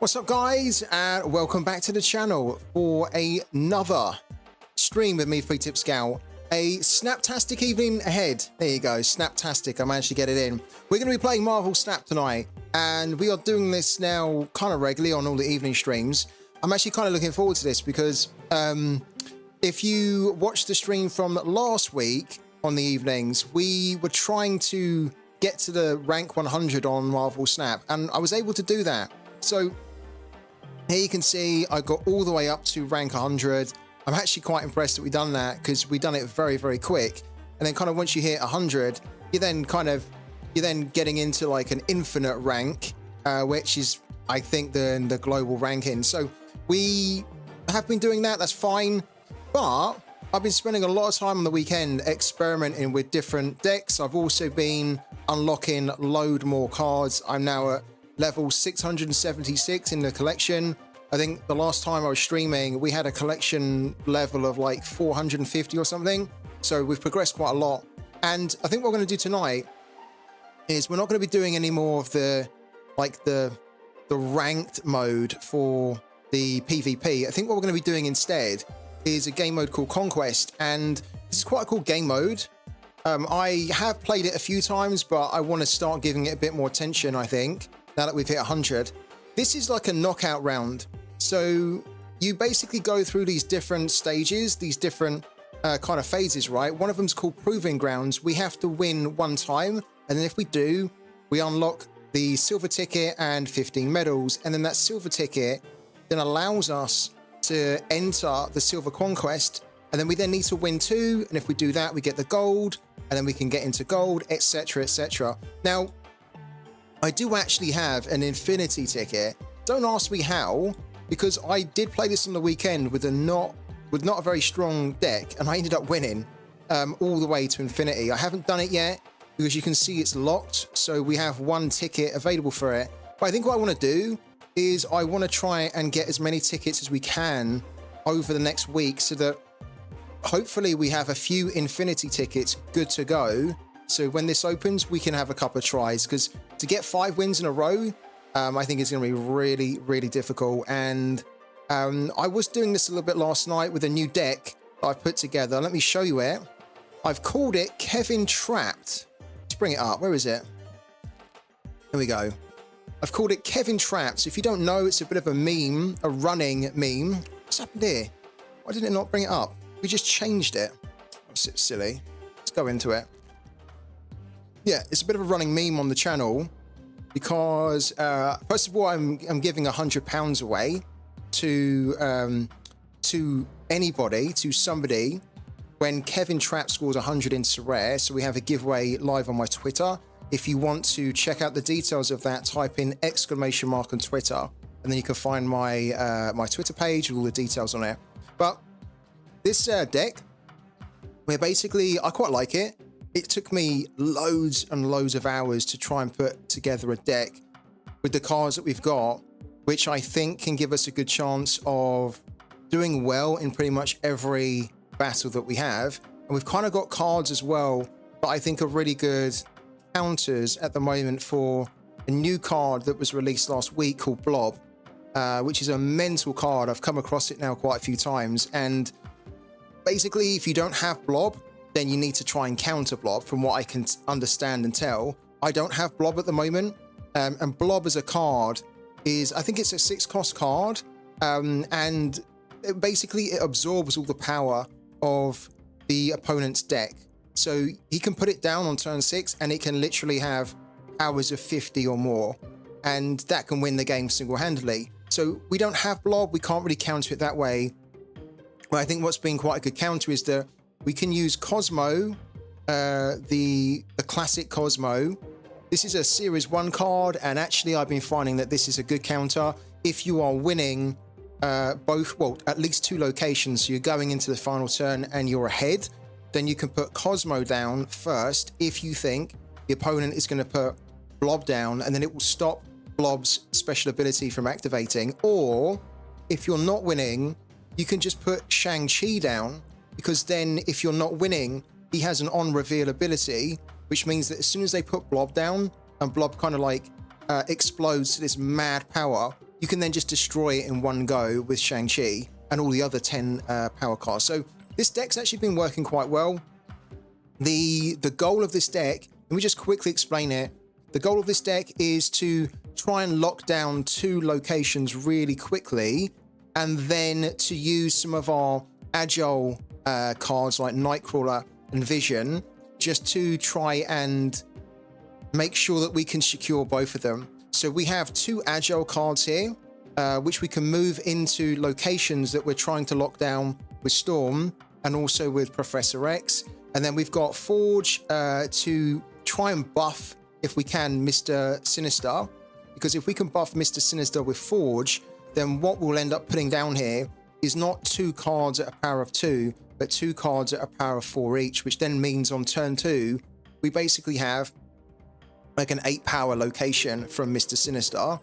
What's up, guys, and welcome back to the channel for another stream with me, Free Tip Scout. A snaptastic evening ahead. There you go, snaptastic. I managed to get it in. We're going to be playing Marvel Snap tonight, and we are doing this now kind of regularly on all the evening streams. I'm actually kind of looking forward to this because if you watched the stream from last week on the evenings, we were trying to get to the rank 100 on Marvel Snap, and I was able to do that. So here you can see I got all the way up to rank 100. I'm actually quite impressed that we've done that because we've done it very, very quick. And then kind of once you hit 100, you're then getting into like an infinite rank, which is, I think, the global ranking. So we have been doing that. That's fine. But I've been spending a lot of time on the weekend experimenting with different decks. I've also been unlocking load more cards. I'm now at level 676 in the collection. I think the last time I was streaming, we had a collection level of like 450 or something. So we've progressed quite a lot. And I think what we're going to do tonight is we're not going to be doing any more of the ranked mode for the PvP. I think what we're going to be doing instead is a game mode called Conquest. And this is quite a cool game mode. I have played it a few times, but I want to start giving it a bit more attention, I think, now that we've hit 100. This is like a knockout round. So you basically go through these different stages, these different kind of phases, right? One of them's called Proving Grounds. We have to win one time. And then if we do, we unlock the silver ticket and 15 medals. And then that silver ticket then allows us to enter the silver conquest. And then we then need to win two. And if we do that, we get the gold. And then we can get into gold, etc., etc. Now, I do actually have an infinity ticket. Don't ask me how, because I did play this on the weekend with not a very strong deck, and I ended up winning all the way to infinity. I haven't done it yet because you can see it's locked, so we have one ticket available for it. But I think what I want to do is I want to try and get as many tickets as we can over the next week, so that hopefully we have a few infinity tickets good to go. So when this opens, we can have a couple of tries, because to get 5 wins in a row, I think it's going to be really, really difficult. And I was doing this a little bit last night with a new deck that I've put together. Let me show you it. I've called it Kevin Trapped. Let's bring it up. Where is it? There we go. I've called it Kevin Trapped. So if you don't know, it's a bit of a meme, a running meme. What's happened here? Why did it not bring it up? We just changed it. It's silly. Let's go into it. Yeah, it's a bit of a running meme on the channel because, first of all, I'm giving £100 away to anybody, to somebody, when Kevin Trapp scores 100 in sorare. So we have a giveaway live on my Twitter. If you want to check out the details of that, type in ! on Twitter, and then you can find my my Twitter page with all the details on it. But this deck, where basically I quite like it. It took me loads and loads of hours to try and put together a deck with the cards that we've got, which I think can give us a good chance of doing well in pretty much every battle that we have. And we've kind of got cards as well that I think are really good counters at the moment for a new card that was released last week called Blob, which is a mental card. I've come across it now quite a few times. And basically, if you don't have Blob, then you need to try and counter Blob, from what I can understand and tell. I don't have Blob at the moment, and Blob as a card is, I think it's a 6-cost card, and basically it absorbs all the power of the opponent's deck. So he can put it down on turn 6, and it can literally have powers of 50 or more, and that can win the game single-handedly. So we don't have Blob, we can't really counter it that way. But I think what's been quite a good counter is that we can use Cosmo, the classic Cosmo. This is a Series 1 card, and actually I've been finding that this is a good counter. If you are winning at least 2 locations, so you're going into the final turn and you're ahead, then you can put Cosmo down first if you think the opponent is going to put Blob down, and then it will stop Blob's special ability from activating. Or if you're not winning, you can just put Shang-Chi down, because then if you're not winning, he has an on-reveal ability, which means that as soon as they put Blob down and Blob kind of like explodes to this mad power, you can then just destroy it in one go with Shang-Chi and all the other 10 power cards. So this deck's actually been working quite well. The goal of this deck, let me just quickly explain it. The goal of this deck is to try and lock down 2 locations really quickly, and then to use some of our agile cards like Nightcrawler and Vision, just to try and make sure that we can secure both of them. So we have 2 agile cards here, which we can move into locations that we're trying to lock down with Storm and also with Professor X. And then we've got Forge to try and buff, if we can, Mr. Sinister. Because if we can buff Mr. Sinister with Forge, then what we'll end up putting down here is not 2 cards at a power of 2, but 2 cards at a power of 4 each, which then means on turn 2, we basically have like an 8 power location from Mr. Sinister.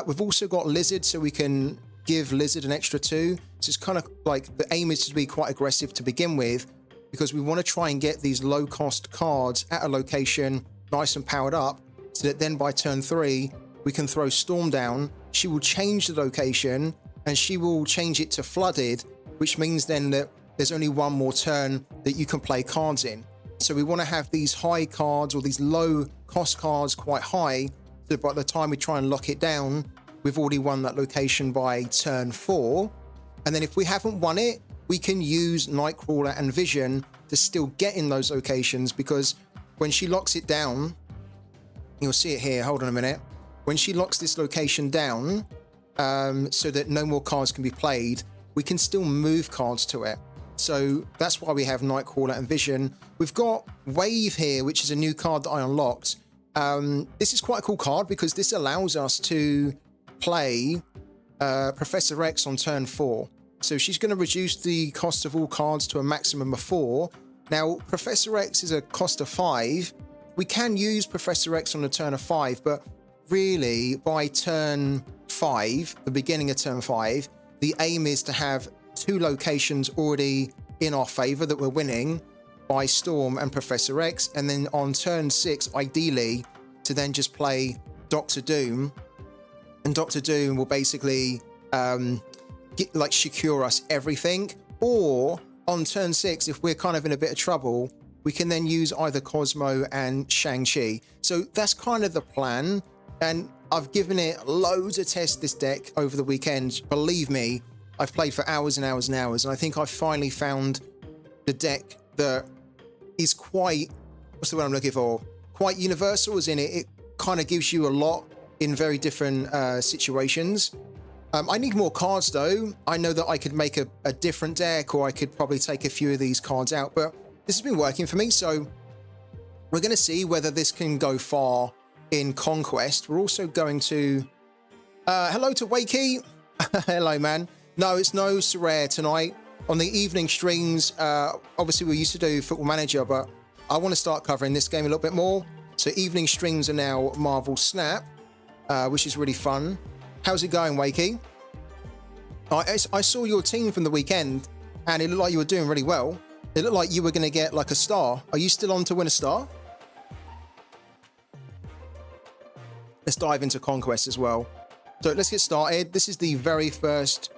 We've also got Lizard, so we can give Lizard an extra 2. So it's kind of like the aim is to be quite aggressive to begin with, because we want to try and get these low cost cards at a location nice and powered up, so that then by turn 3, we can throw Storm down. She will change the location and she will change it to Flooded, which means then that there's only one more turn that you can play cards in. So we want to have these high cards or these low cost cards quite high, so by the time we try and lock it down, we've already won that location by turn 4. And then if we haven't won it, we can use Nightcrawler and Vision to still get in those locations, because when she locks it down, you'll see it here, hold on a minute. When she locks this location down, so that no more cards can be played, we can still move cards to it. So that's why we have Nightcrawler and Vision. We've got Wave here, which is a new card that I unlocked. This is quite a cool card because this allows us to play Professor X on turn 4. So she's going to reduce the cost of all cards to a maximum of 4. Now, Professor X is a cost of 5. We can use Professor X on a turn of 5, but really by turn 5, the beginning of turn 5, the aim is to have 2 locations already in our favor that we're winning by Storm and Professor X, and then on turn 6, ideally, to then just play Doctor Doom, and Doctor Doom will basically secure us everything. Or on turn 6, if we're kind of in a bit of trouble, we can then use either Cosmo and Shang-Chi. So that's kind of the plan, and I've given it loads of tests, this deck, over the weekend. Believe me, I've played for hours and hours and hours, and I think I finally found the deck that is quite, what's the word I'm looking for? Quite universal, as in it kind of gives you a lot in very different situations. I need more cards though. I know that I could make a different deck, or I could probably take a few of these cards out, but this has been working for me, so we're going to see whether this can go far in Conquest. We're also going to... hello to Wakey. Hello, man. No, it's no sorare tonight. On the evening streams, obviously we used to do Football Manager, but I want to start covering this game a little bit more. So evening streams are now Marvel Snap, which is really fun. How's it going, Wakey? I saw your team from the weekend, and it looked like you were doing really well. It looked like you were going to get like a star. Are you still on to win a star? Let's dive into Conquest as well. So let's get started. This is the very first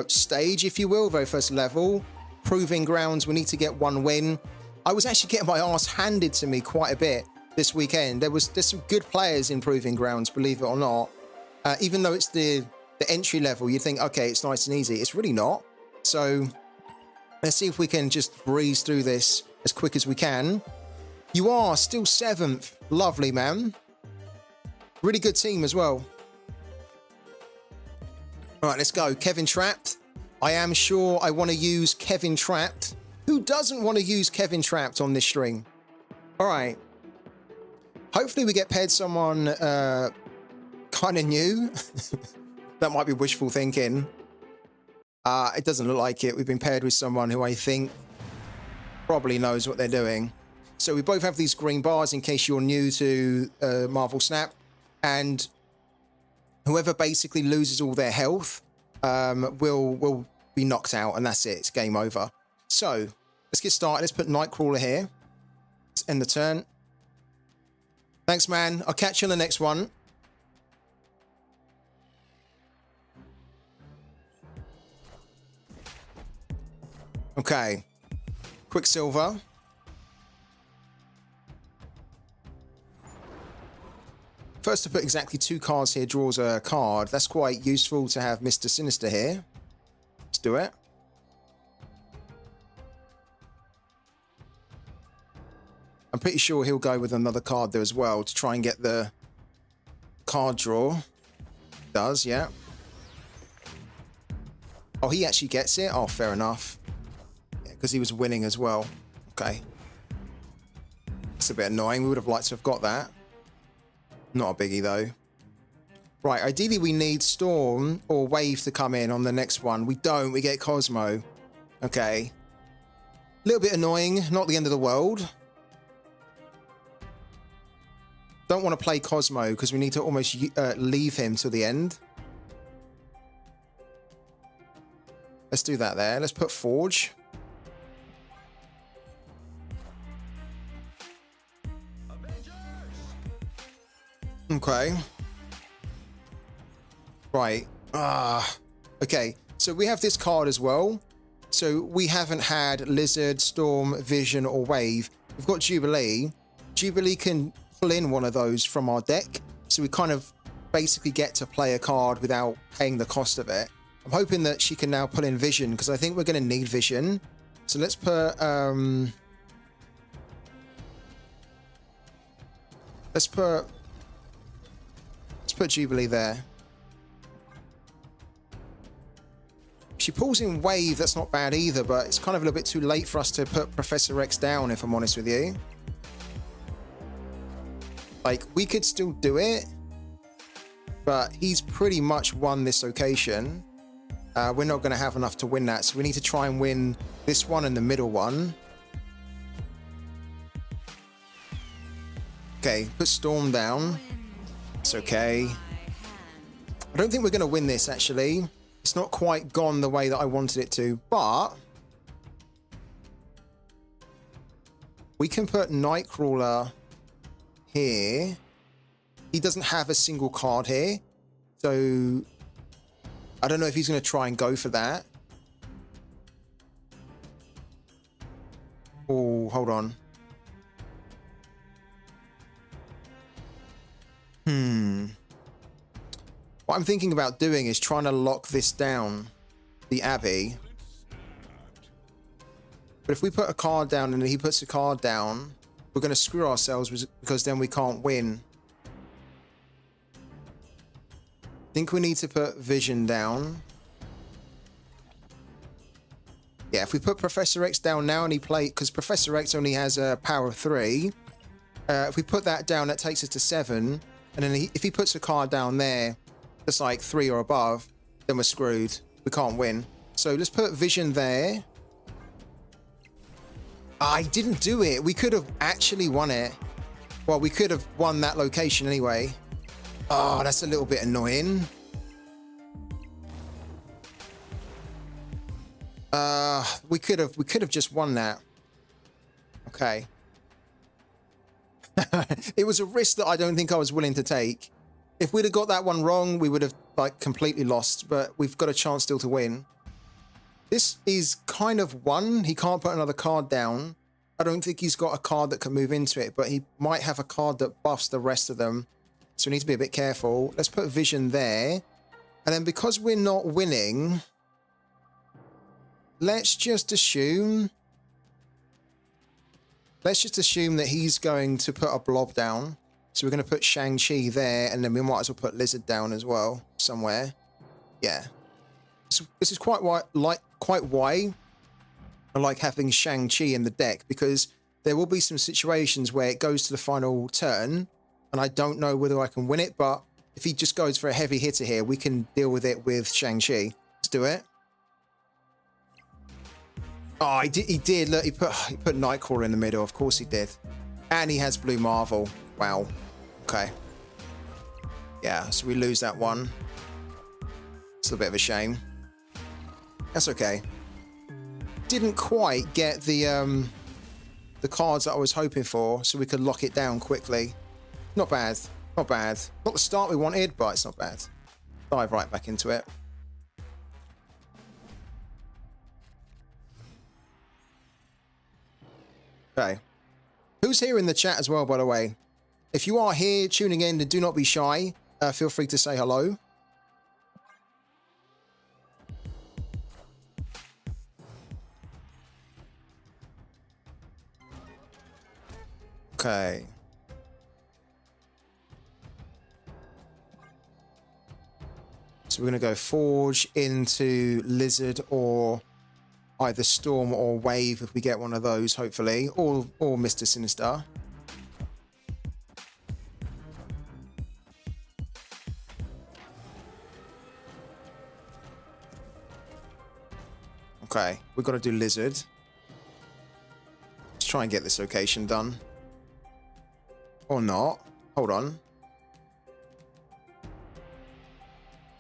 stage, if you will, very first level. Proving grounds, we need to get 1 win. I was actually getting my ass handed to me quite a bit this weekend. There's some good players in Proving Grounds, believe it or not. Even though it's the entry level, you think, okay, it's nice and easy. It's really not. So let's see if we can just breeze through this as quick as we can. You are still 7th. Lovely, man. Really good team as well. All right, let's go. Kevin Trapped. I am sure I want to use Kevin Trapped. Who doesn't want to use Kevin Trapped on this stream? All right. Hopefully we get paired someone kind of new. That might be wishful thinking. It doesn't look like it. We've been paired with someone who I think probably knows what they're doing. So we both have these green bars in case you're new to Marvel Snap. And whoever basically loses all their health will be knocked out, and that's it. It's game over. So let's get started. Let's put Nightcrawler here. Let's end the turn. Thanks, man. I'll catch you on the next one. Okay. Quicksilver. First to put exactly 2 cards here draws a card. That's quite useful to have Mr. Sinister here. Let's do it. I'm pretty sure he'll go with another card there as well to try and get the card draw. Does, yeah. Oh, he actually gets it? Oh, fair enough. Yeah, because he was winning as well. Okay. It's a bit annoying. We would have liked to have got that. Not a biggie, though. Right, ideally we need Storm or Wave to come in on the next one. We don't. We get Cosmo. Okay. A little bit annoying. Not the end of the world. Don't want to play Cosmo because we need to almost leave him till the end. Let's do that there. Let's put Forge. Okay. Right. Okay. So we have this card as well. So we haven't had Lizard, Storm, Vision, or Wave. We've got Jubilee. Jubilee can pull in one of those from our deck. So we kind of basically get to play a card without paying the cost of it. I'm hoping that she can now pull in Vision because I think we're going to need Vision. So let's put let's put Jubilee there. She pulls in Wave, that's not bad either, but it's kind of a little bit too late for us to put Professor X down, if I'm honest with you. Like, we could still do it, but he's pretty much won this occasion. We're not going to have enough to win that, so we need to try and win this one and the middle one. Okay, put Storm down. It's okay. I don't think we're going to win this, actually. It's not quite gone the way that I wanted it to, but we can put Nightcrawler here. He doesn't have a single card here, so I don't know if he's going to try and go for that. Oh, hold on. What I'm thinking about doing is trying to lock this down, the Abbey. But if we put a card down and he puts a card down, we're going to screw ourselves because then we can't win. I think we need to put Vision down. Yeah, if we put Professor X down now and he plays, because Professor X only has a power of 3. If we put that down, that takes us to 7. And then if he puts a card down there, that's like 3 or above, then we're screwed. We can't win. So let's put Vision there. I didn't do it. We could have actually won it. Well, we could have won that location anyway. Oh, that's a little bit annoying. We could have just won that. Okay. It was a risk that I don't think I was willing to take. If we'd have got that one wrong, we would have like completely lost, but we've got a chance still to win. This is kind of won. He can't put another card down. I don't think he's got a card that can move into it, but he might have a card that buffs the rest of them. So we need to be a bit careful. Let's put Vision there. And then because we're not winning, let's just assume that he's going to put a blob down. So we're going to put Shang-Chi there, and then we might as well put Lizard down as well, somewhere. Yeah. So this is quite why I like having Shang-Chi in the deck, because there will be some situations where it goes to the final turn, and I don't know whether I can win it, but if he just goes for a heavy hitter here, we can deal with it with Shang-Chi. Let's do it. Oh, he did. Look, he put Nightcrawler in the middle. Of course he did. And he has Blue Marvel. Wow. Okay. Yeah, so we lose that one. It's a bit of a shame. That's okay. Didn't quite get the cards that I was hoping for, so we could lock it down quickly. Not bad. Not bad. Not the start we wanted, but it's not bad. Dive right back into it. Okay. Who's here in the chat as well, by the way? If you are here tuning in, then do not be shy. Feel free to say hello. Okay. So we're going to go Forge into Lizard or either Storm or Wave if we get one of those, hopefully. Or Mr. Sinister. Okay, we've got to do Lizard. Let's try and get this location done. Or not. Hold on.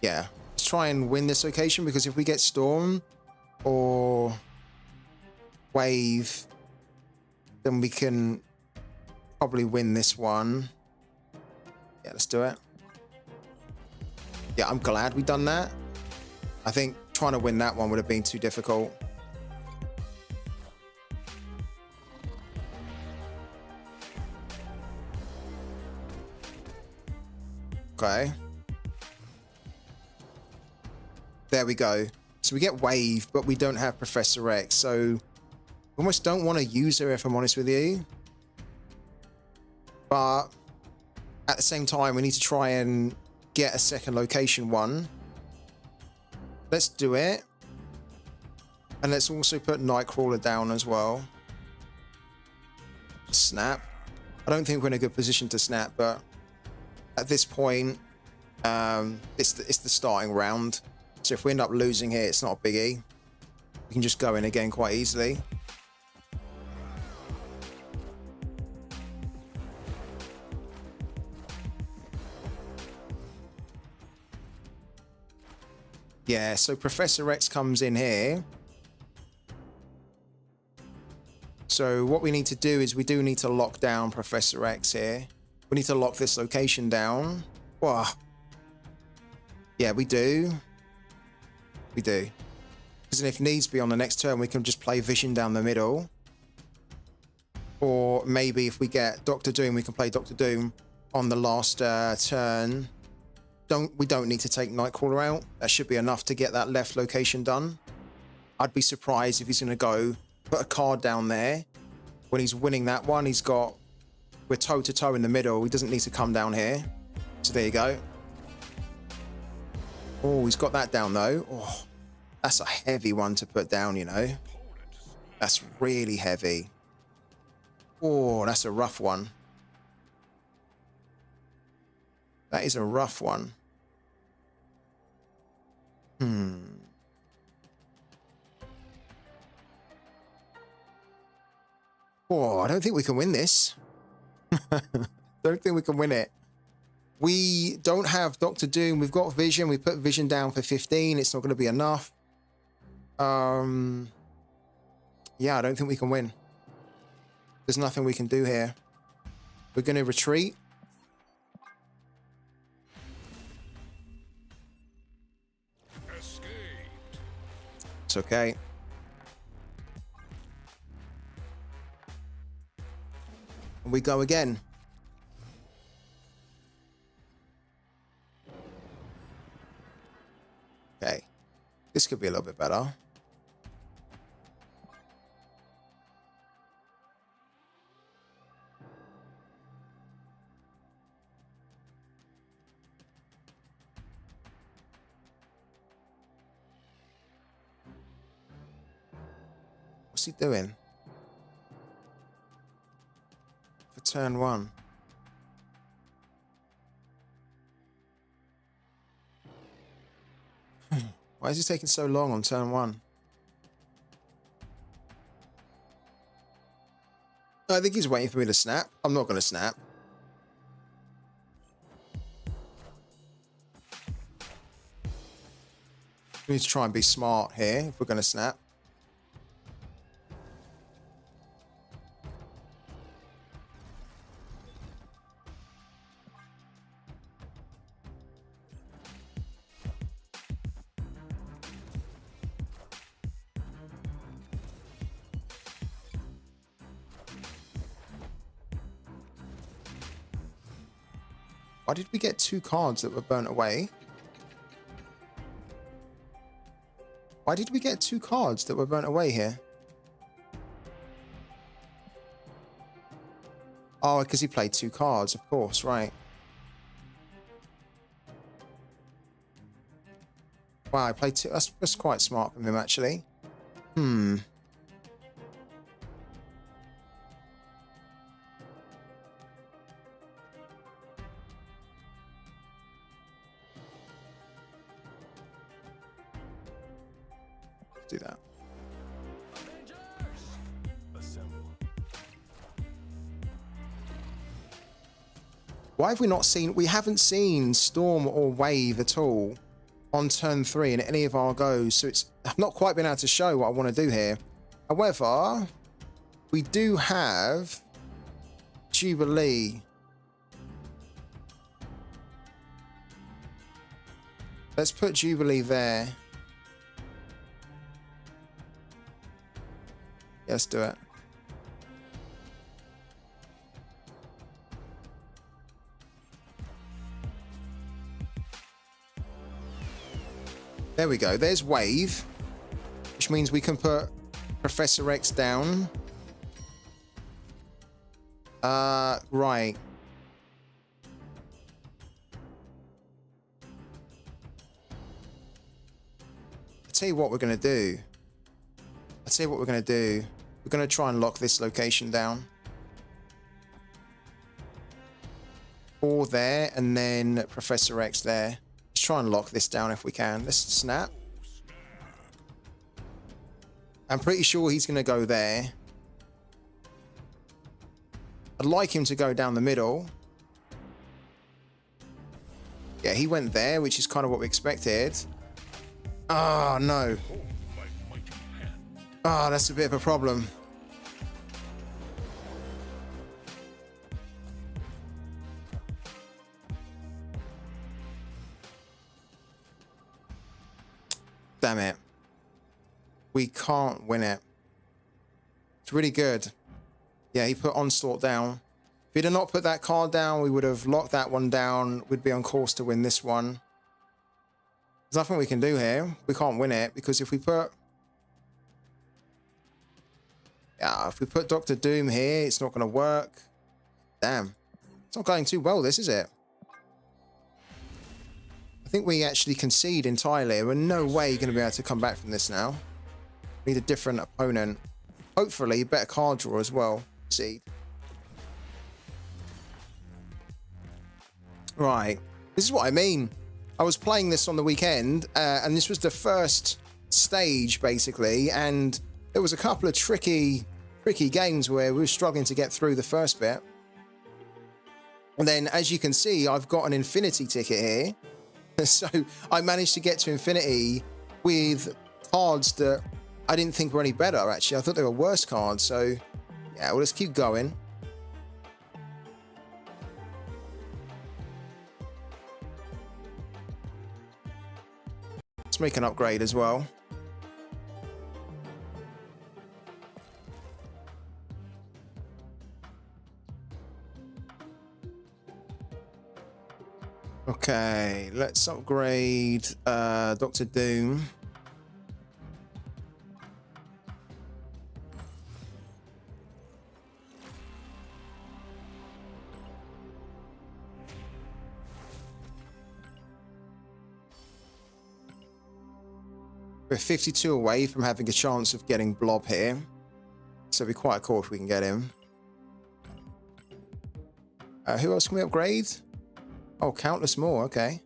Yeah, let's try and win this location, because if we get Storm or Wave, then we can probably win this one. Yeah, let's do it. Yeah, I'm glad we done that. I think trying to win that one would have been too difficult. Okay. There we go. So we get Wave, but we don't have Professor X. So we almost don't want to use her, if I'm honest with you. But at the same time, we need to try and get a second location one. Let's do it. And let's also put Nightcrawler down as well. Snap. I don't think we're in a good position to snap, but at this point, it's the starting round. So if we end up losing here, it's not a biggie. We can just go in again quite easily. Yeah, so Professor X comes in here. So what we need to do is we do need to lock down Professor X here. We need to lock this location down. Wow. Yeah, we do. We do. Because if needs be on the next turn, we can just play Vision down the middle. Or maybe if we get Doctor Doom, we can play Doctor Doom on the last turn. We don't need to take Nightcrawler out. That should be enough to get that left location done. I'd be surprised if he's going to go put a card down there. When he's winning that one, we're toe to toe in the middle. He doesn't need to come down here. So there you go. Oh, he's got that down though. Oh, that's a heavy one to put down, you know. That's really heavy. Oh, that's a rough one. That is a rough one. Oh, I don't think we can win this. Don't think we can win it. We don't have Doctor Doom. We've got Vision. We put Vision down for 15. It's not going to be enough. Yeah, I don't think we can win. There's nothing we can do here. We're going to retreat. It's okay. And we go again. Okay. This could be a little bit better. What's he doing? For turn one. Why is he taking so long on turn one? I think he's waiting for me to snap. I'm not going to snap. We need to try and be smart here if we're going to snap. Why did we get 2 cards that were burnt away? Why did we get 2 cards that were burnt away here? Oh, because he played 2 cards, of course, right. Wow, I played 2. That's quite smart from him, actually. Do that. Why have we not seen... We haven't seen Storm or Wave at all on turn 3 in any of our goes, so I've not quite been able to show what I want to do here. However, we do have Jubilee. Let's put Jubilee there. Yeah, let's do it. There we go. There's Wave, which means we can put Professor X down. Right. I'll tell you what we're going to do. We're going to try and lock this location down. 4 there, and then Professor X there. Let's try and lock this down if we can. Let's snap. I'm pretty sure he's going to go there. I'd like him to go down the middle. Yeah, he went there, which is kind of what we expected. Oh, no. Oh, that's a bit of a problem. Damn it. We can't win it. It's really good. Yeah, he put Onslaught down. If he'd have not put that card down, we would have locked that one down. We'd be on course to win this one. There's nothing we can do here. We can't win it because if we put... Yeah, if we put Dr. Doom here, it's not going to work. Damn. It's not going too well, this, is it? I think we actually concede entirely. We're no way going to be able to come back from this now. Need a different opponent. Hopefully, better card draw as well. See. Right. This is what I mean. I was playing this on the weekend, and this was the first stage, basically, and there was a couple of tricky games where we were struggling to get through the first bit. And then, as you can see, I've got an infinity ticket here. So I managed to get to infinity with cards that I didn't think were any better, actually. I thought they were worse cards. So, yeah, well, let's keep going. Let's make an upgrade as well. Okay, let's upgrade Dr. Doom. We're 52 away from having a chance of getting Blob here. So it'd be quite cool if we can get him. Who else can we upgrade? Oh, countless more, okay.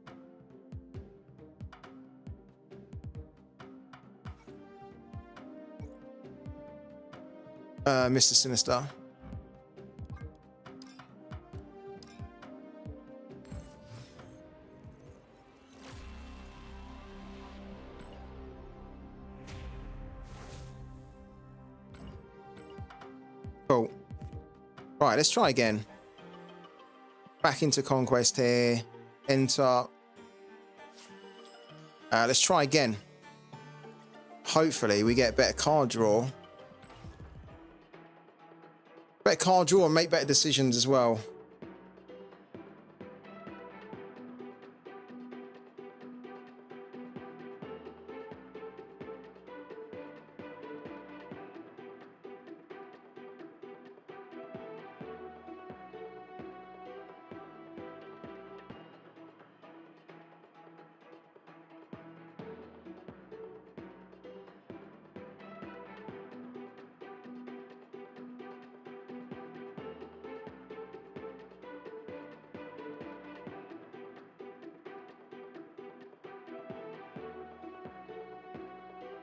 Mr. Sinister. Cool. Right, let's try again. Back into Conquest here. Enter. Let's try again. Hopefully we get a better card draw. Better card draw and make better decisions as well.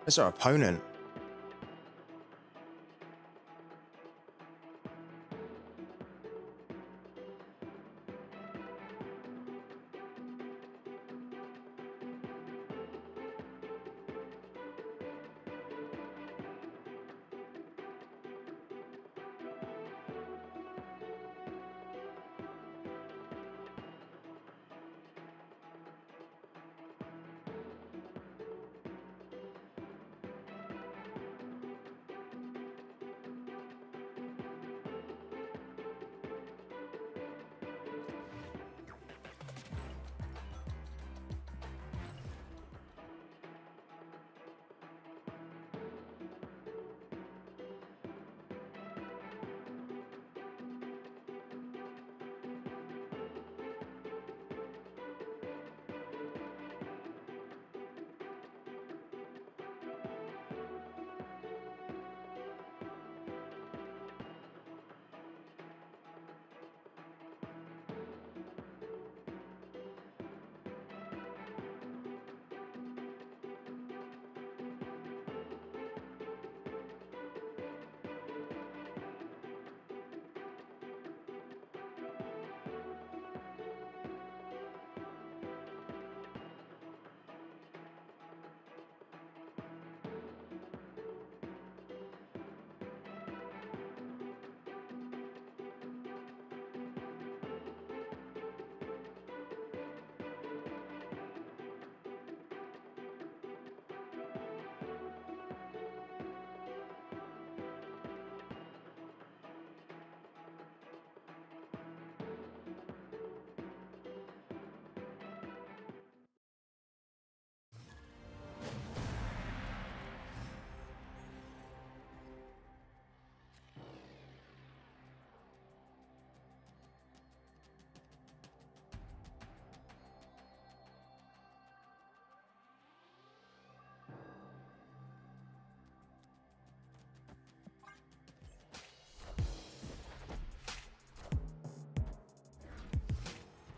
That's our opponent.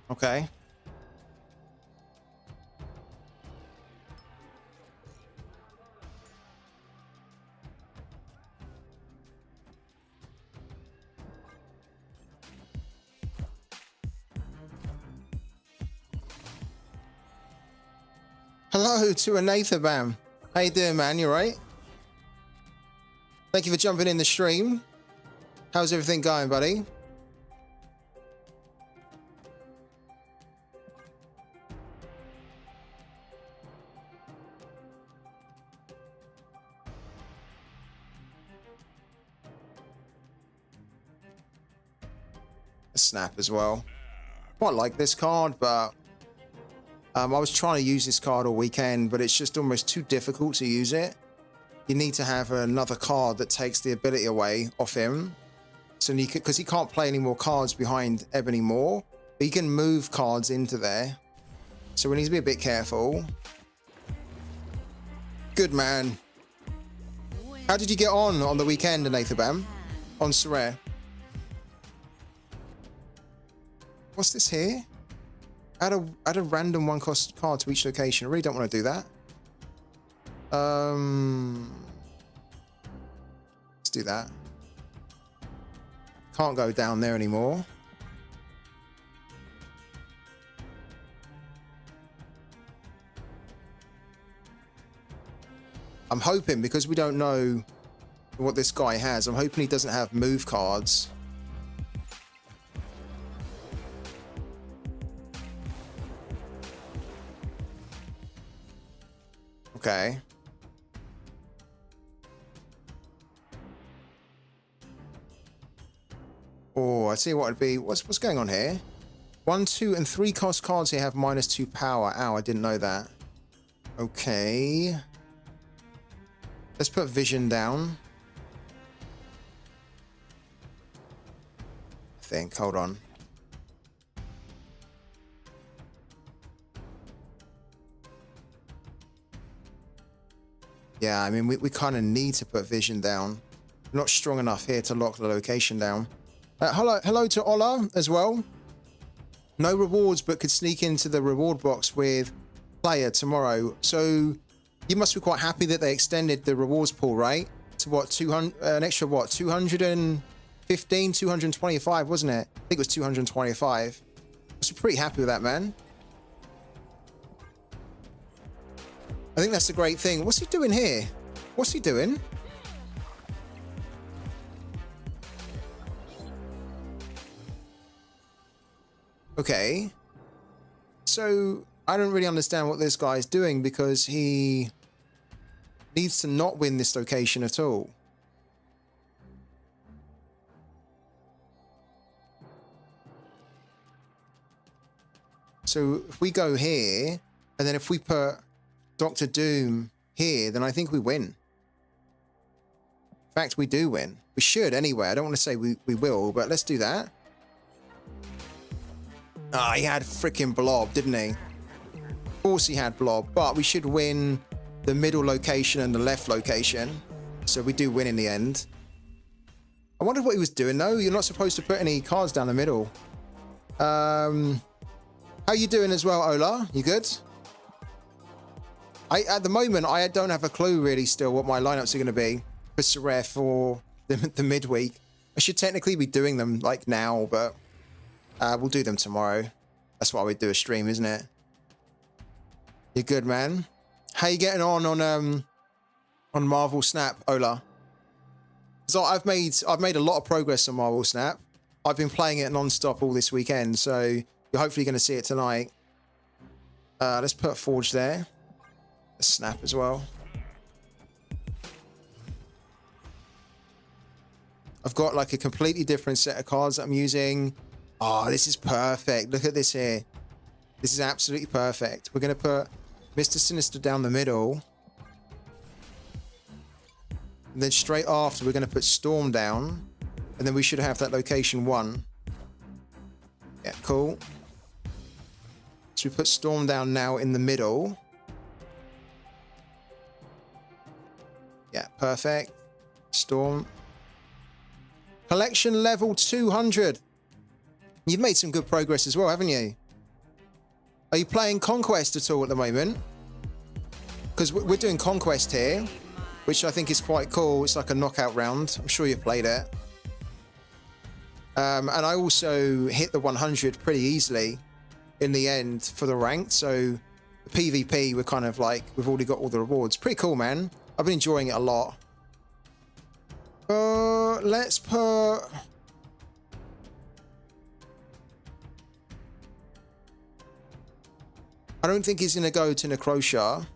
Okay. Hello to a Nathabam. How you doing, man? You right? Thank you for jumping in the stream. How's everything going, buddy? A snap as well. Quite like this card, but I was trying to use this card all weekend, but it's just almost too difficult to use it. You need to have another card that takes the ability away off him. So because he can't play any more cards behind Ebony Moore, but he can move cards into there. So we need to be a bit careful. Good man. How did you get on the weekend, Nathabam? On Sorare? What's this here? Add a random one-cost card to each location. I really don't want to do that. Let's do that. Can't go down there anymore. I'm hoping, because we don't know what this guy has, I'm hoping he doesn't have move cards. Okay. Oh, I see what it'd be. What's going on here? 1, 2, and 3 cost cards here have -2 power. Ow, I didn't know that. Okay. Let's put vision down. I think. Hold on. Yeah, I mean, we kind of need to put vision down. We're not strong enough here to lock the location down. Hello to Ola as well. No rewards, but could sneak into the reward box with player tomorrow. So You must be quite happy that they extended the rewards pool, right? To what, 200, an extra what, 215, 225, wasn't it? I think it was 225. I was pretty happy with that, man. I think that's the great thing. What's he doing here? What's he doing? Okay. So I don't really understand what this guy's doing because he needs to not win this location at all. So if we go here, and then if we put Dr. Doom here, then I think we win. In fact, we do win. We should anyway. I don't want to say we will, but let's do that. Ah, he had freaking Blob, didn't he? Of course he had Blob, but we should win the middle location and the left location. So we do win in the end. I wondered what he was doing though. You're not supposed to put any cards down the middle. How you doing as well, Ola? You good? At the moment, I don't have a clue really still what my lineups are going to be for sorare for the midweek. I should technically be doing them like now, but we'll do them tomorrow. That's why we do a stream, isn't it? You're good, man. How you getting on Marvel Snap, Ola? So I've made a lot of progress on Marvel Snap. I've been playing it non-stop all this weekend, so you're hopefully going to see it tonight. Let's put Forge there. A Snap as well. I've got like a completely different set of cards that I'm using. Oh, this is perfect. Look at this here. This is absolutely perfect. We're going to put Mr. Sinister down the middle. And then straight after, we're going to put Storm down. And then we should have that location 1. Yeah, cool. So we put Storm down now in the middle. Yeah, perfect. Storm. Collection level 200. You've made some good progress as well, haven't you? Are you playing Conquest at all at the moment? Because we're doing Conquest here, which I think is quite cool. It's like a knockout round. I'm sure you've played it. And I also hit the 100 pretty easily in the end for the ranked. So the PvP, we're kind of like, we've already got all the rewards. Pretty cool, man. I've been enjoying it a lot. Let's put... I don't think he's going to go to Necrosha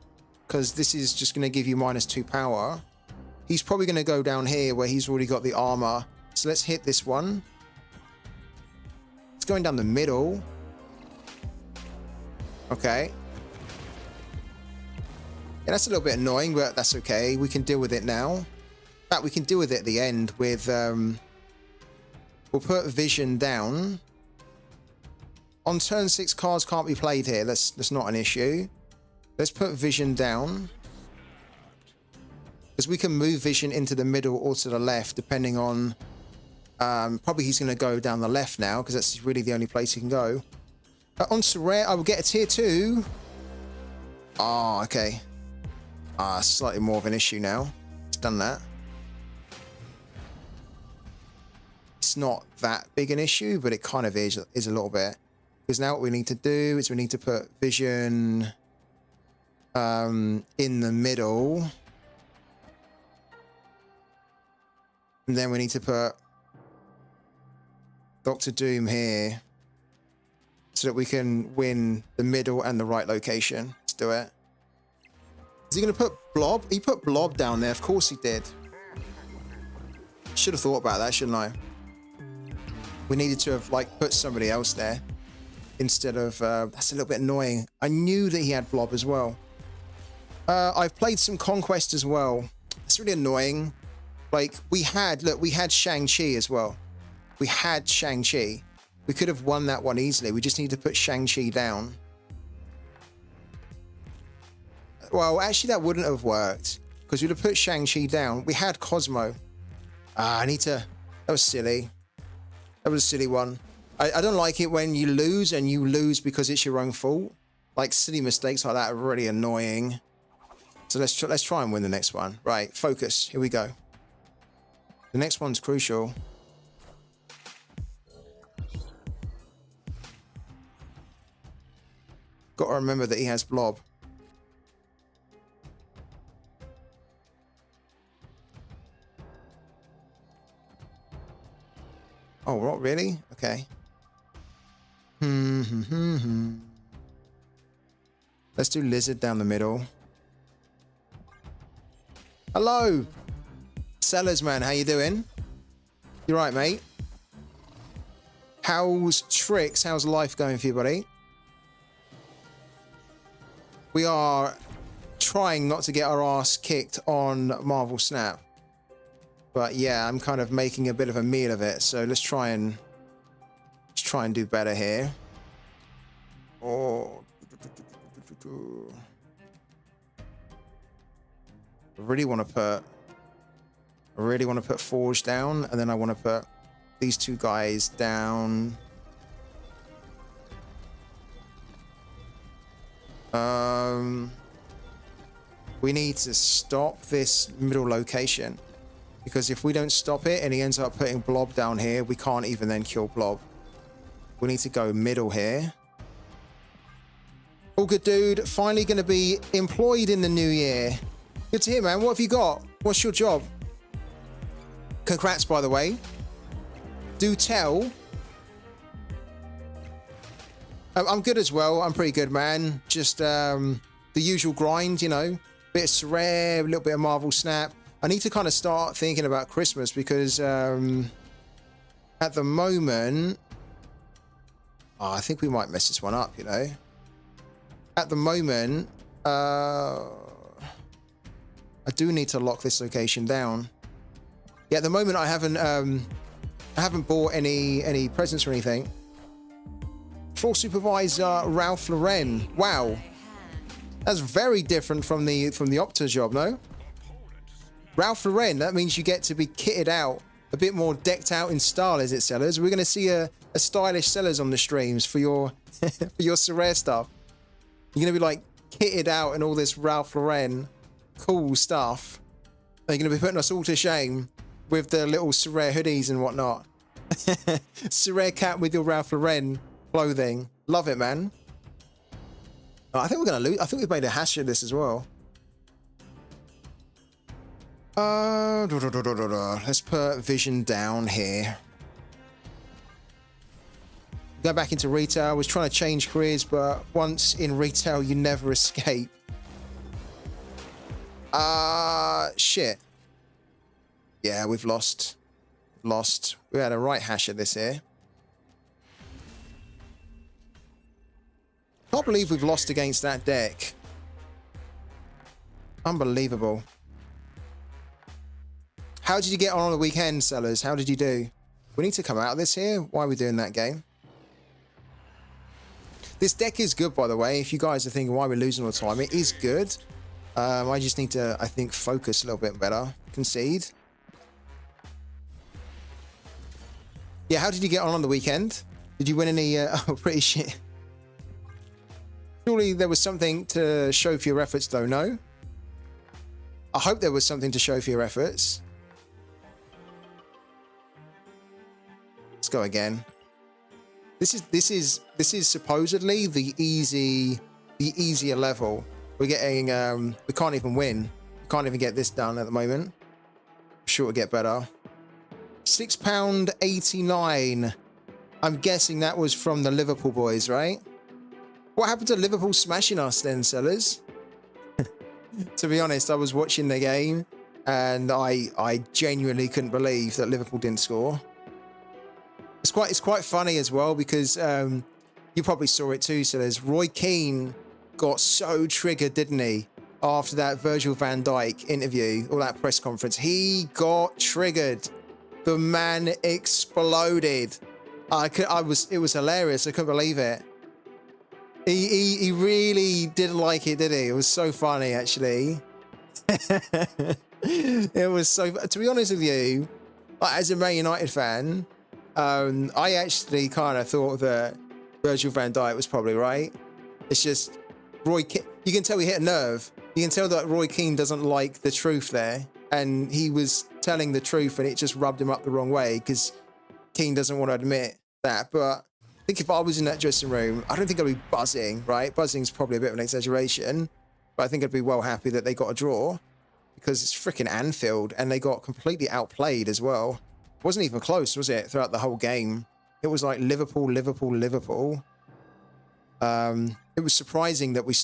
because this is just going to give you -2 power. He's probably going to go down here where he's already got the armor. So let's hit this one. It's going down the middle. Okay. Yeah, that's a little bit annoying, but that's okay. We can deal with it now. In fact, we can deal with it at the end with... we'll put Vision down. On turn 6, cards can't be played here. That's not an issue. Let's put Vision down. Because we can move Vision into the middle or to the left, depending on... probably he's going to go down the left now, because that's really the only place he can go. On sorare, I will get a tier 2. Ah, okay. Slightly more of an issue now. It's done that. It's not that big an issue, but it kind of is a little bit. Because now what we need to do is we need to put Vision in the middle. And then we need to put Dr. Doom here so that we can win the middle and the right location. Let's do it. Is he going to put Blob? He put Blob down there. Of course he did. Should have thought about that, shouldn't I? We needed to have like put somebody else there instead of... that's a little bit annoying. I knew that he had Blob as well. I've played some Conquest as well. It's really annoying. Like, we had Shang-Chi as well. We had Shang-Chi. We could have won that one easily. We just need to put Shang-Chi down. Well, actually, that wouldn't have worked. Because we'd have put Shang-Chi down. We had Cosmo. I need to... That was silly. That was a silly one. I don't like it when you lose and you lose because it's your own fault. Like, silly mistakes like that are really annoying. So let's try and win the next one. Right, focus. Here we go. The next one's crucial. Got to remember that he has blob. Oh, what, really? Okay. Let's do lizard down the middle. Hello, Sellers, man. How you doing? You right, mate? How's tricks? How's life going for you, buddy? We are trying not to get our ass kicked on Marvel Snap. But yeah, I'm kind of making a bit of a meal of it. So let's try and do better here. Oh, I really want to put Forge down, and then I want to put these two guys down. We need to stop this middle location, because if we don't stop it and he ends up putting Blob down here, we can't even then kill Blob. We need to go middle here. All good, dude. Finally going to be employed in the new year. Good to hear, man. What have you got? What's your job? Congrats, by the way. Do tell. I'm good as well. I'm pretty good, man. Just the usual grind, you know. Bit of sorare, a little bit of Marvel Snap. I need to kind of start thinking about Christmas, because at the moment, I think we might mess this one up, you know. At the moment, I do need to lock this location down. Yeah, at the moment I haven't bought any presents or anything. Floor supervisor Ralph Lauren. Wow, that's very different from the Opta job, no? Ralph Lauren. That means you get to be kitted out, a bit more decked out in style, is it, Sellers? We're going to see a stylish Sellers on the streams for your for your sorare stuff. You're going to be like kitted out and all this Ralph Lauren cool stuff. They're going to be putting us all to shame with the little sorare hoodies and whatnot. Sorare cat with your Ralph Lauren clothing. Love it, man. Oh, I think we're going to lose. I think we've made a hash of this as well. Let's put vision down here. Go back into retail. I was trying to change careers, but once in retail, you never escape. Shit. Yeah, we've lost. We had a right hash at this here. Can't believe we've lost against that deck. Unbelievable. How did you get on the weekend, Sellers? How did you do? We need to come out of this here. Why are we doing that game? This deck is good, by the way. If you guys are thinking why we're losing all the time, it is good. I just need to, I think, focus a little bit better. Concede. Yeah, how did you get on the weekend? Did you win any? Oh, pretty shit. Surely there was something to show for your efforts, though, no? I hope there was something to show for your efforts. Let's go again. This is supposedly the easier level. We're getting we can't even win. We can't even get this done at the moment. I'm sure it'll get better. £6.89. I'm guessing that was from the Liverpool boys, right? What happened to Liverpool smashing us then, Sellers? To be honest, I was watching the game and I genuinely couldn't believe that Liverpool didn't score. It's quite funny as well, because you probably saw it too, Sellers. Roy Keane got so triggered, didn't he? After that Virgil van Dijk interview or that press conference, he got triggered. The man exploded. It was hilarious. I couldn't believe it. He really didn't like it, did he? It was so funny, actually. It was so. To be honest with you, as a Man United fan, I actually kind of thought that Virgil van Dijk was probably right. It's just you can tell he hit a nerve. You can tell that Roy Keane doesn't like the truth there, and he was telling the truth and it just rubbed him up the wrong way because Keane doesn't want to admit that. But I think if I was in that dressing room, I don't think I'd be buzzing, right? Buzzing's probably a bit of an exaggeration, but I think I'd be well happy that they got a draw because it's freaking Anfield and they got completely outplayed as well. It wasn't even close, was it, throughout the whole game? It was like Liverpool, Liverpool, Liverpool. It was surprising that we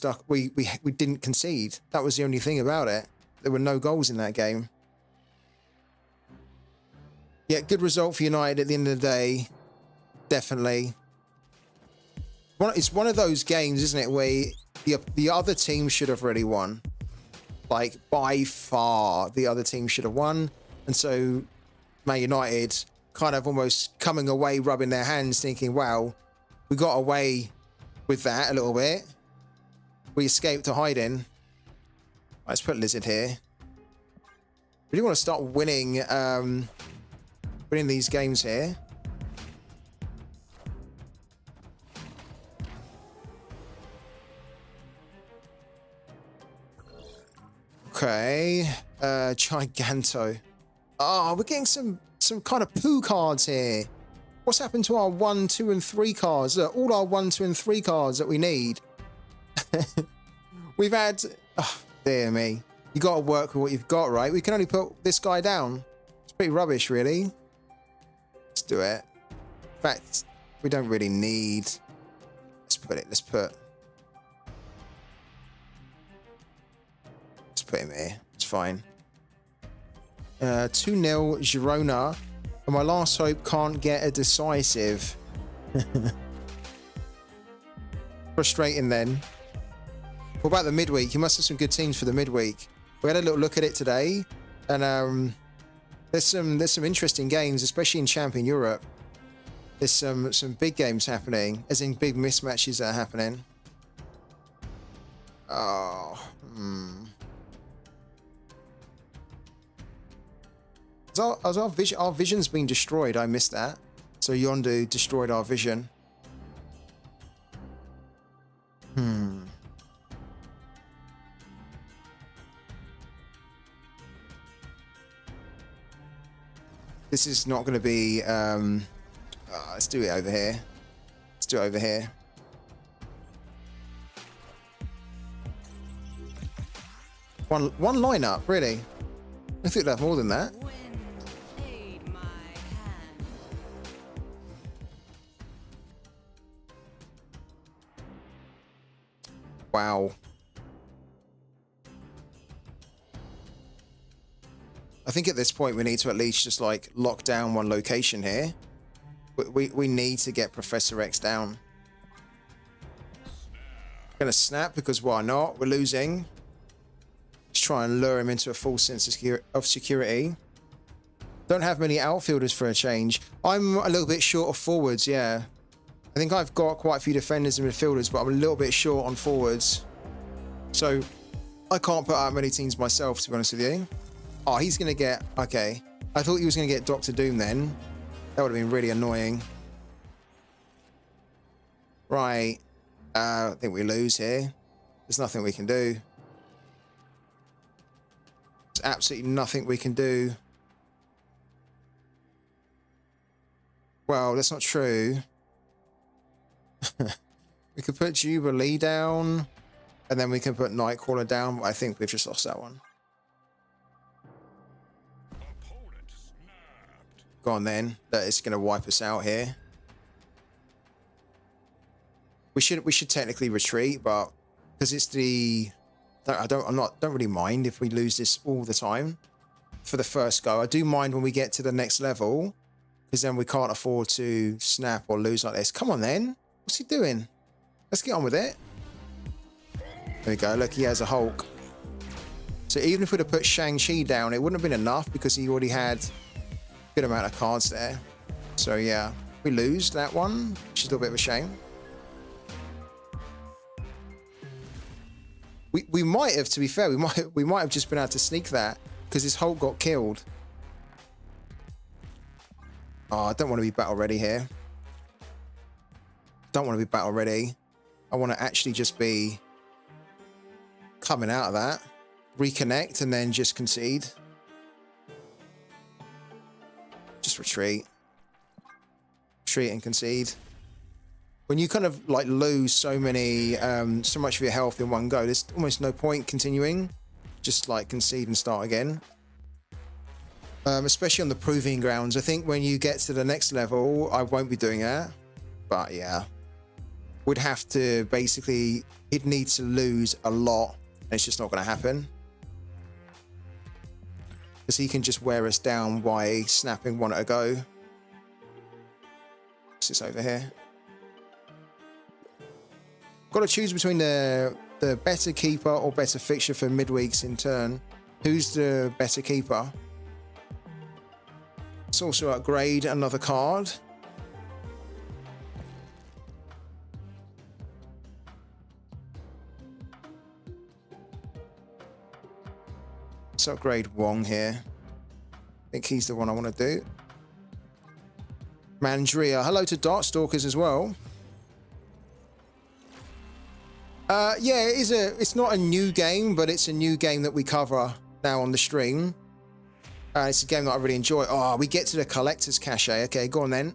didn't concede. That was the only thing about it. There were no goals in that game. Yeah, good result for United at the end of the day. Definitely. It's one of those games, isn't it, where the other team should have really won. Like, by far, the other team should have won. And so, Man United kind of almost coming away, rubbing their hands, thinking, wow, we got away with that a little bit. We escaped to hiding. Let's put Lizard here. Really want to start winning these games here. Okay. Giganto. Oh, we're getting some kind of poo cards here. What's happened to our 1, 2, and 3 cards? Look, all our 1, 2, and 3 cards that we need. We've had... Oh, dear me. You got to work with what you've got, right? We can only put this guy down. It's pretty rubbish, really. Let's do it. In fact, we don't really need... Let's put him here. It's fine. 2-0 Girona. And my last hope can't get a decisive. Frustrating then. What about the midweek? You must have some good teams for the midweek. We had a little look at it today, and there's some interesting games, especially in Champion Europe. There's some big games happening, as in big mismatches that are happening. Oh, Our vision's been destroyed. I missed that. So Yondu destroyed our vision. This is not going to be... let's do it over here. Let's do it over here. One lineup, really? I think that's more than that. Wow. I think at this point we need to at least just like lock down one location here. We need to get Professor X down. Gonna snap because why not? We're losing. Let's try and lure him into a false sense of security. Don't have many outfielders for a change. I'm a little bit short of forwards, yeah. I think I've got quite a few defenders and midfielders, but I'm a little bit short on forwards. So I can't put out many teams myself, to be honest with you. Oh, he's going to get... Okay. I thought he was going to get Dr. Doom then. That would have been really annoying. Right. I think we lose here. There's nothing we can do. There's absolutely nothing we can do. Well, that's not true. We could put Jubilee down, and then we can put Nightcrawler down, but I think we've just lost that one. Go on then. That is going to wipe us out here. We should technically retreat, but because it's the... I don't really mind if we lose this all the time for the first go. I do mind when we get to the next level, because then we can't afford to snap or lose like this. Come on then. What's he doing? Let's get on with it. There we go. Look, he has a Hulk. So even if we'd have put Shang-Chi down, it wouldn't have been enough because he already had a good amount of cards there. So yeah, we lose that one, which is a little bit of a shame. We might have, to be fair, we might have just been able to sneak that because his Hulk got killed. Oh, I don't want to be battle ready here. Don't want to be battle ready. I want to actually just be coming out of that. Reconnect and then just concede. Just retreat. Retreat and concede. When you kind of like lose so much of your health in one go, there's almost no point continuing. Just like concede and start again. Especially on the proving grounds. I think when you get to the next level, I won't be doing that. But yeah, would have to basically, he'd need to lose a lot. And it's just not going to happen. Because he can just wear us down by snapping one at a go. What's this over here? Got to choose between the better keeper or better fixture for midweeks in turn. Who's the better keeper? Let's also upgrade another card. Let's upgrade Wong here. I think he's the one I want to do. Mandria. Hello to Darkstalkers as well. Yeah, it's not a new game, but it's a new game that we cover now on the stream. It's a game that I really enjoy. Oh, we get to the collector's cache. Okay, go on then.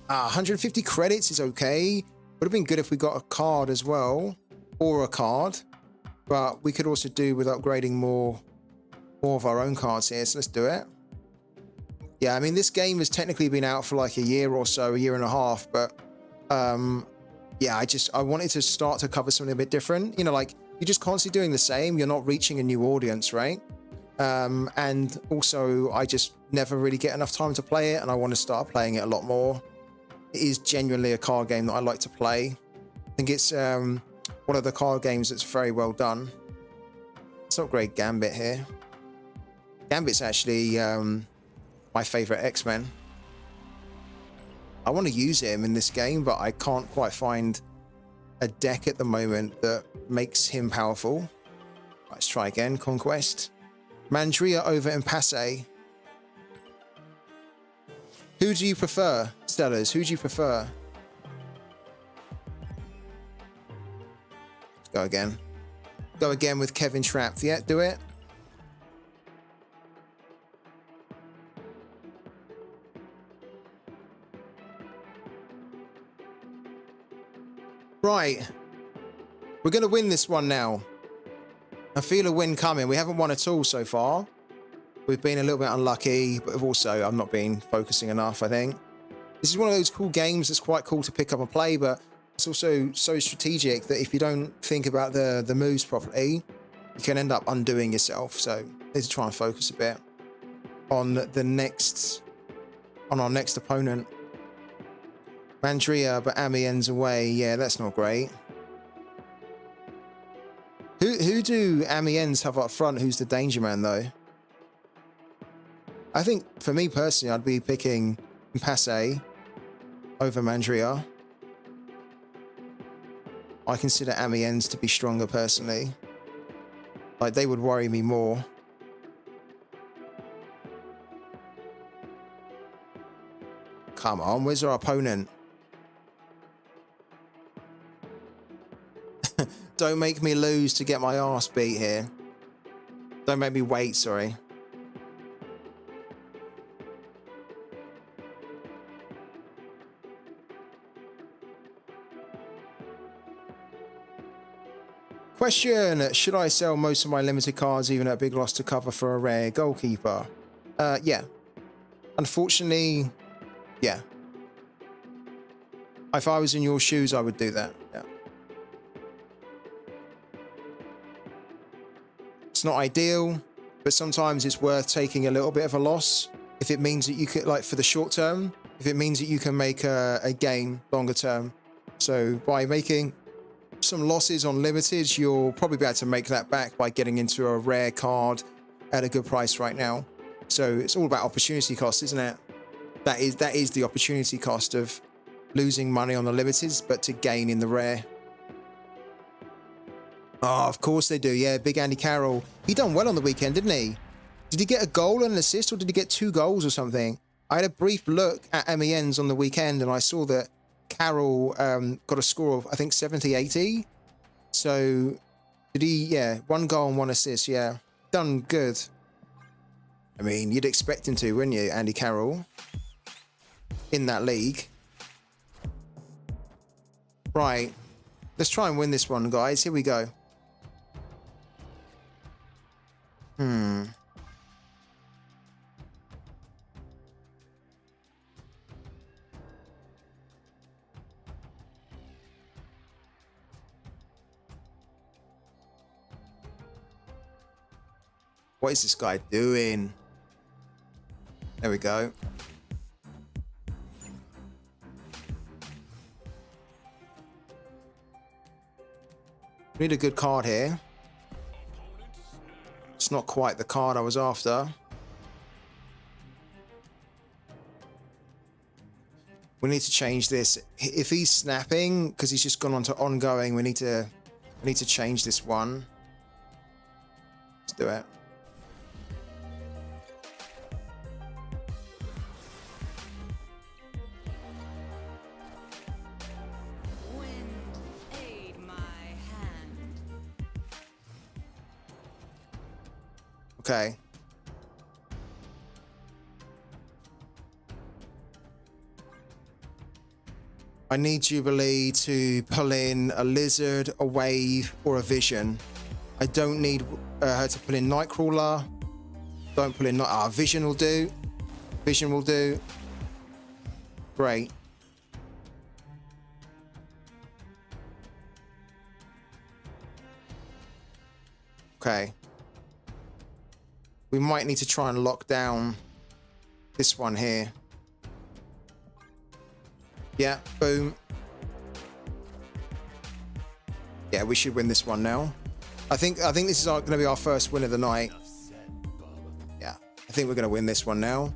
150 credits is okay. Would have been good if we got a card as well, or a card. But we could also do with upgrading more of our own cards here. So let's do it. Yeah, I mean, this game has technically been out for like a year or so, a year and a half. But yeah, I wanted to start to cover something a bit different. You know, like you're just constantly doing the same. You're not reaching a new audience, right? And also I just never really get enough time to play it, and I want to start playing it a lot more. It is genuinely a card game that I like to play. I think it's one of the card games that's very well done. Let's upgrade Gambit here. Gambit's actually my favorite X-Men. I want to use him in this game, but I can't quite find a deck at the moment that makes him powerful. Let's try again. Conquest. Mandria over Impasse. Who do you prefer, Stellars? Who do you prefer? Let's go again. Go again with Kevin Trapped. Yeah, do it. Right. We're going to win this one now. I feel a win coming. We haven't won at all so far. We've been a little bit unlucky, but also I've not been focusing enough, I think. This is one of those cool games that's quite cool to pick up and play, but it's also so strategic that if you don't think about the moves properly, you can end up undoing yourself. So I need to try and focus a bit on our next opponent. Mandria, but Amien's away. Yeah, that's not great. Who do Amiens have up front? Who's the danger man, though? I think, for me personally, I'd be picking Impasse over Mandria. I consider Amiens to be stronger, personally. Like, they would worry me more. Come on, where's our opponent? Don't make me lose to get my arse beat here. Don't make me wait, sorry. Question, should I sell most of my limited cards even at a big loss to cover for a rare goalkeeper? Yeah. Unfortunately, yeah. If I was in your shoes, I would do that, yeah. It's not ideal, but sometimes it's worth taking a little bit of a loss if it means that you could, like for the short term, if it means that you can make a gain longer term. So by making some losses on limiteds, you'll probably be able to make that back by getting into a rare card at a good price right now. So it's all about opportunity cost, isn't it? That is the opportunity cost of losing money on the limiteds, but to gain in the rare. Oh, of course they do. Yeah, big Andy Carroll. He done well on the weekend, didn't he? Did he get a goal and an assist, or did he get 2 goals or something? I had a brief look at Amiens on the weekend, and I saw that Carroll got a score of, I think, 70-80. So Did he? Yeah, 1 goal and 1 assist. Yeah, done good. I mean, you'd expect him to, wouldn't you, Andy Carroll? In that league. Right. Let's try and win this one, guys. Here we go. What is this guy doing? There we go. We need a good card here. It's not quite the card I was after. We need to change this. If he's snapping, because he's just gone on to ongoing, we need to change this one. Let's do it. Okay. I need Jubilee to pull in a lizard, a wave, or a vision. I don't need her to pull in Nightcrawler. Don't pull in Vision will do. Vision will do. Great. Okay. We might need to try and lock down this one here. Yeah, boom. Yeah, we should win this one now. I think this is going to be our first win of the night. Yeah, I think we're going to win this one now.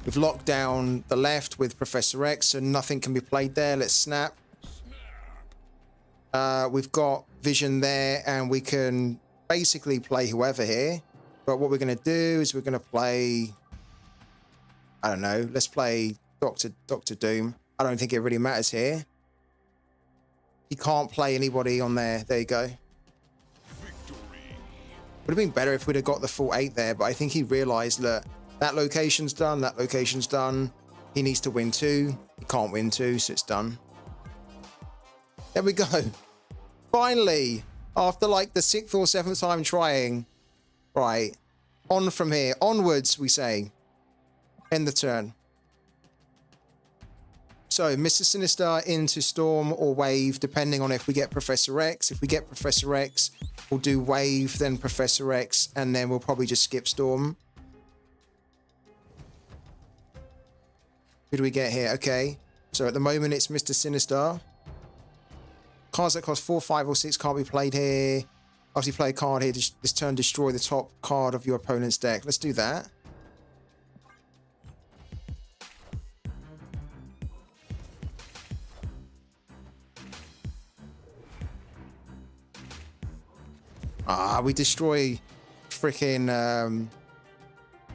We've locked down the left with Professor X, so nothing can be played there. Let's snap. We've got Vision there, and we can basically play whoever here. But what we're going to do is we're going to play, I don't know, let's play Doctor Doom. I don't think it really matters here. He can't play anybody on there. There you go. Would have been better if we'd have got the full 8 there, but I think he realized that that location's done, that location's done. He needs to win 2. He can't win 2, so it's done. There we go. Finally, after like the 6th or 7th time trying. Right, on from here, onwards, we say. End the turn. So, Mr. Sinister into Storm or Wave, depending on if we get Professor X. If we get Professor X, we'll do Wave, then Professor X, and then we'll probably just skip Storm. Who do we get here? Okay, so at the moment it's Mr. Sinister. Cards that cost 4, 5, or 6 can't be played here. After you play a card here, this turn destroy the top card of your opponent's deck. Let's do that. We destroy freaking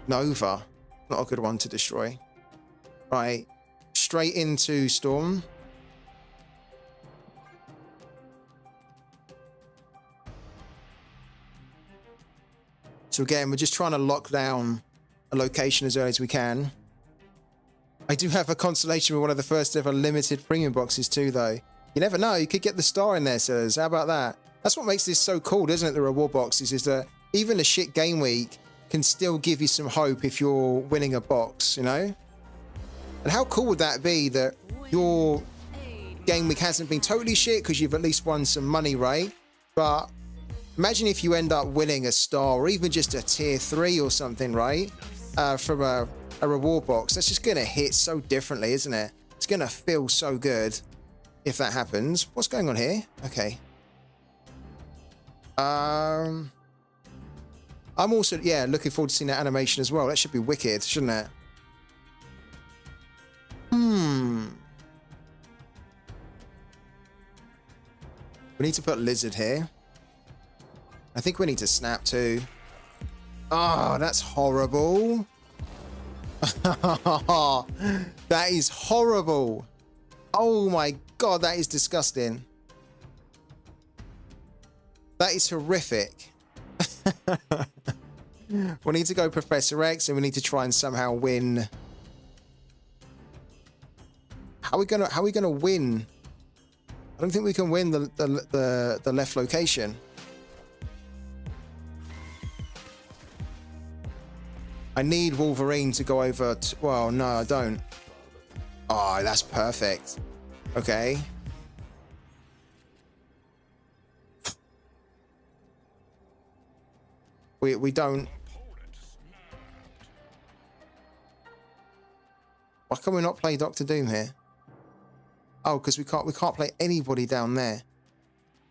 Nova. Not a good one to destroy. Right, straight into Storm. So again, we're just trying to lock down a location as early as we can. I do have a constellation with one of the first ever limited premium boxes too, though. You never know, you could get the star in there, sirs. How about that? That's what makes this so cool, doesn't it, the reward boxes, is that even a shit game week can still give you some hope if you're winning a box, you know? And how cool would that be that your game week hasn't been totally shit because you've at least won some money, right? But imagine if you end up winning a star or even just a tier 3 or something, right? From a reward box. That's just going to hit so differently, isn't it? It's going to feel so good if that happens. What's going on here? Okay. I'm also, yeah, looking forward to seeing that animation as well. That should be wicked, shouldn't it? We need to put Lizard here. I think we need to snap too. Oh, that's horrible. That is horrible. Oh my god, that is disgusting. That is horrific. We need to go Professor X, and we need to try and somehow win. How are we gonna win? I don't think we can win the left location. I need Wolverine to go over to, well, no, I don't. Oh, that's perfect. Okay. We don't. Why can we not play Doctor Doom here? Oh, because we can't play anybody down there.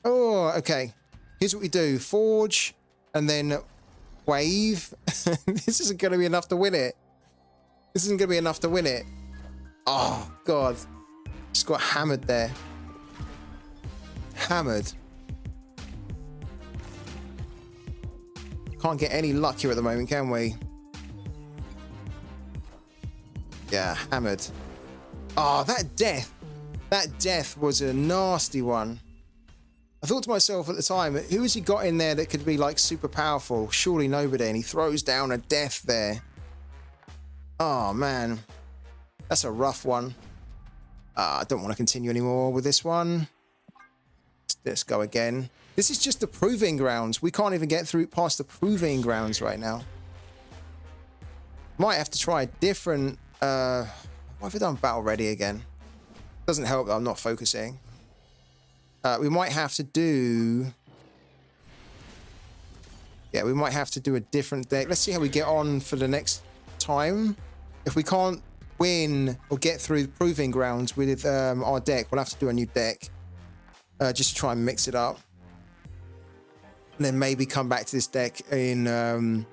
Oh, okay. Here's what we do. Forge and then wave. This isn't going to be enough to win it. This isn't going to be enough to win it. Oh, God. Just got hammered there. Hammered. Can't get any luckier at the moment, can we? Yeah, hammered. Oh, that death. That death was a nasty one. I thought to myself at the time, who has he got in there that could be like super powerful? Surely nobody. And he throws down a death there. Oh, man. That's a rough one. I don't want to continue anymore with this one. Let's go again. This is just the proving grounds. We can't even get through past the proving grounds right now. Might have to try a different... Why have we done Battle Ready again? Doesn't help that I'm not focusing. We might have to do... Yeah, we might have to do a different deck. Let's see how we get on for the next time. If we can't win or get through the proving grounds with our deck, we'll have to do a new deck. Just to try and mix it up. And then maybe come back to this deck in on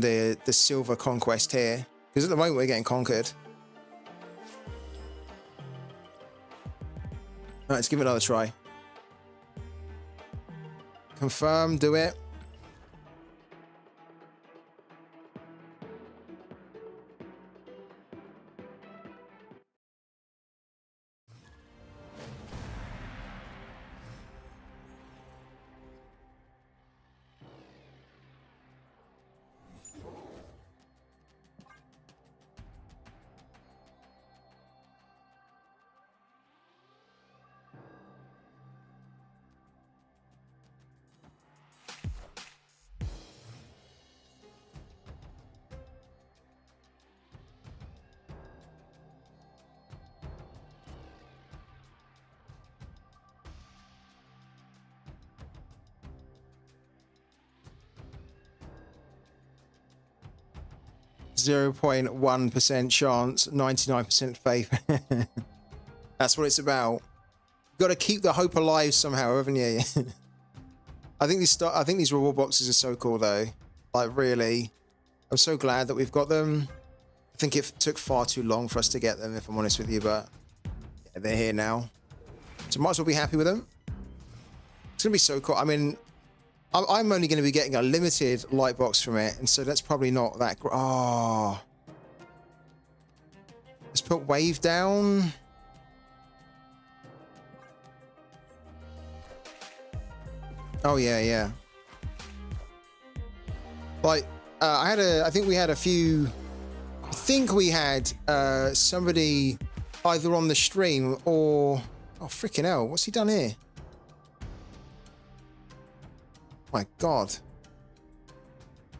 the silver conquest here. Because at the moment we're getting conquered. All right, let's give it another try. Confirm, do it. .1% chance, 99% faith. That's what it's about. You've got to keep the hope alive somehow, haven't you? I think these reward boxes are so cool, though. Like, really, I'm so glad that we've got them. I think it took far too long for us to get them, if I'm honest with you, but yeah, they're here now. So might as well be happy with them. It's gonna be so cool. I mean, I'm only going to be getting a limited light box from it, and so that's probably not that great. Oh. Let's put wave down. Oh, yeah, yeah. Like, I think we had a few... I think we had somebody either on the stream or... Oh, freaking hell. What's he done here? My God.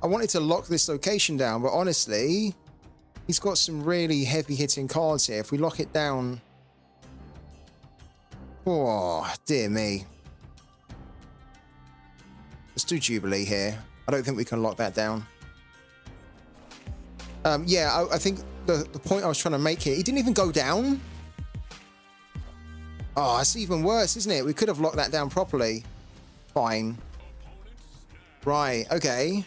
I wanted to lock this location down, but honestly, he's got some really heavy hitting cards here. If we lock it down... Oh, dear me. Let's do Jubilee here. I don't think we can lock that down. Yeah, I think the point I was trying to make here, he didn't even go down. Oh, that's even worse, isn't it? We could have locked that down properly. Fine. Right, okay.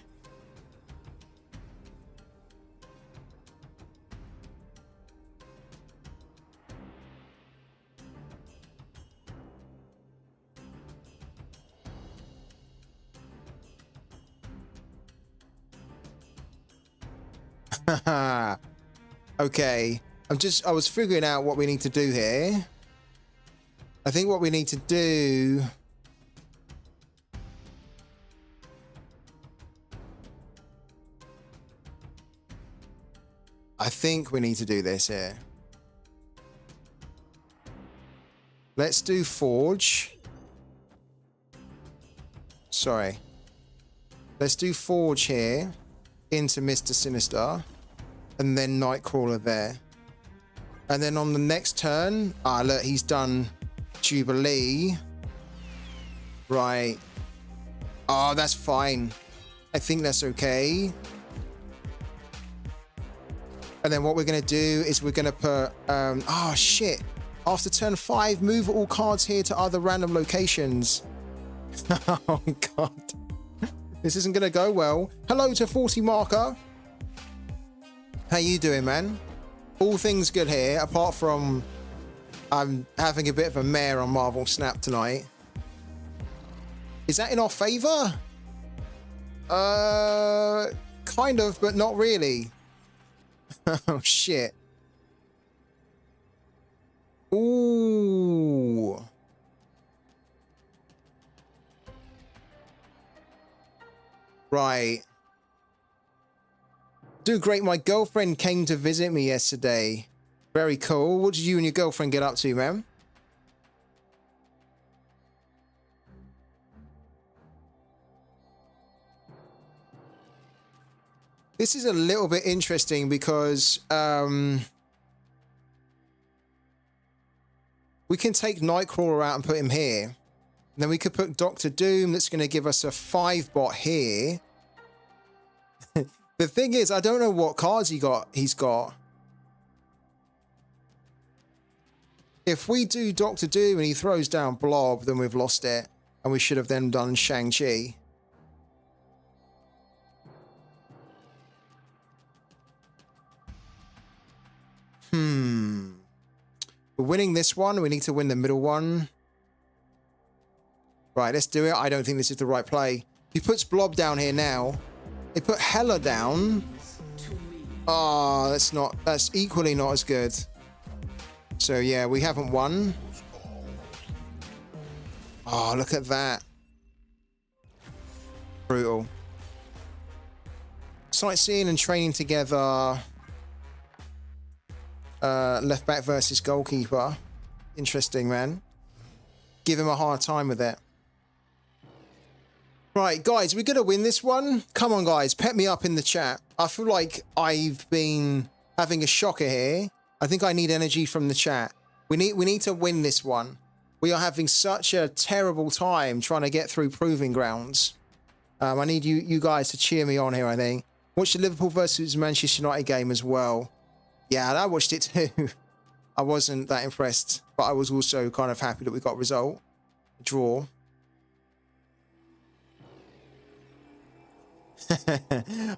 Okay. I was figuring out what we need to do here. I think what we need to do think we need to do this here. Let's do Forge. Sorry. Let's do Forge here into Mr. Sinister. And then Nightcrawler there. And then on the next turn, look, he's done Jubilee. Right. Oh, that's fine. I think that's okay. And then what we're going to do is we're going to put... oh, shit. After turn 5, move all cards here to other random locations. Oh, God. This isn't going to go well. Hello to 40 Marker. How you doing, man? All things good here, apart from I'm having a bit of a mare on Marvel Snap tonight. Is that in our favor? Kind of, but not really. Oh, shit. Ooh. Right. Doing great. My girlfriend came to visit me yesterday. Very cool. What did you and your girlfriend get up to, man? This is a little bit interesting because we can take Nightcrawler out and put him here. And then we could put Doctor Doom. That's going to give us a 5-bot here. The thing is, I don't know what cards he's got. If we do Doctor Doom and he throws down Blob, then we've lost it. And we should have then done Shang-Chi. We're winning this one. We need to win the middle one. Right, let's do it. I don't think this is the right play. He puts Blob down here now. They put Hela down. Oh, that's equally not as good. So yeah, we haven't won. Oh, look at that. Brutal. Sightseeing and training together. Left back versus goalkeeper. Interesting, man. Give him a hard time with it. Right, guys, we're going to win this one. Come on, guys, pep me up in the chat. I feel like I've been having a shocker here. I think I need energy from the chat. We need to win this one. We are having such a terrible time trying to get through Proving Grounds. I need you guys to cheer me on here, I think. Watch the Liverpool versus Manchester United game as well. Yeah, I watched it too. I wasn't that impressed, but I was also kind of happy that we got a result. A draw.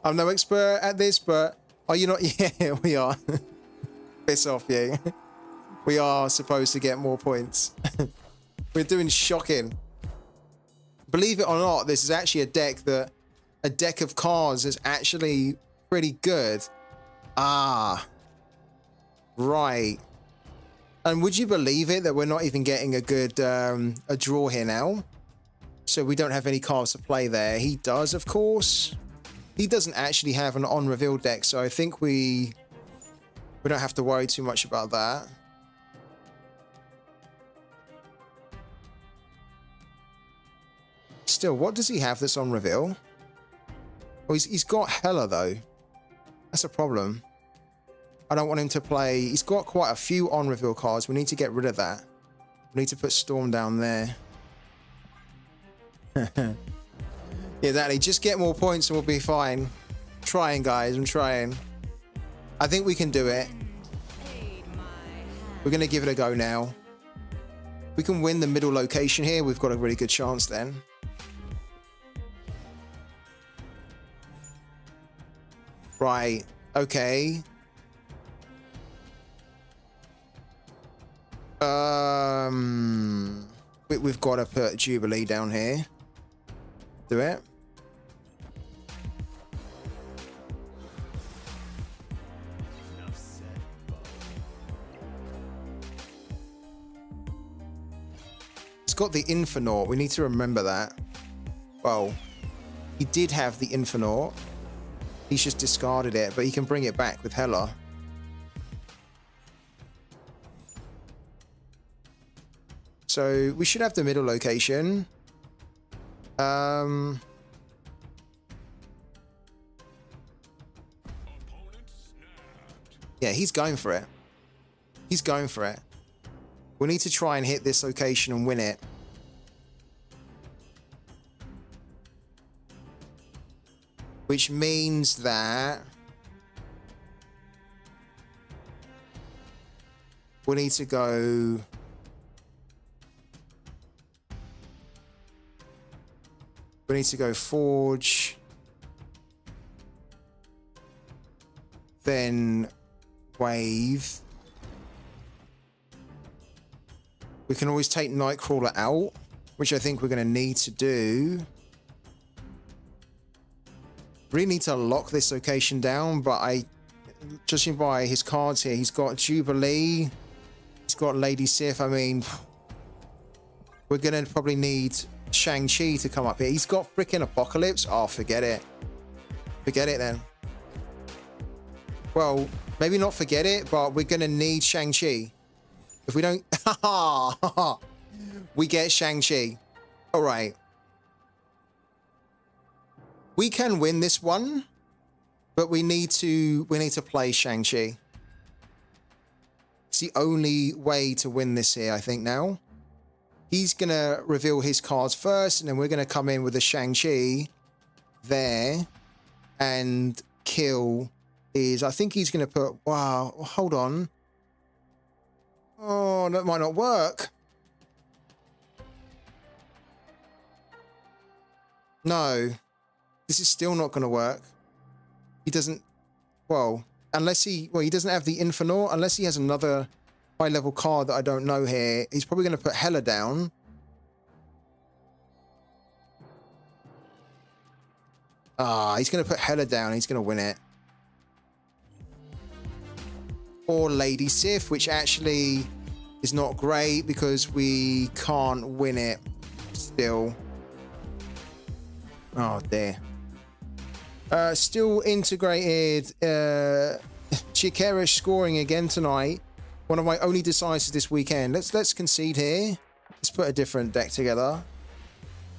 I'm no expert at this, but are you not? Yeah, we are. Piss off, yeah. We are supposed to get more points. We're doing shocking. Believe it or not, this is actually a deck of cards is actually pretty good. Ah, right. And would you believe it that we're not even getting a good a draw here now? So we don't have any cards to play there. He does, of course. He doesn't actually have an on-reveal deck, so I think we don't have to worry too much about that. Still, what does he have that's on reveal? Oh, he's got Hela, though. That's a problem. I don't want him to play... He's got quite a few on-reveal cards. We need to get rid of that. We need to put Storm down there. Yeah, exactly. Just get more points and we'll be fine. I'm trying, guys. I'm trying. I think we can do it. We're going to give it a go now. We can win the middle location here. We've got a really good chance then. Right. Okay. We've got to put Jubilee down here. Do it. It's got the Infernaut. We need to remember that. Well, he did have the Infernaut. He's just discarded it, but he can bring it back with Hela. So we should have the middle location. Yeah, he's going for it. He's going for it. We need to try and hit this location and win it. Which means that we need to go... We need to go forge. Then wave. We can always take Nightcrawler out, which I think we're going to need to do. Really need to lock this location down, but judging by his cards here, he's got Jubilee, he's got Lady Sif. I mean, we're going to probably need Shang-Chi to come up here. He's got freaking Apocalypse. Oh, forget it. Forget it then. Well, maybe not forget it, but we're going to need Shang-Chi. If we don't... we get Shang-Chi. All right. We can win this one, but we need to play Shang-Chi. It's the only way to win this here, I think, now. He's going to reveal his cards first, and then we're going to come in with a Shang-Chi there and kill his... I think he's going to put... Wow, hold on. Oh, that might not work. No. This is still not going to work. He doesn't... Well, unless he... Well, he doesn't have the Infernaut. Unless he has another high-level card that I don't know here. He's probably going to put Hela down. Ah, he's going to put Hela down. He's going to win it. Or Lady Sif, which actually is not great because we can't win it still. Oh, dear. Still integrated Chikerish scoring again tonight. One of my only decisives this weekend. Let's concede here. Let's put a different deck together.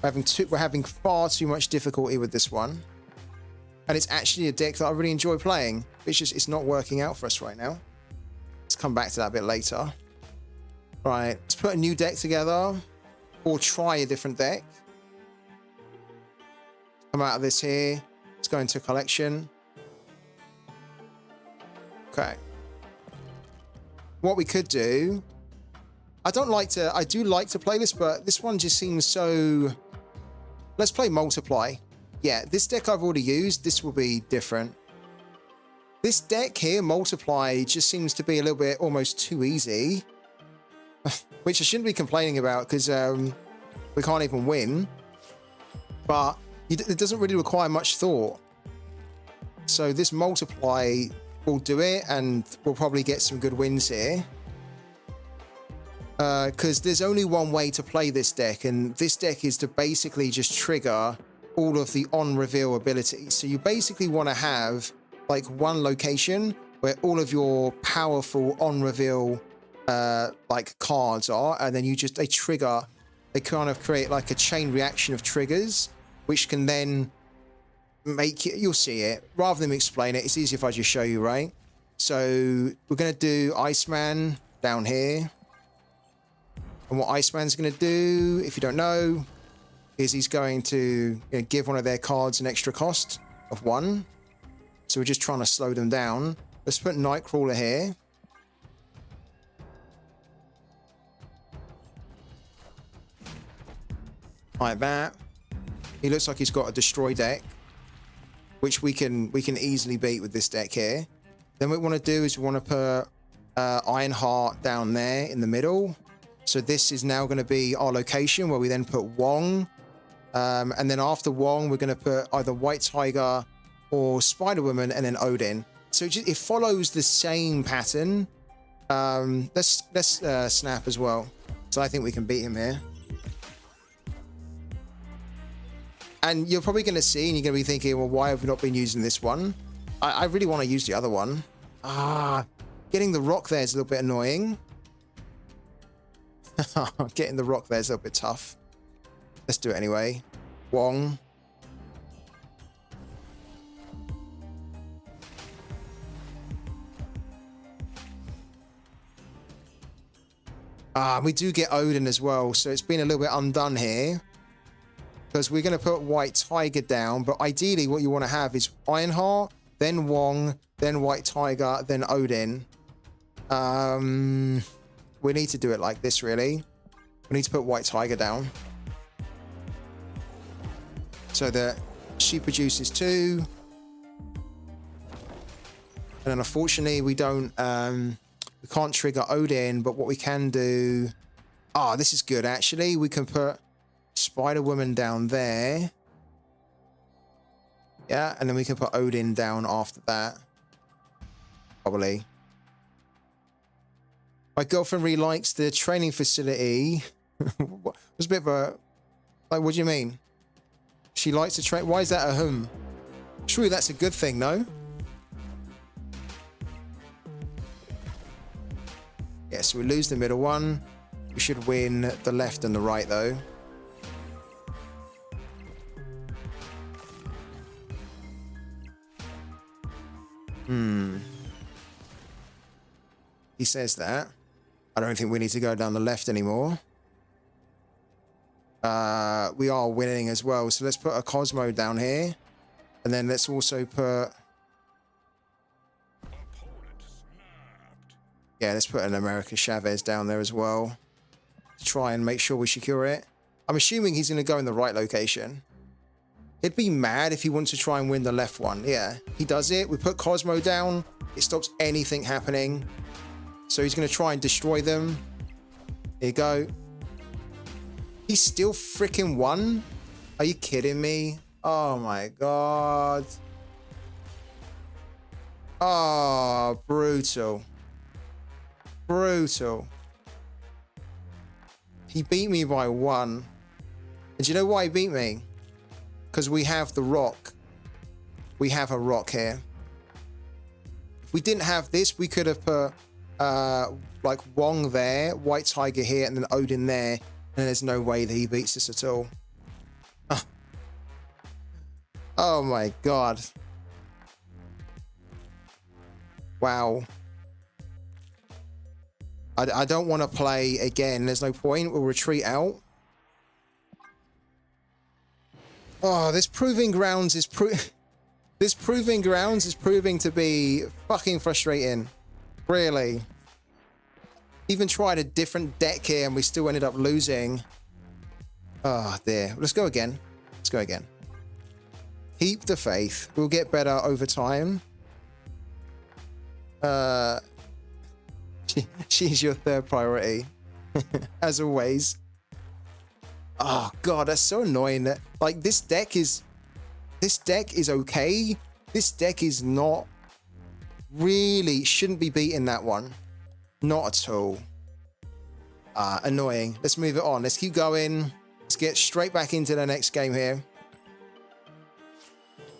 We're having far too much difficulty with this one. And it's actually a deck that I really enjoy playing. It's not working out for us right now. Let's come back to that a bit later. Right, let's put a new deck together. Or try a different deck. Come out of this here. Let's go into collection. Okay. What we could do... I do like to play this, but this one just seems so... Let's play Multiply. Yeah, this deck I've already used. This will be different. This deck here, Multiply, just seems to be a little bit almost too easy. Which I shouldn't be complaining about because we can't even win. But it doesn't really require much thought. So this Multiply will do it and we'll probably get some good wins here. Because there's only one way to play this deck, and this deck is to basically just trigger all of the on-reveal abilities. So you basically want to have like one location where all of your powerful on-reveal like cards are, and then they trigger, they kind of create like a chain reaction of triggers, which can then make it, you'll see it. Rather than me explain it, it's easier if I just show you, right? So we're going to do Iceman down here. And what Iceman's going to do, if you don't know, is he's going to give one of their cards an extra cost of 1. So we're just trying to slow them down. Let's put Nightcrawler here. Like that. He looks like he's got a destroy deck, which we can easily beat with this deck here. Then what we want to do is we want to put Ironheart down there in the middle. So this is now going to be our location where we then put Wong. And then after Wong, we're going to put either White Tiger or Spider-Woman and then Odin. So it follows the same pattern. Let's snap as well. So I think we can beat him here. And you're probably going to see, and you're going to be thinking, well, why have we not been using this one? I really want to use the other one. Getting the rock there is a little bit annoying. Getting the rock there is a little bit tough. Let's do it anyway. Wong. We do get Odin as well, so it's been a little bit undone here. Because we're going to put White Tiger down, but ideally what you want to have is Ironheart, then Wong, then White Tiger, then Odin. We need to do it like this, really. We need to put White Tiger down. So that she produces 2. And then unfortunately we don't... we can't trigger Odin, but what we can do... this is good, actually. We can put Spider-Woman down there. Yeah, and then we can put Odin down after that. Probably. My girlfriend really likes the training facility. It was a bit of a... Like, what do you mean? She likes to train... Why is that a hum? Surely that's a good thing, no? Yeah, so we lose the middle one. We should win the left and the right, though. He says that. I don't think we need to go down the left anymore. We are winning as well, so let's put a Cosmo down here. And then let's also put... Yeah, let's put an America Chavez down there as well. To try and make sure we secure it. I'm assuming he's going to go in the right location. He'd be mad if he wants to try and win the left one. Yeah, he does it. We put Cosmo down. It stops anything happening. So he's going to try and destroy them. Here you go. He still freaking won? Are you kidding me? Oh my god. Oh, brutal. Brutal. He beat me by 1. And do you know why he beat me? Because we have the rock. We have a rock here. If we didn't have this, we could have put like Wong there, White Tiger here, and then Odin there. And there's no way that he beats us at all. Oh my god. Wow. I don't want to play again. There's no point. We'll retreat out. Oh, this proving grounds is proving to be fucking frustrating. Really. Even tried a different deck here and we still ended up losing. Oh dear. Let's go again. Let's go again. Keep the faith. We'll get better over time. She's your third priority. As always. Oh god, that's so annoying. Like this deck is okay. This deck is not really, shouldn't be beating that one. Not at all. Annoying. Let's move it on. Let's keep going. Let's get straight back into the next game here.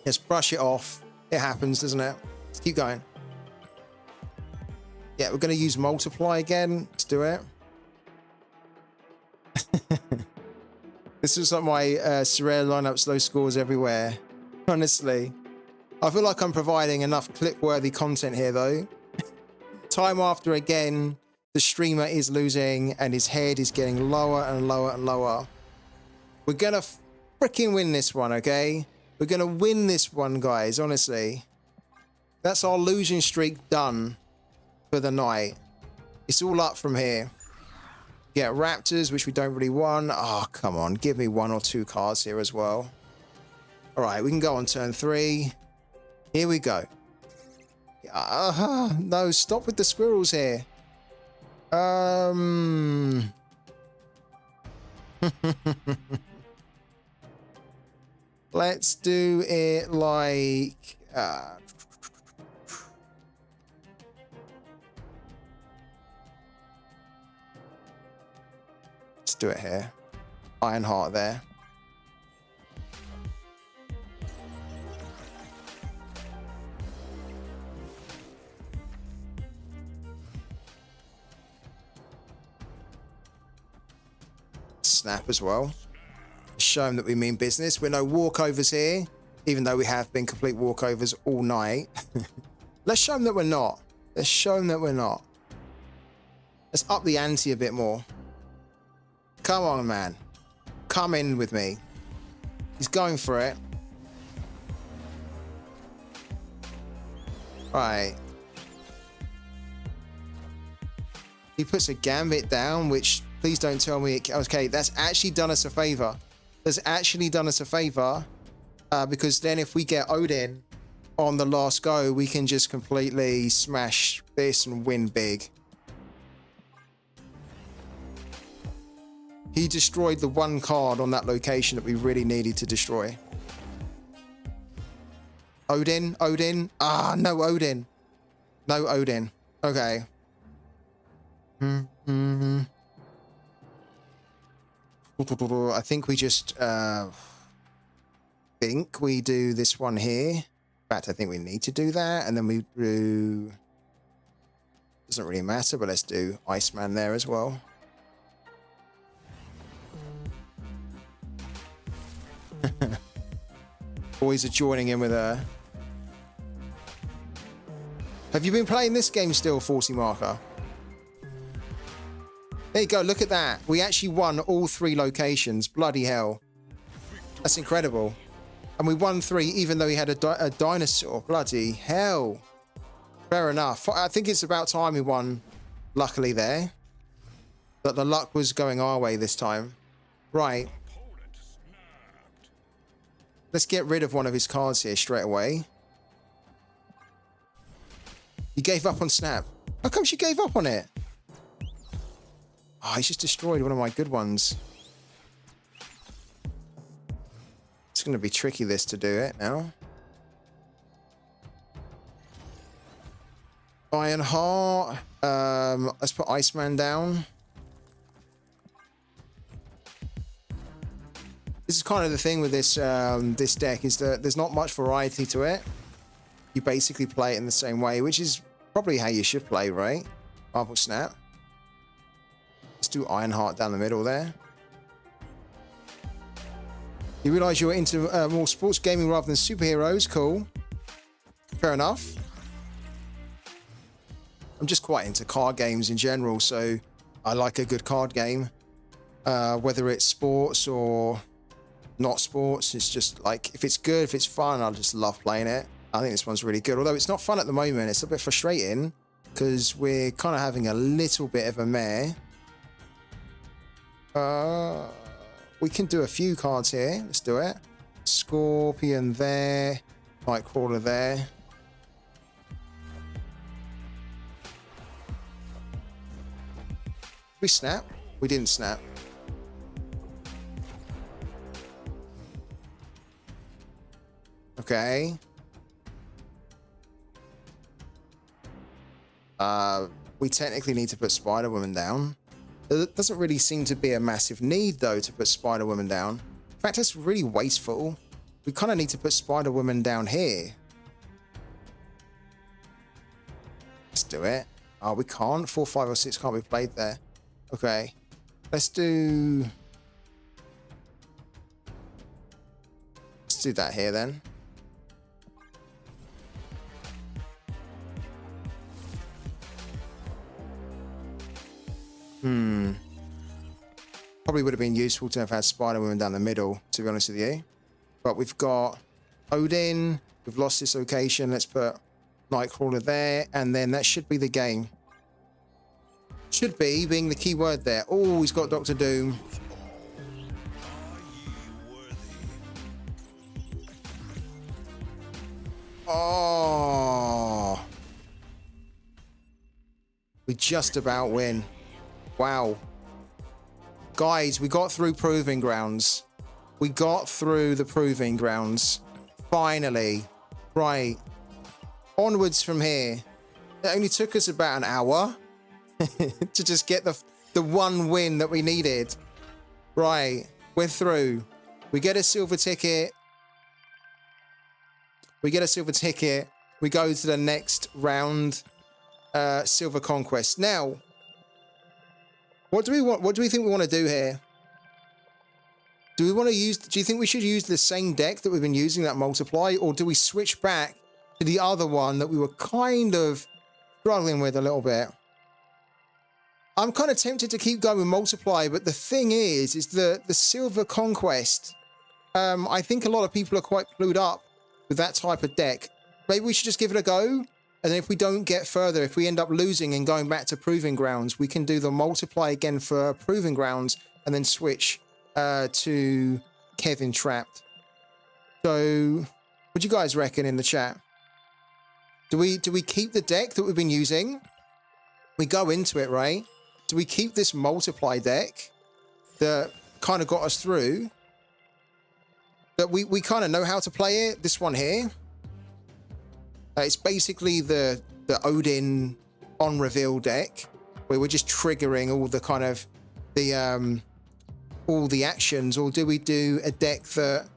Let's brush it off. It happens, doesn't it? Let's keep going. Yeah, we're going to use multiply again. Let's do it. This is like my sorare lineups, low scores everywhere. Honestly. I feel like I'm providing enough clip-worthy content here, though. Time after again, the streamer is losing and his head is getting lower and lower and lower. We're going to freaking win this one, okay? We're going to win this one, guys, honestly. That's our losing streak done for the night. It's all up from here. Get Raptors, which we don't really want. Oh, come on. Give me 1 or 2 cards here as well. All right, we can go on turn 3. Here we go. No, stop with the squirrels here. Let's do it like... let's do it here. Ironheart there. Snap as well. Show them that we mean business. We're no walkovers here, even though we have been complete walkovers all night. Let's show them that we're not. Let's show them that we're not. Let's up the ante a bit more. Come on, man. Come in with me. He's going for it. Right. He puts a gambit down, which please don't tell me it... Okay, that's actually done us a favor. That's actually done us a favor. Because then if we get Odin on the last go, we can just completely smash this and win big. He destroyed the one card on that location that we really needed to destroy. Odin, Odin. Ah, no Odin. No Odin. Okay. I think we just think we do this one here. In fact, I think we need to do that, and then we do... Doesn't really matter, but let's do Iceman there as well. Boys are joining in with her. Have you been playing this game still, 40 marker? There you go, look at that. We actually won all 3 locations. Bloody hell. That's incredible. And we won 3 even though he had a dinosaur. Bloody hell. Fair enough. I think it's about time we won, luckily there. But the luck was going our way this time. Right. Let's get rid of one of his cards here straight away. He gave up on Snap. How come she gave up on it? Oh, he's just destroyed one of my good ones. It's going to be tricky this to do it now. Ironheart. Let's put Iceman down. This is kind of the thing with this this deck, is that there's not much variety to it. You basically play it in the same way, which is probably how you should play, right? Marble Snap. Let's do Ironheart down the middle there. You realise you're into more sports gaming rather than superheroes. Cool. Fair enough. I'm just quite into card games in general, so I like a good card game. Whether it's sports or not sports, it's just like, if it's good, if it's fun, I'll just love playing it. I think this one's really good, although it's not fun at the moment. It's a bit frustrating because we're kind of having a little bit of a mare. We can do a few cards here. Let's do it. Scorpion there, Nightcrawler there. We snap? We didn't snap. Okay. We technically need to put Spider-Woman down. There doesn't really seem to be a massive need, though, to put Spider-Woman down. In fact, it's really wasteful. We kind of need to put Spider-Woman down here. Let's do it. Oh, we can't. 4, 5, or 6 can't be played there. Okay. Let's do... Let's do that here, then. Probably would have been useful to have had Spider-Woman down the middle, to be honest with you. But we've got Odin. We've lost this location. Let's put Nightcrawler there. And then that should be the game. Should be, being the key word there. Oh, he's got Dr. Doom. Oh. We just about win. Wow. Guys, we got through Proving Grounds. We got through the Proving Grounds. Finally. Right. Onwards from here. It only took us about an hour to just get the one win that we needed. Right. We're through. We get a silver ticket. We get a silver ticket. We go to the next round. Silver Conquest. Now, what do we want? What do we think we want to do here? Do we want to use, do you think we should use the same deck that we've been using, that multiply, or do we switch back to the other one that we were kind of struggling with a little bit? I'm kind of tempted to keep going with multiply, but the thing is the silver conquest, I think a lot of people are quite clued up with that type of deck. Maybe we should just give it a go, and then if we don't get further, if we end up losing and going back to proving grounds, we can do the multiply again for proving grounds and then switch to Kevin Trapped. So what do you guys reckon in the chat? Do we keep the deck that we've been using? We go into it, right? Do we keep this multiply deck that kind of got us through? That we kind of know how to play it. This one here. It's basically the Odin on reveal deck, where we're just triggering all the kind of all the actions, or do we do a deck that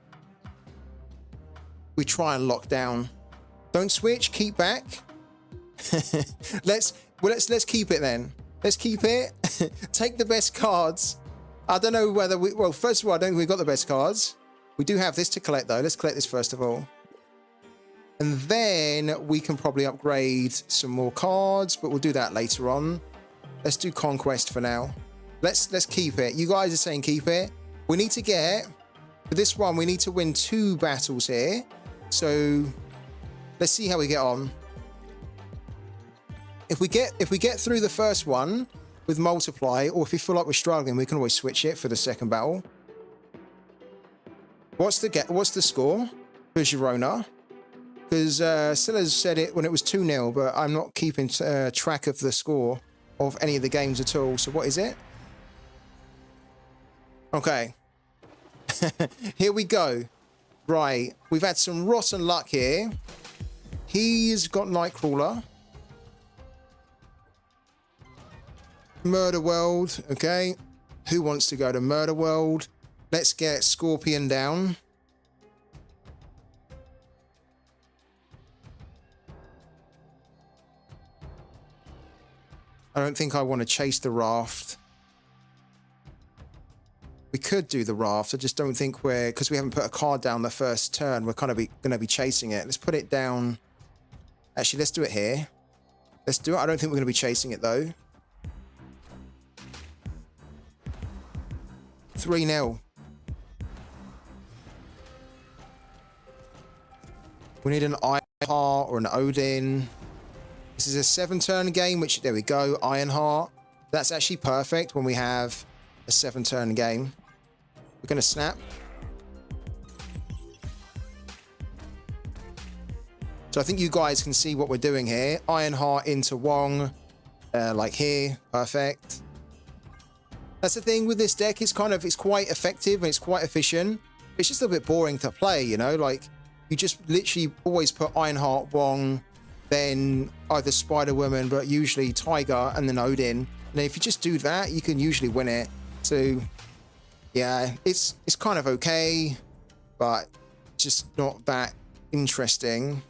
we try and lock down? Don't switch, keep back. let's keep it then. Let's keep it. Take the best cards. I don't know whether we, well, first of all, I don't think we've got the best cards. We do have this to collect though. Let's collect this first of all. And then we can probably upgrade some more cards, but we'll do that later on. Let's do Conquest for now. Let's keep it. You guys are saying keep it. We need to get, for this one, we need to win 2 battles here. So let's see how we get on. If we get through the first one with multiply, or if we feel like we're struggling, we can always switch it for the second battle. What's the score for Girona? Because Silas said it when it was 2-0, but I'm not keeping track of the score of any of the games at all. So what is it? Okay. Here we go. Right. We've had some rotten luck here. He's got Nightcrawler. Murder World. Okay. Who wants to go to Murder World? Let's get Scorpion down. I don't think I want to chase the raft. We could do the raft. I just don't think we're, because we haven't put a card down the first turn, we're kind of going to be chasing it. Let's put it down. Actually, let's do it here. Let's do it. I don't think we're going to be chasing it though. 3-0. We need an Ironheart or an Odin. This is a 7-turn game, which, there we go, Ironheart. That's actually perfect when we have a 7-turn game. We're going to snap. So I think you guys can see what we're doing here. Ironheart into Wong, like here, perfect. That's the thing with this deck, it's quite effective and it's quite efficient. It's just a little bit boring to play, you know, like you just literally always put Ironheart, Wong, then either Spider-Woman, but usually Tiger, and then Odin. And if you just do that, you can usually win it. So yeah, it's kind of okay, but just not that interesting.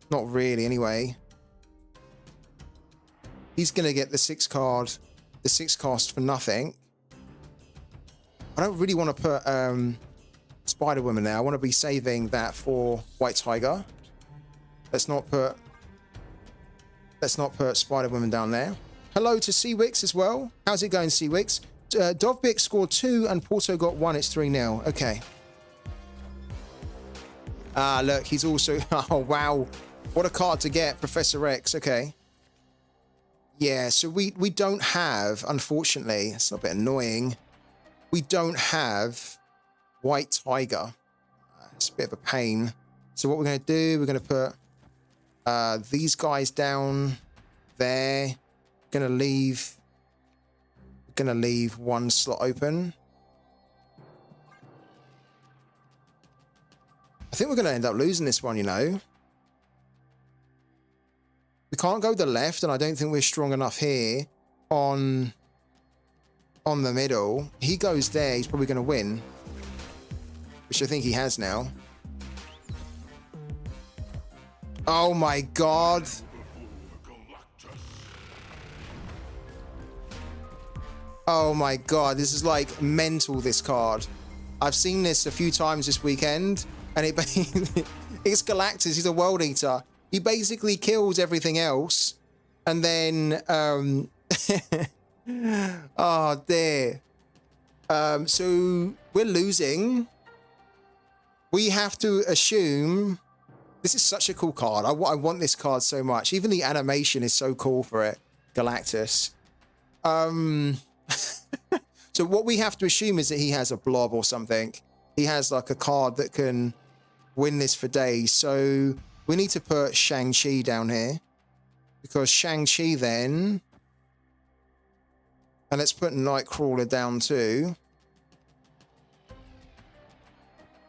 Not really anyway. He's gonna get the 6 cost for nothing. I don't really want to put Spider-Woman now. I want to be saving that for White Tiger. Let's not put Spider-Woman down there. Hello to Seawix as well. How's it going, Seawix? Dovbik scored 2 and Porto got 1. It's 3-0. Okay. Ah, look, he's also... Oh, wow. What a card to get, Professor X. Okay. Yeah, so we don't have, unfortunately, it's a bit annoying. We don't have White Tiger. It's a bit of a pain. So what we're going to do, we're going to put these guys down there. Going to leave 1 slot open. I think we're going to end up losing this one, you know. We can't go to the left, and I don't think we're strong enough here on the middle. He goes there, he's probably going to win, which I think he has now. Oh my god. Oh my god, this is like mental, this card. I've seen this a few times this weekend, and it's Galactus. He's a world eater. He basically kills everything else, and then oh dear. So we're losing. We have to assume. This is such a cool card. I want this card so much. Even the animation is so cool for it. Galactus. So what we have to assume is that he has a blob or something. He has like a card that can win this for days. So we need to put Shang-Chi down here. Because Shang-Chi then... And let's put Nightcrawler down too.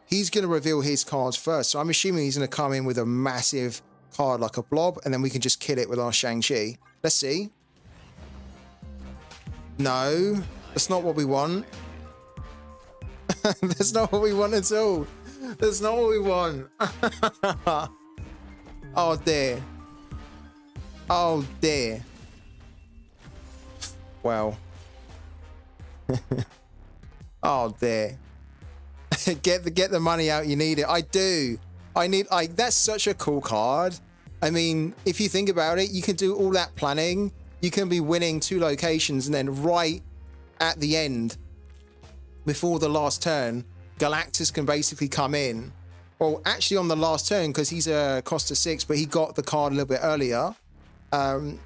He's going to reveal his cards first. So I'm assuming he's going to come in with a massive card like a blob. And then we can just kill it with our Shang-Chi. Let's see. No, that's not what we want. That's not what we want at all. That's not what we want. Oh dear. Oh dear. Well. Oh dear. Get the money out. You need it. I do. That's such a cool card. I mean, if you think about it, you can do all that planning. You can be winning 2 locations, and then right at the end, before the last turn, Galactus can basically come in. Well, actually on the last turn, because he's a cost of 6, but he got the card a little bit earlier.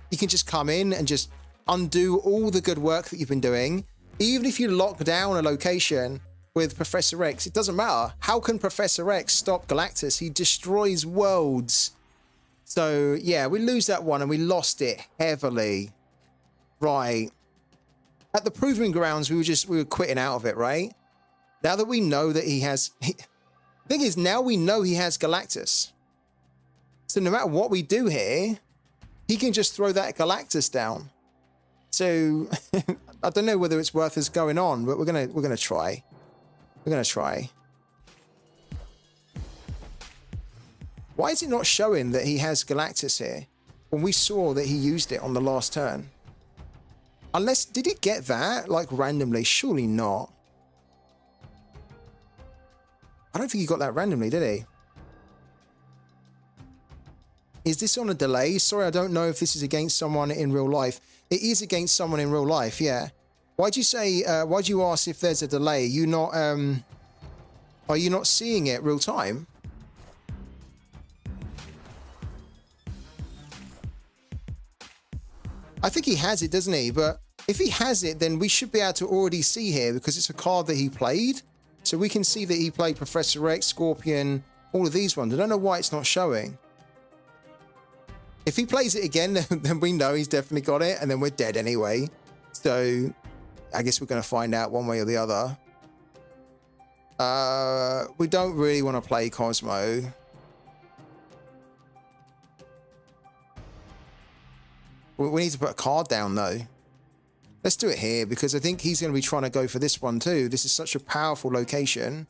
He can just come in and just undo all the good work that you've been doing. Even if you lock down a location with Professor X, it doesn't matter. How can Professor X stop Galactus? He destroys worlds. So yeah, we lose that one, and we lost it heavily. Right. At the Proving Grounds, we were quitting out of it, right? Now that we know that he has... the thing is, now we know he has Galactus. So no matter what we do here, he can just throw that Galactus down. So I don't know whether it's worth us going on, but we're gonna try. We're gonna try. Why is it not showing that he has Galactus here when we saw that he used it on the last turn? Unless, did it get that like randomly? Surely not. I don't think he got that randomly, did he? Is this on a delay? Sorry, I don't know if this is against someone in real life. It is against someone in real life, yeah. Why'd you say, why'd you ask if there's a delay? Are you not seeing it real time? I think he has it, doesn't he? But if he has it, then we should be able to already see here because it's a card that he played. So we can see that he played Professor X, Scorpion, all of these ones. I don't know why it's not showing. If he plays it again, then we know he's definitely got it, and then we're dead anyway. So I guess we're going to find out one way or the other. We don't really want to play Cosmo. We need to put a card down, though. Let's do it here, because I think he's going to be trying to go for this one, too. This is such a powerful location.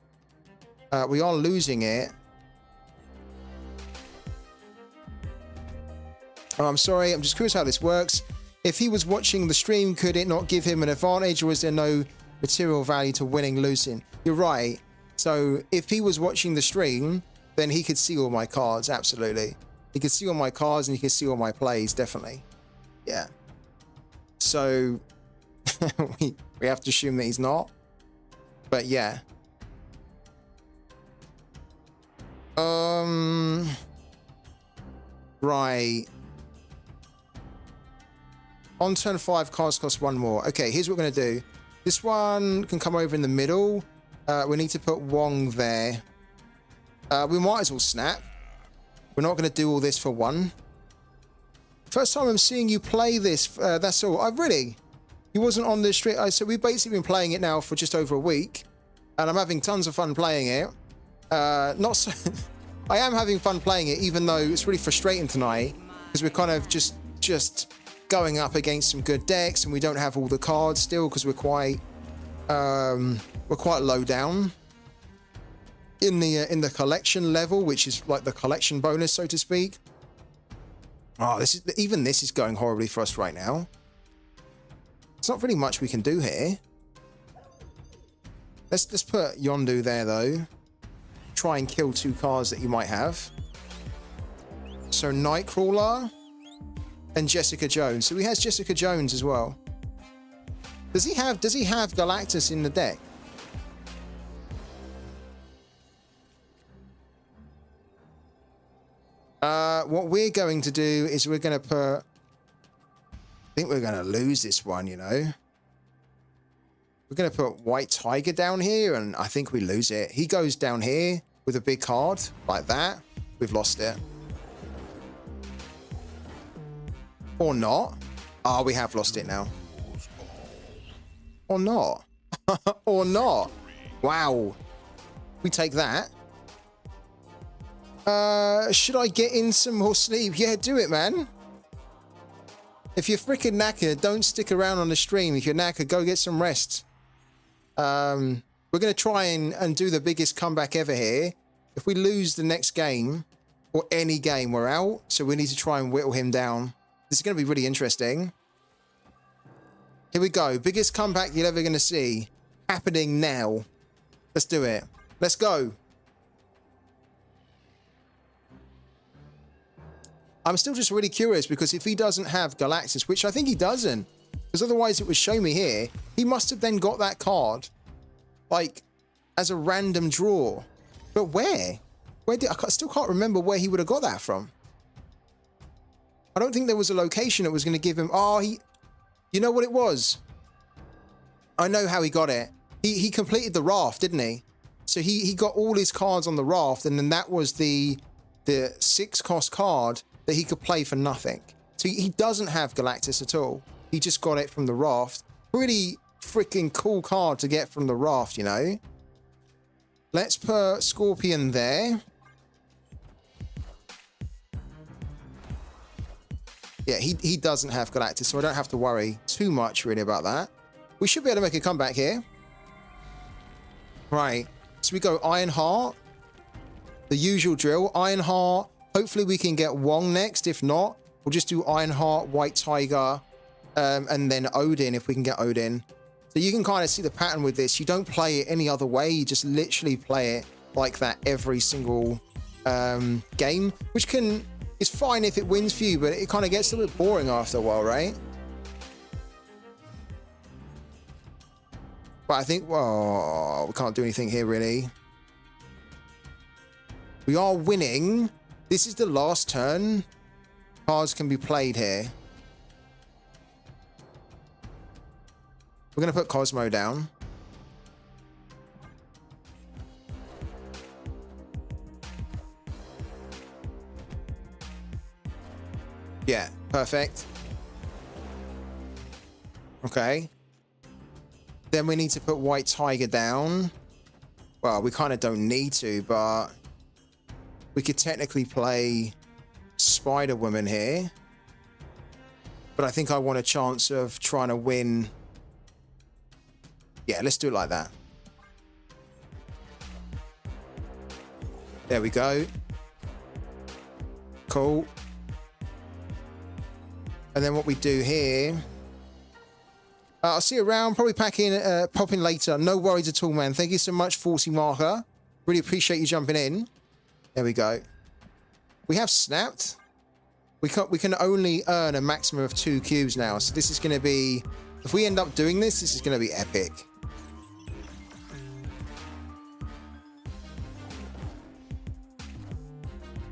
We are losing it. Oh, I'm sorry. I'm just curious how this works. If he was watching the stream, could it not give him an advantage, or is there no material value to winning, losing? You're right. So if he was watching the stream, then he could see all my cards. Absolutely. He could see all my cards, and he could see all my plays. Definitely. Yeah. So we have to assume that he's not. But yeah. Right. On turn 5, cards cost 1 more. Okay, here's what we're going to do. This one can come over in the middle. We need to put Wong there. We might as well snap. We're not going to do all this for 1. First time I'm seeing you play this. That's all. Really? He wasn't on the street. So we've basically been playing it now for just over a week. And I'm having tons of fun playing it. Not so... I am having fun playing it, even though it's really frustrating tonight. Because we're kind of just going up against some good decks. And we don't have all the cards still, because we're quite low down. In the collection level, which is like the collection bonus, so to speak. Oh, this is going horribly for us right now. There's not really much we can do here. Let's put Yondu there though. Try and kill 2 cards that you might have. So Nightcrawler and Jessica Jones. So he has Jessica Jones as well. Does he have Galactus in the deck? What we're going to do is we're going to put... I think we're going to lose this one, you know. We're going to put White Tiger down here, and I think we lose it. He goes down here with a big card like that. We've lost it. Or not. Ah, we have lost it now. Or not. Or not. Wow. We take that. Should I get in some more sleep? Yeah, do it, man. If you're freaking knackered, don't stick around on the stream. If you're knackered, go get some rest. We're going to try and do the biggest comeback ever here. If we lose the next game, or any game, we're out. So we need to try and whittle him down. This is going to be really interesting. Here we go. Biggest comeback you're ever going to see. Happening now. Let's do it. Let's go. I'm still just really curious because if he doesn't have Galactus, which I think he doesn't, because otherwise it would show me here, he must have then got that card, like, as a random draw. But where? I still can't remember where he would have got that from. I don't think there was a location that was going to give him... Oh, you know what it was? I know how he got it. He completed the raft, didn't he? So he got all his cards on the raft, and then that was the 6-cost card that he could play for nothing. So he doesn't have Galactus at all. He just got it from the raft. Pretty freaking cool card to get from the raft, you know? Let's put Scorpion there. Yeah, he doesn't have Galactus, so I don't have to worry too much really about that. We should be able to make a comeback here. Right, so we go Ironheart. The usual drill, Ironheart. Hopefully we can get Wong next. If not, we'll just do Ironheart, White Tiger, and then Odin if we can get Odin. So you can kind of see the pattern with this. You don't play it any other way. You just literally play it like that every single game, which is fine if it wins for you, but it kind of gets a little bit boring after a while, right? But I think, well, we can't do anything here really. We are winning. This is the last turn. Cards can be played here. We're going to put Cosmo down. Yeah, perfect. Okay. Then we need to put White Tiger down. Well, we kind of don't need to, but we could technically play Spider-Woman here. But I think I want a chance of trying to win. Yeah, let's do it like that. There we go. Cool. And then what we do here... I'll see you around, probably pop in later. No worries at all, man. Thank you so much, 40 Marker. Really appreciate you jumping in. There we go. We have snapped. We can only earn a maximum of 2 cubes now. So this is going to be... If we end up doing this, this is going to be epic.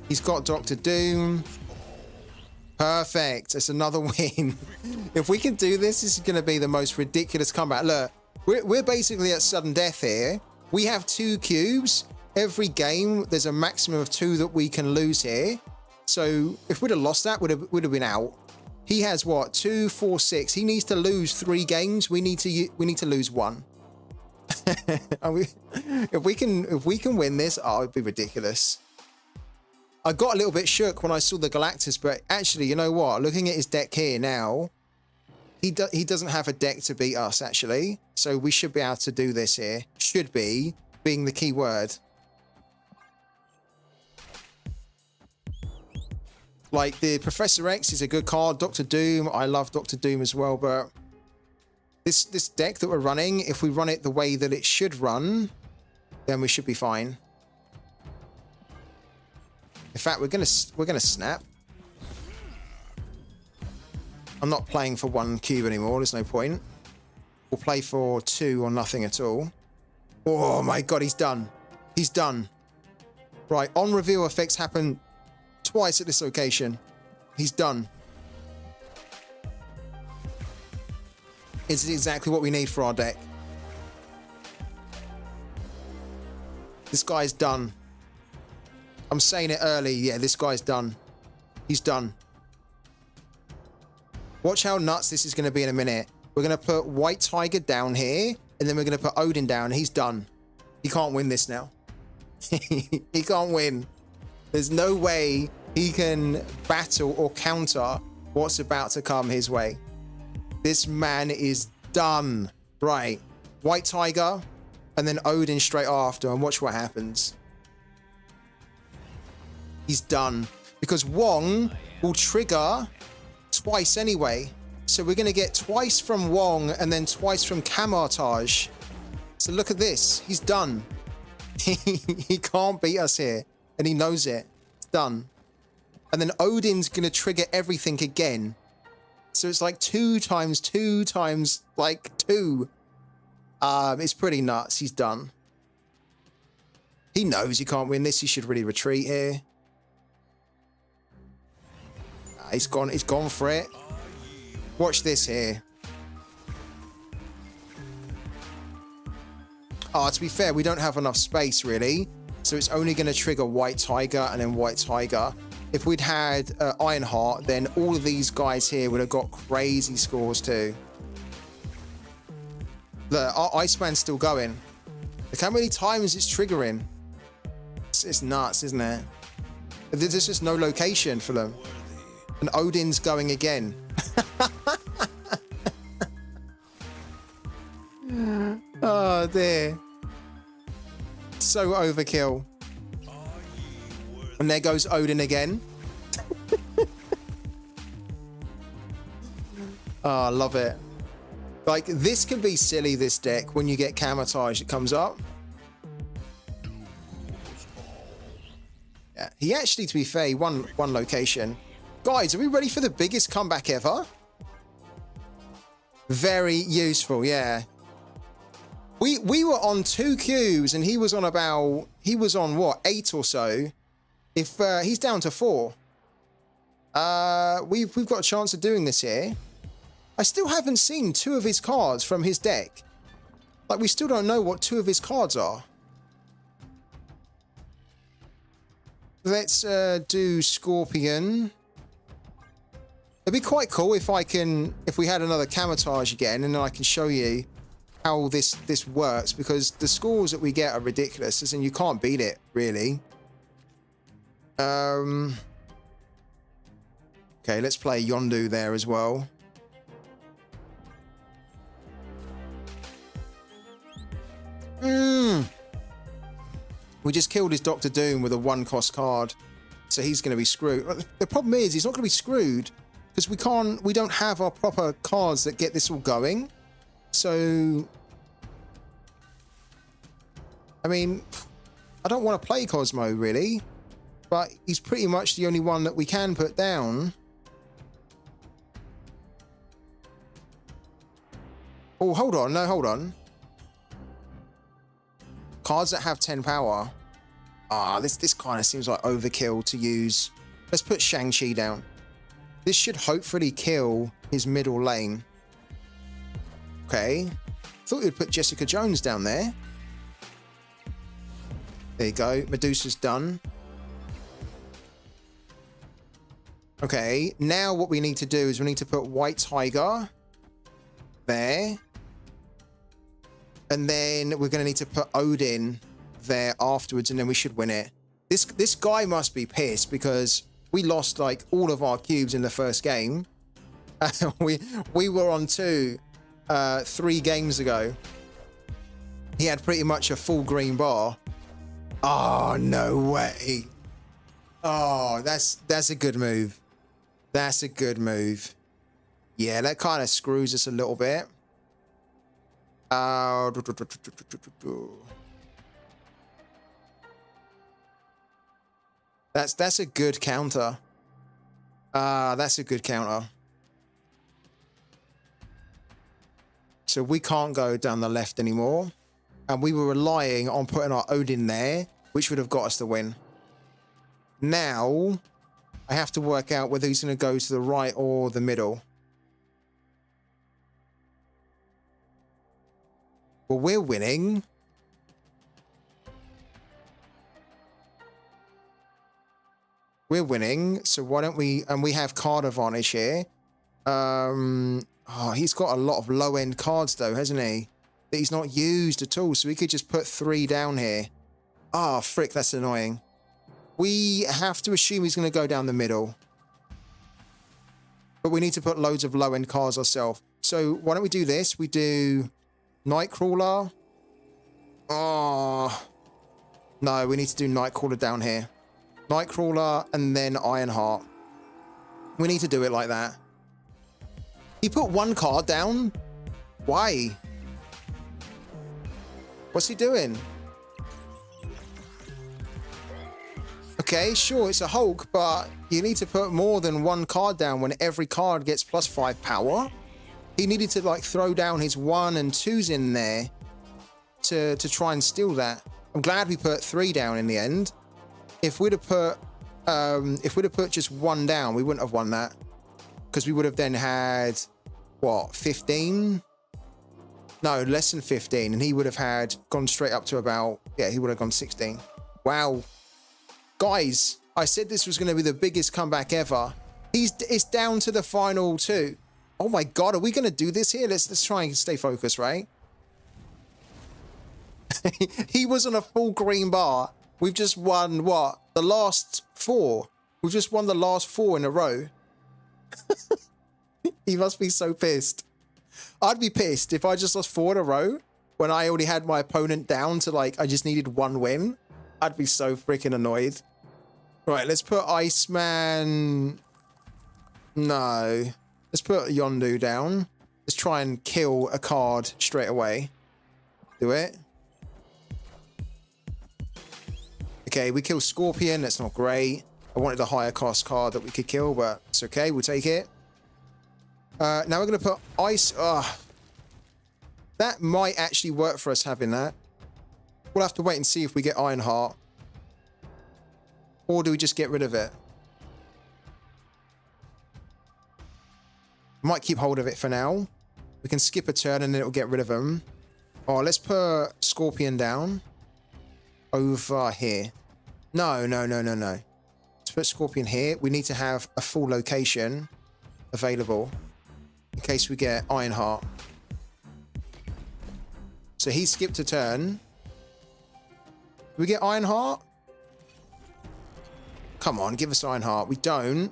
He's got Dr. Doom. Perfect. It's another win. If we can do this, this is going to be the most ridiculous comeback. Look, we're basically at sudden death here. We have 2 cubes. Every game, there's a maximum of 2 that we can lose here. So if we'd have lost that, we'd have been out. He has what? 2, 4, 6. He needs to lose 3 games. We need to lose 1. If we can win this, oh, it'd be ridiculous. I got a little bit shook when I saw the Galactus, but actually, you know what? Looking at his deck here now, he doesn't have a deck to beat us, actually. So we should be able to do this here. Should be, being the key word. Like, the Professor X is a good card. Dr. Doom, I love Dr. Doom as well, but This deck that we're running, if we run it the way that it should run, then we should be fine. In fact, we're gonna snap. I'm not playing for 1 cube anymore. There's no point. We'll play for 2 or nothing at all. Oh my god, he's done. He's done. Right, on reveal effects happen twice at this location. He's done. It's exactly what we need for our deck. This guy's done. I'm saying it early. Yeah, this guy's done. He's done. Watch how nuts this is going to be in a minute. We're going to put White Tiger down here, and then we're going to put Odin down. He's done. He can't win this now. He can't win. There's no way he can battle or counter what's about to come his way. This man is done. Right. White Tiger, and then Odin straight after, and watch what happens. He's done. Because Wong will trigger twice anyway. So we're going to get twice from Wong and then twice from Camartage. So look at this. He's done. He can't beat us here. And he knows it. It's done. And then Odin's going to trigger everything again. So it's like 2 times 2 times like 2. It's pretty nuts. He's done. He knows he can't win this. He should really retreat here. He's gone for it. Watch this here. To be fair, we don't have enough space really. So it's only going to trigger White Tiger and then White Tiger. If we'd had Ironheart, then all of these guys here would have got crazy scores too. Our Iceman's still going. Look how many times it's triggering. It's nuts, isn't it? There's just no location for them. And Odin's going again. Oh dear. So overkill. And there goes Odin again. Oh, I love it. Like, this can be silly, this deck, when you get Camartage that comes up. Yeah, he actually, to be fair, won one location. Guys, are we ready for the biggest comeback ever? Very useful, yeah. We were on 2 cubes and he was on what, 8 or so. If he's down to 4. We've got a chance of doing this here. I still haven't seen 2 of his cards from his deck. Like, we still don't know what 2 of his cards are. Let's do Scorpion. It'd be quite cool if we had another Camartage again, and then I can show you how this works, because the scores that we get are ridiculous, as in you can't beat it, really. Okay, let's play Yondu there as well. We just killed his Doctor Doom with a 1-cost card, so he's going to be screwed. The problem is he's not going to be screwed because we don't have our proper cards that get this all going. So, I mean, I don't want to play Cosmo really, but he's pretty much the only one that we can put down. Oh, hold on, no, hold on. Cards that have 10 power. This kind of seems like overkill to use. Let's put Shang-Chi down. This should hopefully kill his middle lane. Okay. Thought we'd put Jessica Jones down there. There you go. Medusa's done. Okay. Now what we need to do is we need to put White Tiger there. And then we're going to need to put Odin there afterwards, and then we should win it. This guy must be pissed because we lost like all of our cubes in the first game. We were on 2 3 games ago. He had pretty much a full green bar. Oh, no way. Oh, that's a good move. That's a good move. Yeah, that kind of screws us a little bit. Uh, that's a good counter. That's a good counter. So we can't go down the left anymore. And we were relying on putting our Odin there, which would have got us the win. Now, I have to work out whether he's going to go to the right or the middle. Well, we're winning. We're winning, so why don't we... And we have card advantage here. Oh, he's got a lot of low-end cards, though, hasn't he? That he's not used at all, so we could just put 3 down here. Ah, frick, that's annoying. We have to assume he's going to go down the middle. But we need to put loads of low-end cards ourselves. So why don't we do this? We do Nightcrawler. Oh, no, we need to do Nightcrawler down here. Nightcrawler and then Ironheart. We need to do it like that. He put 1 card down? Why? What's he doing? Okay, sure, it's a Hulk, but you need to put more than 1 card down when every card gets +5 power. He needed to, like, throw down his 1 and 2s in there to try and steal that. I'm glad we put 3 down in the end. If we'd have put just 1 down, we wouldn't have won that. Because we would have then had, what, 15? No, less than 15. And he would have had gone straight up to about, yeah, he would have gone 16. Wow. Guys, I said this was going to be the biggest comeback ever. It's down to the final 2. Oh my God, are we going to do this here? Let's try and stay focused, right? He was on a full green bar. We've just won, what? The last 4. We've just won the last 4 in a row. He must be so pissed. I'd be pissed if I just lost 4 in a row when I already had my opponent down to, like, I just needed 1 win. I'd be so freaking annoyed. Right, let's put Iceman... No. Let's put Yondu down. Let's try and kill a card straight away. Do it. Okay, we kill Scorpion. That's not great. I wanted a higher cost card that we could kill, but it's okay. We'll take it. Now we're going to put Ice... That might actually work for us having that. We'll have to wait and see if we get Ironheart. Or do we just get rid of it? Might keep hold of it for now. We can skip a turn and then it'll get rid of them. Oh, let's put Scorpion down. Over here. No. Let's put Scorpion here. We need to have a full location available in case we get Ironheart. So he skipped a turn. Do we get Ironheart? Come on, give us Ironheart. We don't.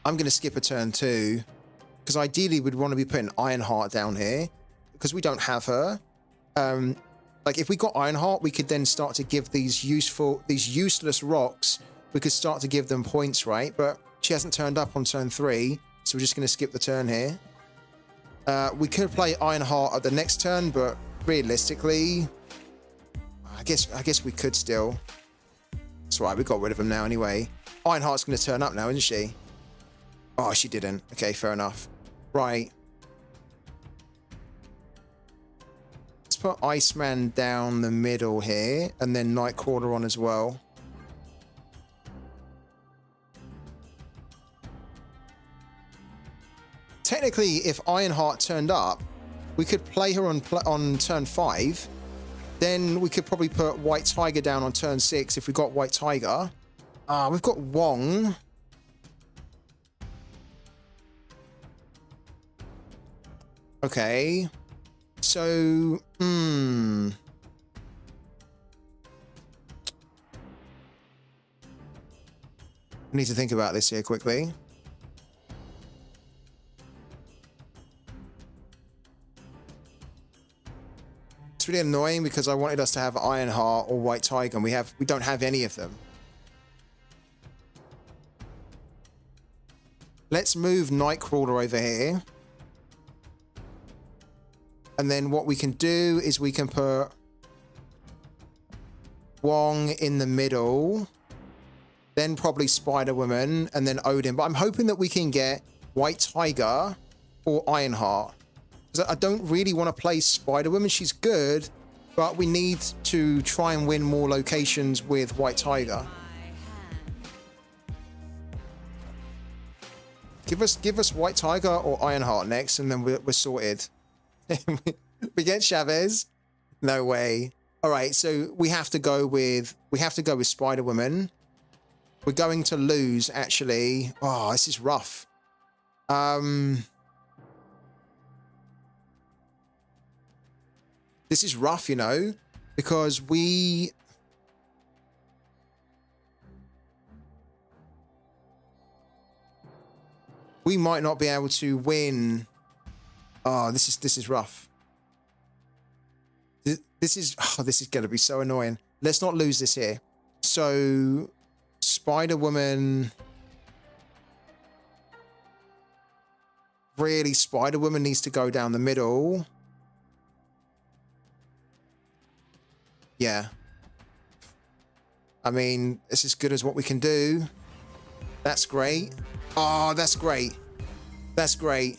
I'm going to skip a turn too. Because ideally we'd want to be putting Ironheart down here. Because we don't have her. Like if we got Ironheart, we could then start to give these useless rocks. We could start to give them points, right? But she hasn't turned up on turn 3. So we're just going to skip the turn here. We could play Ironheart at the next turn, but realistically... I guess we could still. That's right, we got rid of him now anyway. Ironheart's going to turn up now, isn't she? Oh, she didn't. Okay, fair enough. Right. Let's put Iceman down the middle here, and then Nightcrawler on as well. Technically, if Ironheart turned up, we could play her on turn 5. Then we could probably put White Tiger down on turn 6 if we got White Tiger. We've got Wong. Okay. So, I need to think about this here quickly. It's really annoying because I wanted us to have Ironheart or White Tiger, and we don't have any of them. Let's move Nightcrawler over here. And then what we can do is we can put Wong in the middle, then probably Spider-Woman, and then Odin. But I'm hoping that we can get White Tiger or Ironheart. Because I don't really want to play Spider-Woman. She's good, but we need to try and win more locations with White Tiger. Give us White Tiger or Ironheart next, and then we're sorted. We get Chavez? No way. All right, so we have to go with Spider-Woman. We're going to lose, actually. Oh, this is rough. This is rough, you know, because we might not be able to win. Oh, this is rough. This is going to be so annoying. Let's not lose this here. So Spider-Woman, really, Spider-Woman needs to go down the middle. Yeah. I mean, it's as good as what we can do. That's great. Oh, that's great. That's great.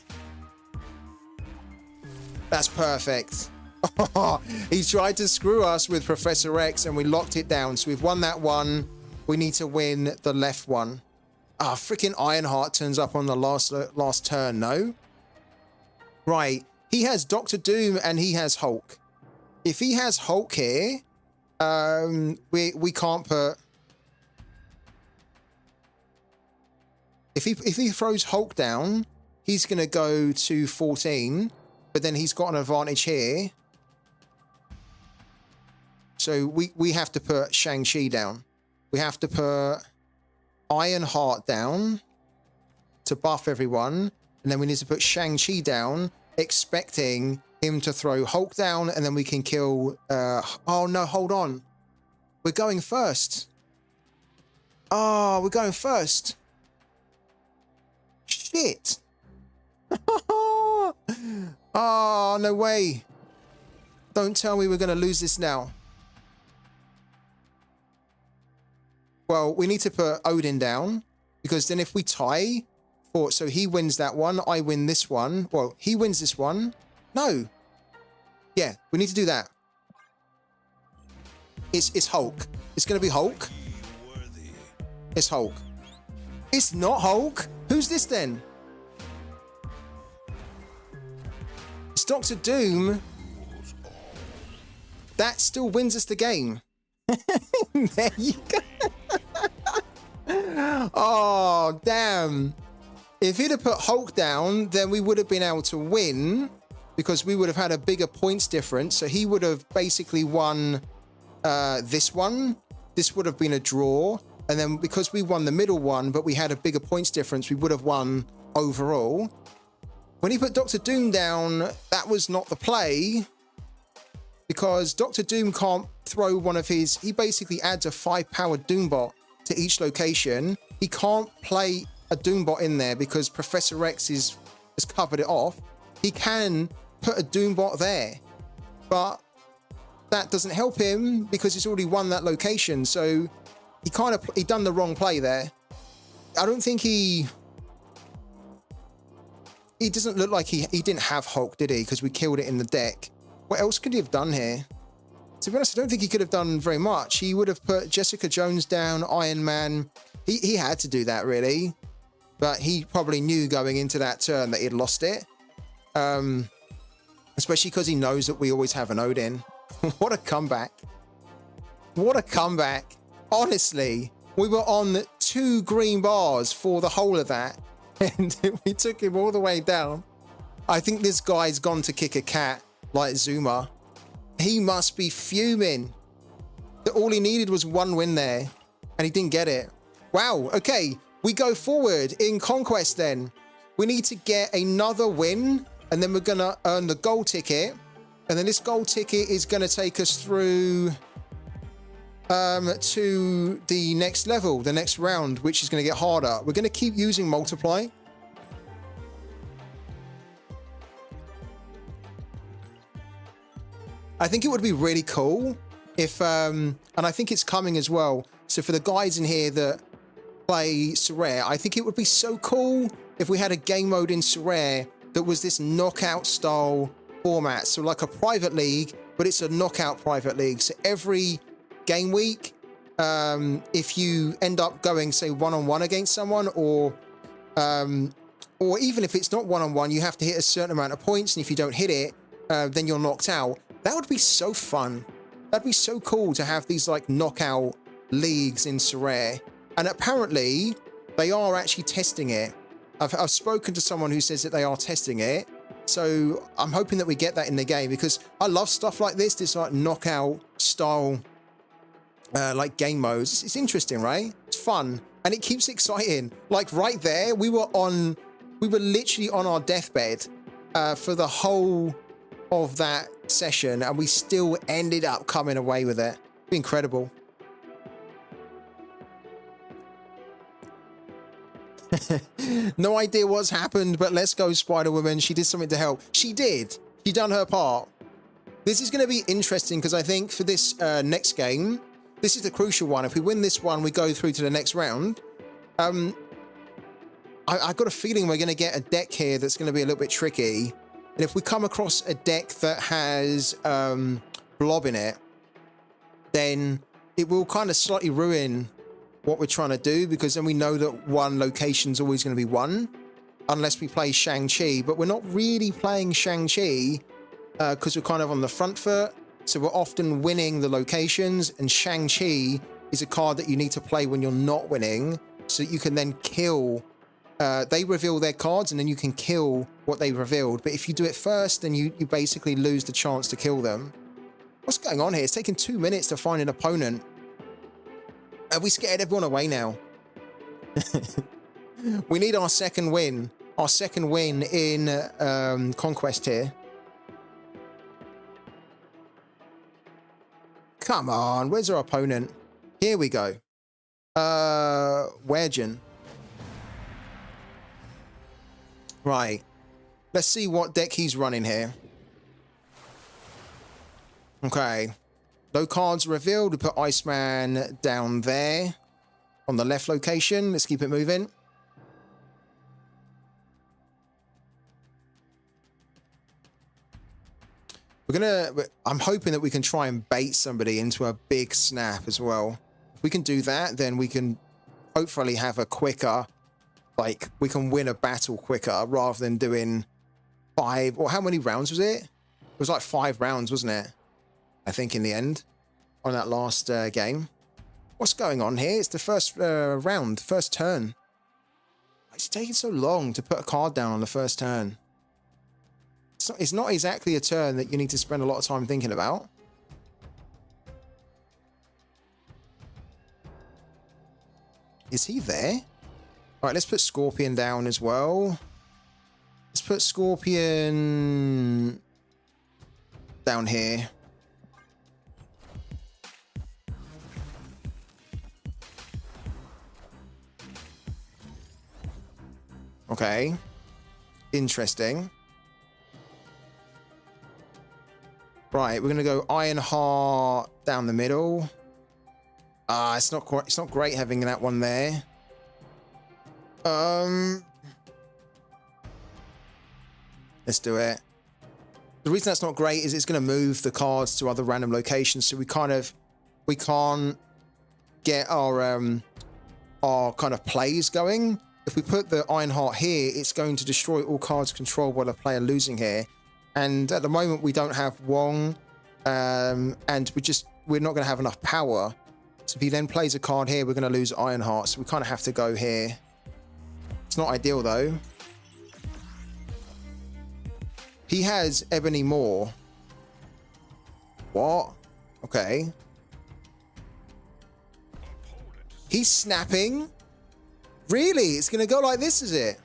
That's perfect. He tried to screw us with Professor X and we locked it down. So we've won that one. We need to win the left one. Ah, freaking Ironheart turns up on the last turn, no? Right. He has Doctor Doom and he has Hulk. If he has Hulk here, we can't put... If he throws Hulk down, he's going to go to 14, but then he's got an advantage here. So we have to put Shang-Chi down. We have to put Ironheart down to buff everyone, and then we need to put Shang-Chi down, expecting him to throw Hulk down, and then we can kill... oh, no, hold on. We're going first. Oh, we're going first. Shit. Oh, no way. Don't tell me we're going to lose this now. Well, we need to put Odin down, because then if we tie... So he wins that one, I win this one. Well, he wins this one. No. Yeah, we need to do that. It's Hulk. It's going to be Hulk. It's Hulk. It's not Hulk. Who's this then? It's Doctor Doom. That still wins us the game. There you go. Oh, damn. If he'd have put Hulk down, then we would have been able to win, because we would have had a bigger points difference. So he would have basically won this one. This would have been a draw. And then because we won the middle one, but we had a bigger points difference, we would have won overall. When he put Doctor Doom down, that was not the play, because Doctor Doom can't throw one of his... He basically adds a 5-powered Doombot to each location. He can't play a Doombot in there because Professor X has covered it off. He can put a Doombot there, but that doesn't help him because he's already won that location. So he done the wrong play there. I don't think he doesn't look like he didn't have Hulk, did he? Because we killed it in the deck. What else could he have done here? To be honest, I don't think he could have done very much. He would have put Jessica Jones down, Iron Man. He had to do that, really. But he probably knew going into that turn that he'd lost it. Especially because he knows that we always have an Odin. What a comeback. What a comeback. Honestly, we were on 2 green bars for the whole of that. And we took him all the way down. I think this guy's gone to kick a cat like Zuma. He must be fuming that all he needed was 1 win there and he didn't get it. Wow. Okay. We go forward in Conquest then. We need to get another win and then we're going to earn the gold ticket. And then this gold ticket is going to take us through to the next level, the next round, which is going to get harder. We're going to keep using multiply. I think it would be really cool if, and I think it's coming as well. So for the guys in here that play Sorare, I think it would be so cool if we had a game mode in Sorare that was this knockout style format. So like a private league, but it's a knockout private league. So every game week, if you end up going, say, one-on-one against someone, or even if it's not one-on-one, you have to hit a certain amount of points, and if you don't hit it, then you're knocked out. That would be so fun. That'd be so cool to have these like knockout leagues in Sorare. And apparently they are actually testing it. I've spoken to someone who says that they are testing it. So I'm hoping that we get that in the game, because I love stuff like this like knockout style, like game modes. It's interesting, right? It's fun. And it keeps exciting. Like right there, we were literally on our deathbed for the whole of that session, and we still ended up coming away with it. Incredible. No idea what's happened, but let's go, Spider-Woman. She did something to help. She did. She done her part. This is going to be interesting, because I think for this next game, this is the crucial one. If we win this one, we go through to the next round. I got a feeling we're going to get a deck here that's going to be a little bit tricky. And if we come across a deck that has blob in it, then it will kind of slightly ruin what we're trying to do, because then we know that one location's always going to be one, unless we play Shang-Chi. But we're not really playing Shang-Chi because we're kind of on the front foot. So we're often winning the locations, and Shang-Chi is a card that you need to play when you're not winning, so that you can then kill. They reveal their cards, and then you can kill what they revealed. But if you do it first, then you basically lose the chance to kill them. What's going on here? It's taking 2 minutes to find an opponent. Have we scared everyone away now? We need our second win. Our second win in Conquest here. Come on, where's our opponent? Here we go. Wergen. Right. Let's see what deck he's running here. Okay. No cards revealed. We put Iceman down there on the left location. Let's keep it moving. I'm hoping that we can try and bait somebody into a big snap as well. If we can do that, then we can hopefully have a quicker, like, we can win a battle quicker rather than doing 5, or how many rounds was it? It was like 5 rounds, wasn't it? I think in the end, on that last game. What's going on here? It's the first round, first turn. It's taking so long to put a card down on the first turn. It's not exactly a turn that you need to spend a lot of time thinking about. Is he there? All right, let's put Scorpion down as well. Let's put Scorpion down here. Okay. Interesting. Right, we're gonna go Ironheart down the middle. It's not great having that one there. Let's do it. The reason that's not great is it's gonna move the cards to other random locations, so we can't get our kind of plays going. If we put the Ironheart here, it's going to destroy all cards controlled by the player losing here. And at the moment, we don't have Wong, and we're not going to have enough power. So if he then plays a card here, we're going to lose Ironheart. So we kind of have to go here. It's not ideal, though. He has Ebony Maw. What? Okay. He's snapping. Really? It's going to go like this, is it?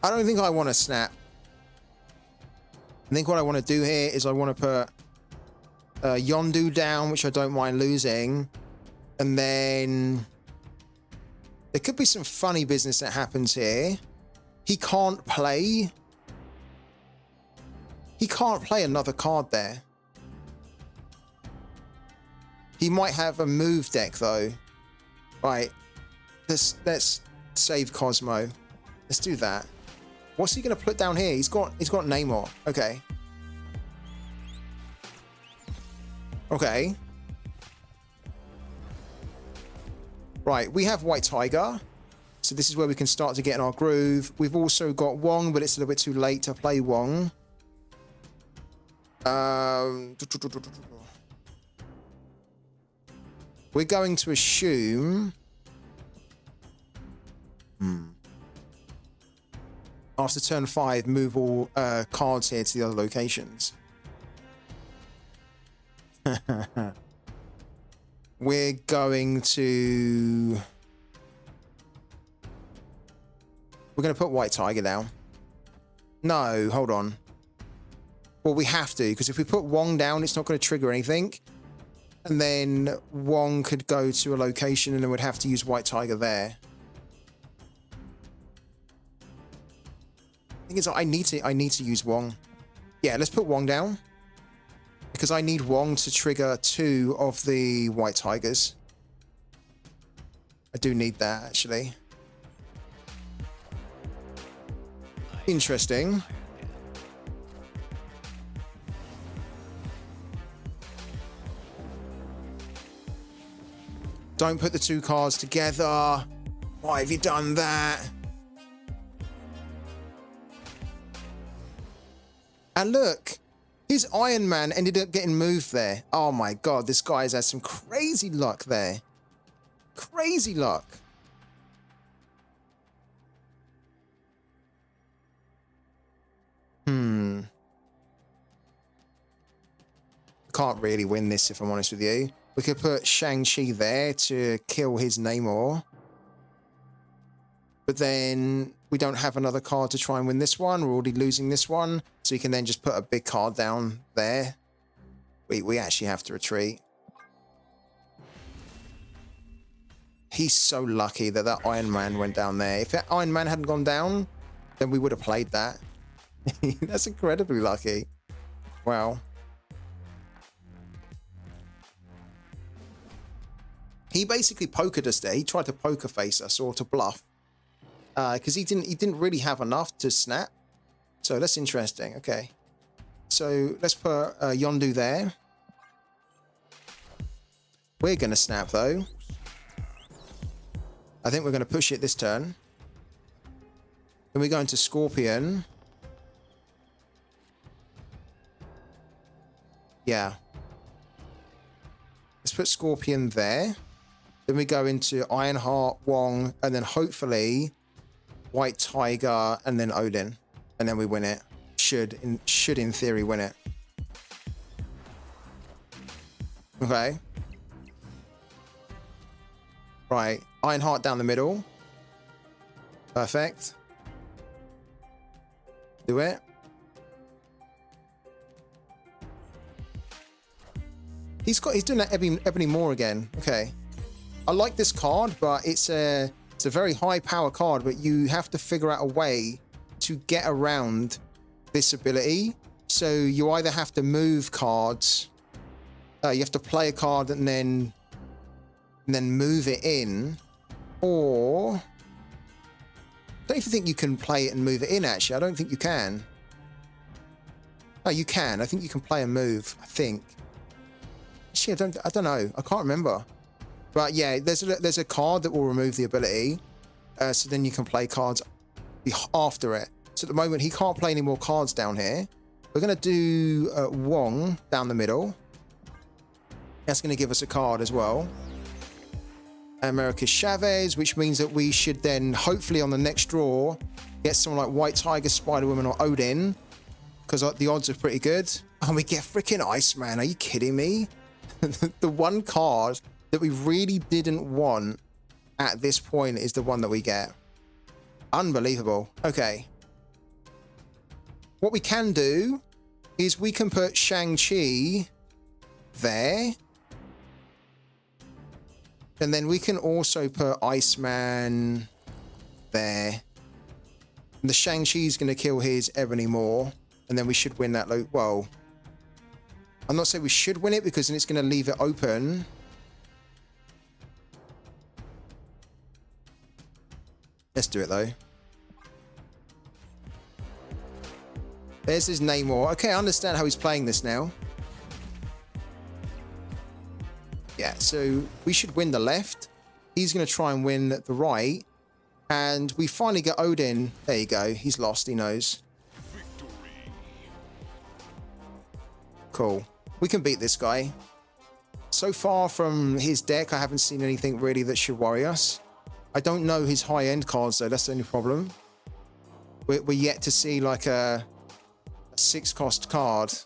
I don't think I want to snap. I think what I want to do here is I want to put Yondu down, which I don't mind losing. And then there could be some funny business that happens here. He can't play another card there. He might have a move deck though. Right. Let's save Cosmo. Let's do that. What's he gonna put down here? He's got Namor. Okay. Okay. Right, we have White Tiger. So this is where we can start to get in our groove. We've also got Wong, but it's a little bit too late to play Wong. We're going to assume... After turn 5, move all cards here to the other locations. We're going to... We're going to put White Tiger down. No, hold on. Well, we have to, because if we put Wong down, it's not going to trigger anything. And then Wong could go to a location and then we'd have to use White Tiger there. Thing is, I need to use Wong. Yeah, let's put Wong down. Because I need Wong to trigger 2 of the White Tigers. I do need that, actually. Interesting. Don't put the 2 cards together. Why have you done that? And look, his Iron Man ended up getting moved there. Oh my god, this guy's had some crazy luck there. Crazy luck. Can't really win this if I'm honest with you. We could put Shang-Chi there to kill his Namor. But then we don't have another card to try and win this one. We're already losing this one. So we can then just put a big card down there. We actually have to retreat. He's so lucky that that Iron Man went down there. If that Iron Man hadn't gone down, then we would have played that. That's incredibly lucky. Wow. He basically pokered us there. He tried to poker face us or to bluff. Because he didn't really have enough to snap. So that's interesting. Okay. So let's put Yondu there. We're going to snap though. I think we're going to push it this turn. Then we go into Scorpion. Yeah. Let's put Scorpion there. Then we go into Ironheart, Wong, and then hopefully White Tiger, and then Odin. And then we win it. Should in theory win it. Okay. Right. Ironheart down the middle. Perfect. Do it. He's doing that Ebony Maw again. Okay. I like this card, but it's a very high power card, but you have to figure out a way to get around this ability. So you either have to move cards, you have to play a card and then move it in, or I don't even think you can play it and move it in, actually. I don't think you can. No, you can. I think you can play a move, I think. Actually, I don't know. I can't remember. But yeah, there's a card that will remove the ability, so then you can play cards after it. So at the moment, he can't play any more cards down here. We're going to do Wong down the middle. That's going to give us a card as well. America Chavez, which means that we should then, hopefully on the next draw, get someone like White Tiger, Spider-Woman, or Odin, because the odds are pretty good. And we get freaking Iceman. Are you kidding me? The one card that we really didn't want at this point is the one that we get. Unbelievable. Okay. What we can do is we can put Shang-Chi there. And then we can also put Iceman there. And the Shang-Chi's going to kill his Ebony Maw. And then we should win that. Well, I'm not saying we should win it because then it's going to leave it open. Let's do it though. There's his Namor. Okay, I understand how he's playing this now. Yeah, so we should win the left. He's going to try and win the right. And we finally get Odin. There you go. He's lost. He knows. Victory. Cool. We can beat this guy. So far from his deck, I haven't seen anything really that should worry us. I don't know his high-end cards, though. That's the only problem. We're yet to see like a 6-cost card. So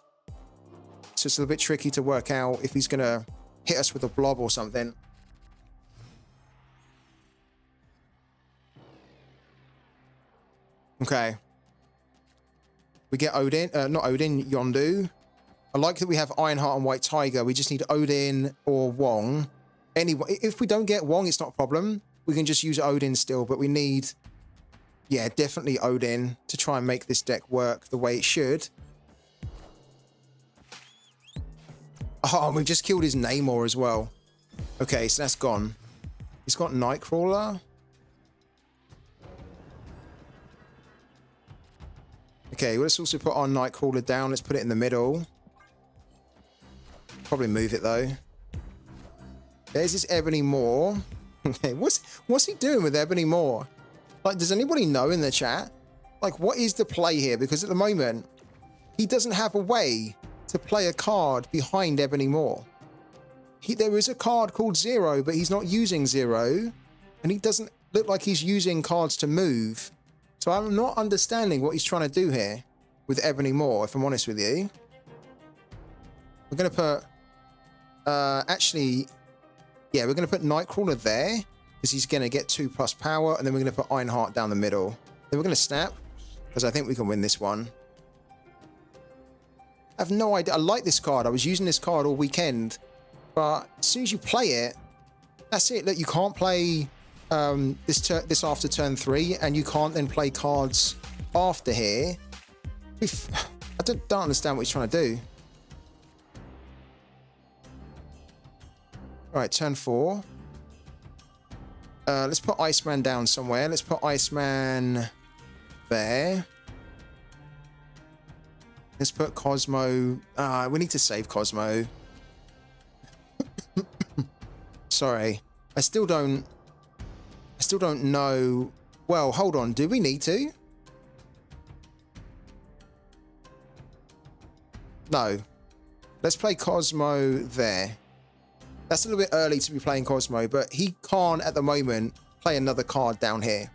it's a little bit tricky to work out if he's going to hit us with a blob or something. Okay. We get Odin, not Odin, Yondu. I like that we have Ironheart and White Tiger. We just need Odin or Wong. Anyway, if we don't get Wong, it's not a problem. We can just use Odin still, but we need, yeah, definitely Odin to try and make this deck work the way it should. Oh, we've just killed his Namor as well. Okay, so that's gone. He's got Nightcrawler. Okay, well, let's also put our Nightcrawler down. Let's put it in the middle. Probably move it, though. There's this Ebony Maw. Okay, what's he doing with Ebony Maw? Like, does anybody know in the chat? Like, what is the play here? Because at the moment, he doesn't have a way to play a card behind Ebony Maw. There is a card called Zero, but he's not using Zero. And he doesn't look like he's using cards to move. So I'm not understanding what he's trying to do here with Ebony Maw, if I'm honest with you. We're going to put... actually... Yeah, we're going to put Nightcrawler there, because he's going to get 2+ power, and then we're going to put Ironheart down the middle. Then we're going to snap, because I think we can win this one. I have no idea. I like this card. I was using this card all weekend, but as soon as you play it, that's it. Look, you can't play this after turn 3, and you can't then play cards after here. I don't understand what he's trying to do. All right, turn 4. Let's put Iceman down somewhere. Let's put Iceman there. Let's put Cosmo. We need to save Cosmo. Sorry. I still don't know. Well, hold on. Do we need to? No. Let's play Cosmo there. That's a little bit early to be playing Cosmo, but he can't at the moment play another card down here.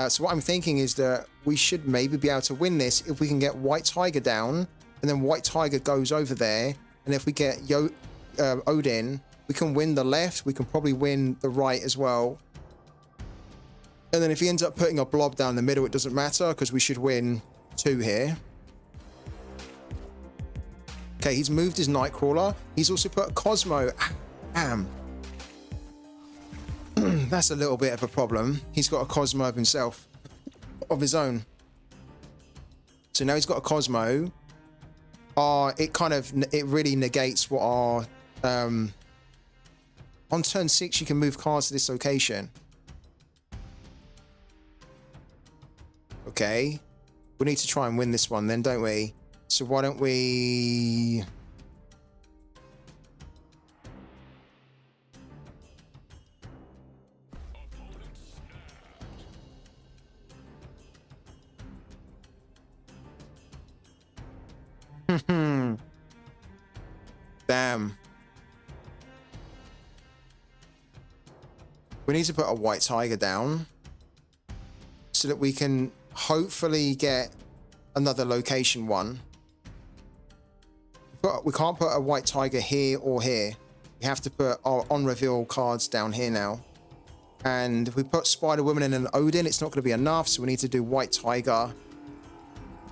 So what I'm thinking is that we should maybe be able to win this if we can get White Tiger down, and then White Tiger goes over there, and if we get Odin, we can win the left, we can probably win the right as well. And then if he ends up putting a blob down the middle, it doesn't matter, because we should win 2 here. Okay, he's moved his Nightcrawler. He's also put Cosmo. Damn. That's a little bit of a problem. He's got a Cosmo of himself, of his own. So now he's got a Cosmo. It really negates what our... on turn 6, you can move cards to this location. Okay. We need to try and win this one then, don't we? So why don't we... Damn. We need to put a White Tiger down so that we can hopefully get another location one. But we can't put a White Tiger here or here. We have to put our on-reveal cards down here now. And if we put Spider-Woman and an Odin, it's not going to be enough, so we need to do White Tiger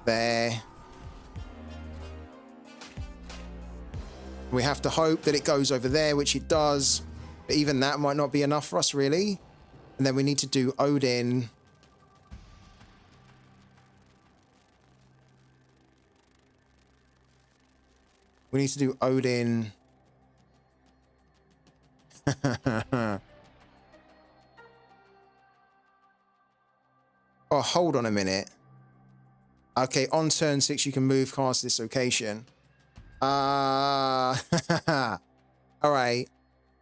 there. We have to hope that it goes over there, which it does. But even that might not be enough for us, really. And then we need to do Odin. We need to do Odin. Oh, hold on a minute. Okay, on turn 6, you can move cast this location. All right.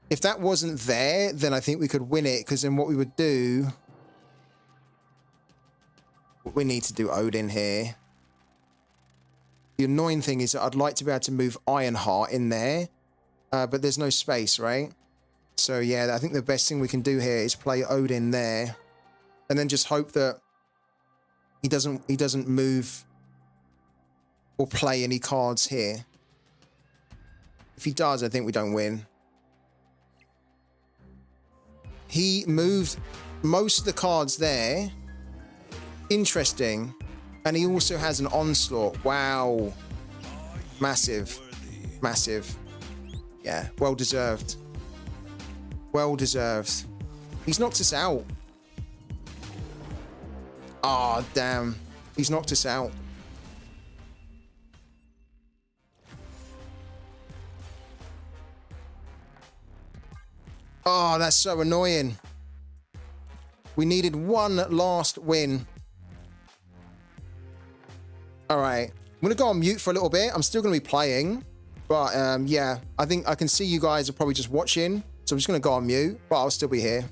If that wasn't there, then I think we could win it, because then what we would do... We need to do Odin here. The annoying thing is that I'd like to be able to move Ironheart in there, but there's no space, right? So yeah, I think the best thing we can do here is play Odin there, and then just hope that he doesn't move or play any cards here. If he does, I think we don't win. He moved most of the cards there. Interesting. And he also has an onslaught. Wow. Massive. Massive. Yeah, well deserved. Well deserved. He's knocked us out. Ah, damn. He's knocked us out. Oh, that's so annoying. We needed one last win. All right. I'm going to go on mute for a little bit. I'm still going to be playing. But yeah, I think I can see you guys are probably just watching. So I'm just going to go on mute, but I'll still be here.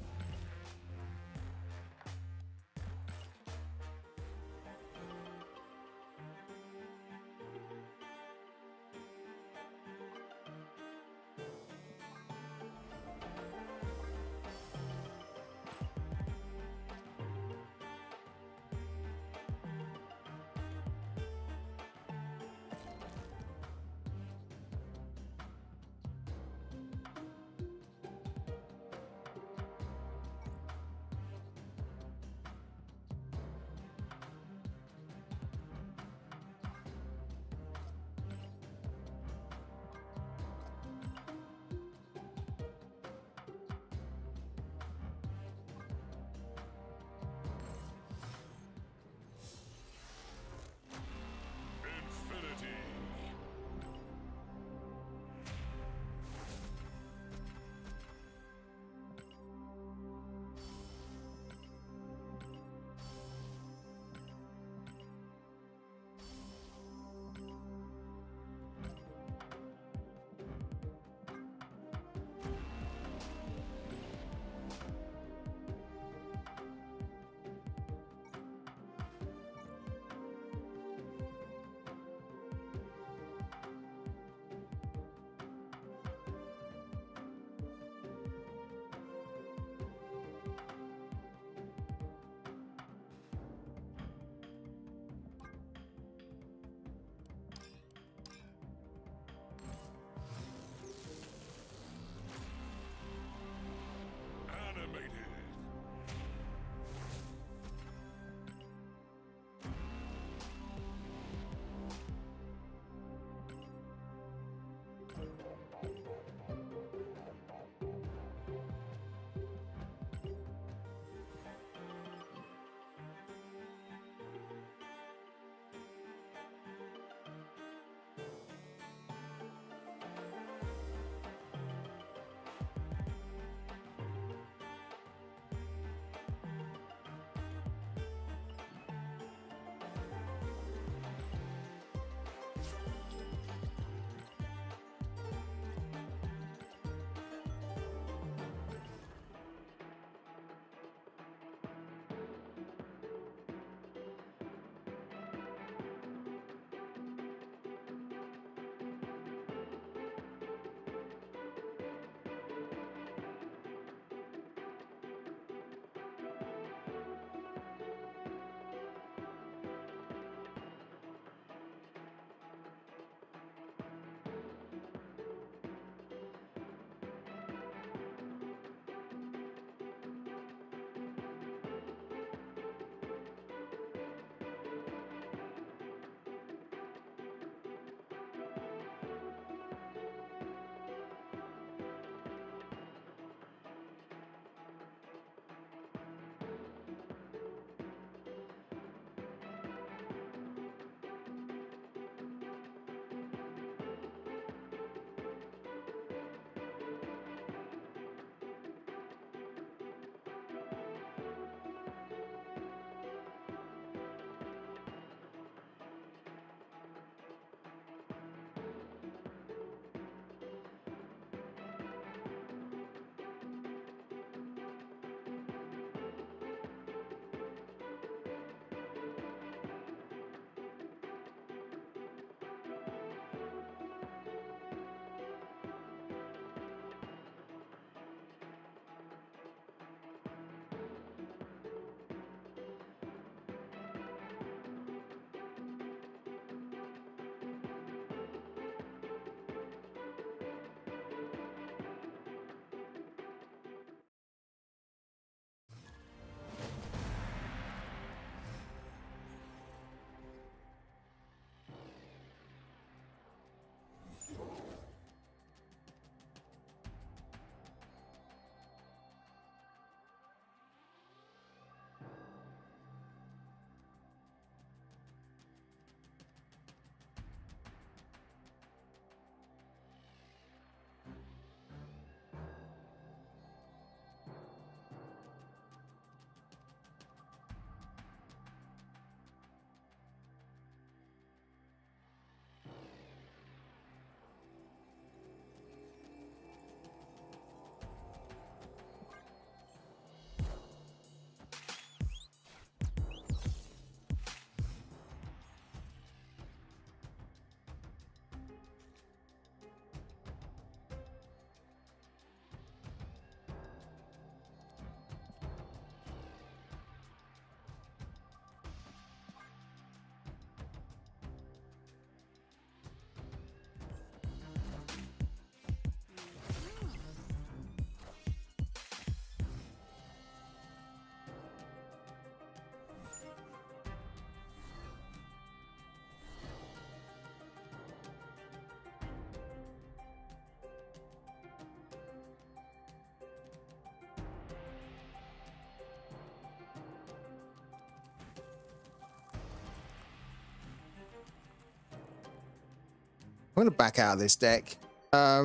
I'm gonna back out of this deck. I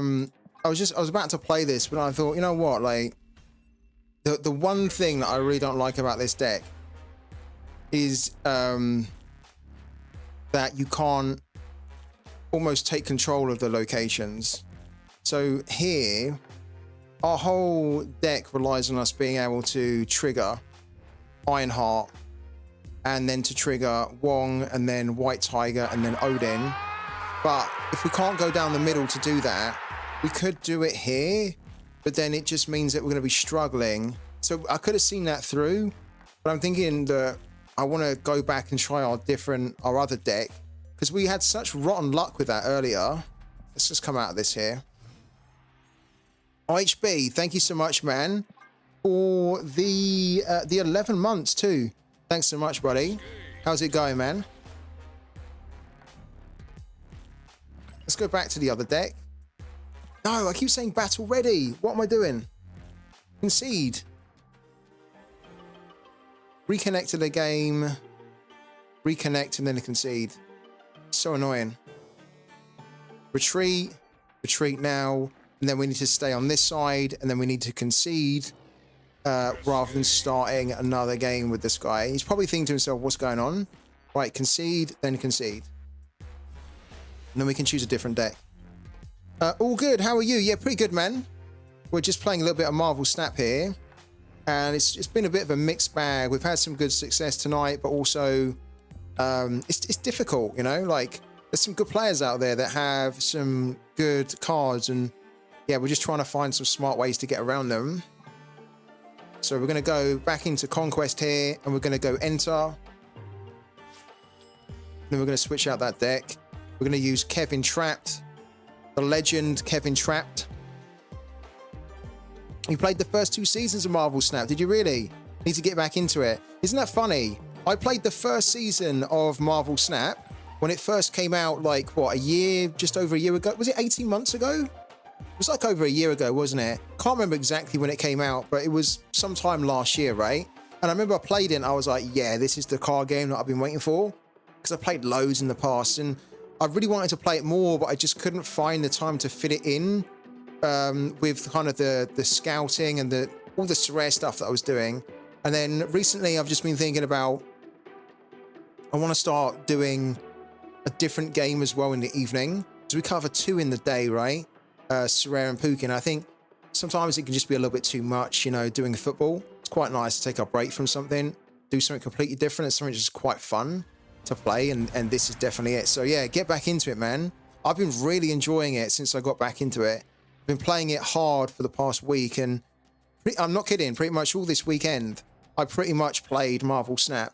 was about to play this, but I thought, you know what, like the one thing that I really don't like about this deck is that you can't almost take control of the locations. So here, our whole deck relies on us being able to trigger Ironheart, and then to trigger Wong, and then White Tiger, and then Odin. But if we can't go down the middle to do that, we could do it here, but then it just means that we're going to be struggling. So I could have seen that through, but I'm thinking that I want to go back and try our other deck, because we had such rotten luck with that earlier. Let's just come out of this here. IHB, thank you so much, man, for the 11 months too. Thanks so much, buddy. How's it going, man? Let's go back to the other deck. No, I keep saying battle ready. What am I doing? Concede. Reconnect to the game. Reconnect and then concede. So annoying. Retreat. Retreat now. And then we need to stay on this side. And then we need to concede. Rather than starting another game with this guy. He's probably thinking to himself, what's going on? Right, concede, then concede. And then we can choose a different deck. All good, how are you? Yeah, pretty good, man. We're just playing a little bit of Marvel Snap here. And it's been a bit of a mixed bag. We've had some good success tonight, but also it's difficult, you know? Like, there's some good players out there that have some good cards. And yeah, we're just trying to find some smart ways to get around them. So we're going to go back into Conquest here, and we're going to go enter. Then we're going to switch out that deck. We're going to use Kevin Trapped, the legend Kevin Trapped. You played the first 2 seasons of Marvel Snap, did you really? Need to get back into it. Isn't that funny? I played the first season of Marvel Snap when it first came out, like, what, just over a year ago? Was it 18 months ago? It was like over a year ago, wasn't it? Can't remember exactly when it came out, but it was sometime last year, right? And I remember I played it and I was like, yeah, this is the card game that I've been waiting for. Because I played loads in the past and I really wanted to play it more, but I just couldn't find the time to fit it in with kind of the scouting and all the sorare stuff that I was doing. And then recently I've just been thinking about, I want to start doing a different game as well in the evening. So we cover 2 in the day, right? Sorare and Pooky, and I think sometimes it can just be a little bit too much, you know, doing football. It's quite nice to take a break from something, do something completely different, and something just quite fun to play, and this is definitely it. So yeah, get back into it, man. I've been really enjoying it since I got back into it. I've been playing it hard for the past week, and I'm not kidding, pretty much all this weekend, I pretty much played Marvel Snap.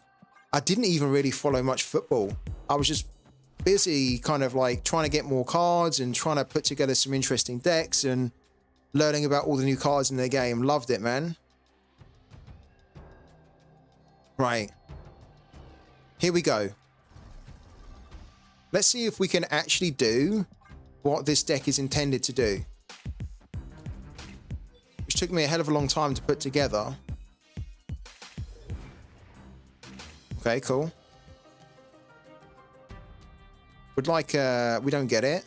I didn't even really follow much football. I was just busy kind of like trying to get more cards and trying to put together some interesting decks and learning about all the new cards in the game. Loved it, man. Right. Here we go. Let's see if we can actually do what this deck is intended to do. Which took me a hell of a long time to put together. Okay, cool. Would like, we don't get it.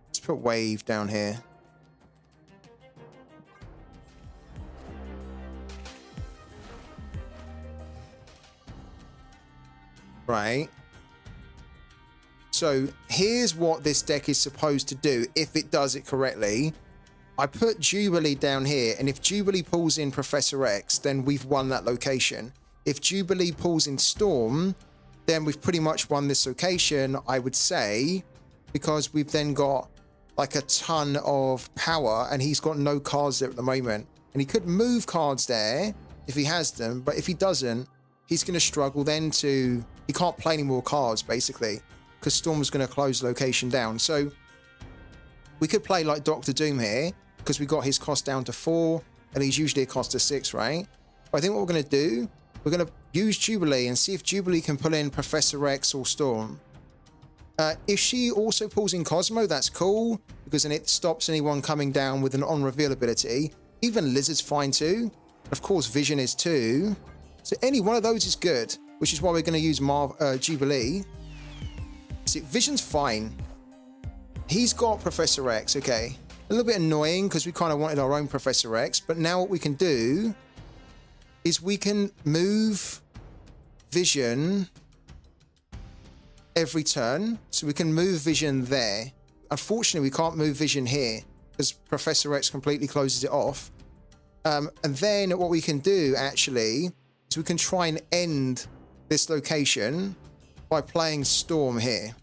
Let's put wave down here. Right. So here's what this deck is supposed to do if it does it correctly. I put Jubilee down here, and if Jubilee pulls in Professor X, then we've won that location. If Jubilee pulls in Storm, then we've pretty much won this location, I would say, because we've then got like a ton of power, and he's got no cards there at the moment. And he could move cards there if he has them, but if he doesn't, he's going to struggle then to... He can't play any more cards, basically, because Storm's going to close the location down. So we could play like Doctor Doom here, because we got his cost down to 4, and he's usually a cost of 6, right? But I think what we're going to do, we're going to use Jubilee and see if Jubilee can pull in Professor X or Storm. If she also pulls in Cosmo, that's cool, because then it stops anyone coming down with an on-reveal ability. Even Lizard's fine too. Of course, Vision is too. So any one of those is good, which is why we're going to use Jubilee. See, Vision's fine. He's got Professor X, okay. A little bit annoying because we kind of wanted our own Professor X, but now what we can do is we can move Vision every turn. So we can move Vision there. Unfortunately, we can't move Vision here because Professor X completely closes it off. And then what we can do actually is we can try and end this location by playing Storm here.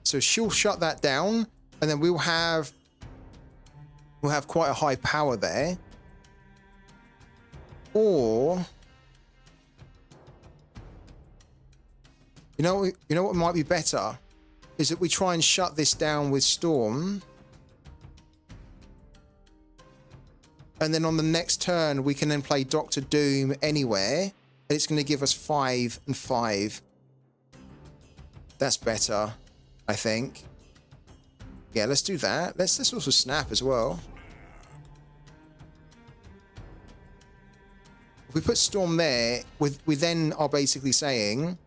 So she'll shut that down, and then we'll have quite a high power there. Or you know what might be better is that we try and shut this down with Storm, and then on the next turn we can then play Doctor Doom anywhere, and it's going to give us 5 and 5. That's better, I think. Yeah, let's do that. Let's also snap as well. If we put Storm there, we then are basically saying,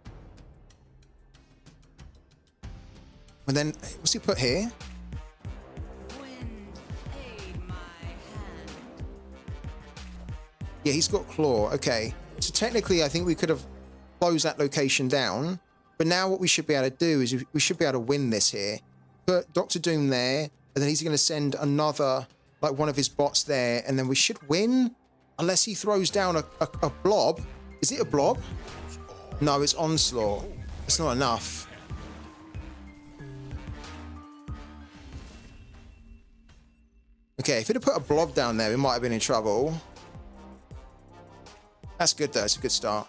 and then what's he put here? Yeah, he's got Claw. Okay, so technically I think we could have closed that location down, but now what we should be able to do is we should be able to win this here. Put Doctor Doom there, and then he's going to send another, like one of his bots there, and then we should win, unless he throws down a blob. Is it a blob? No, it's Onslaught. It's not enough. Okay, if he'd have put a blob down there, we might have been in trouble. That's good though, it's a good start.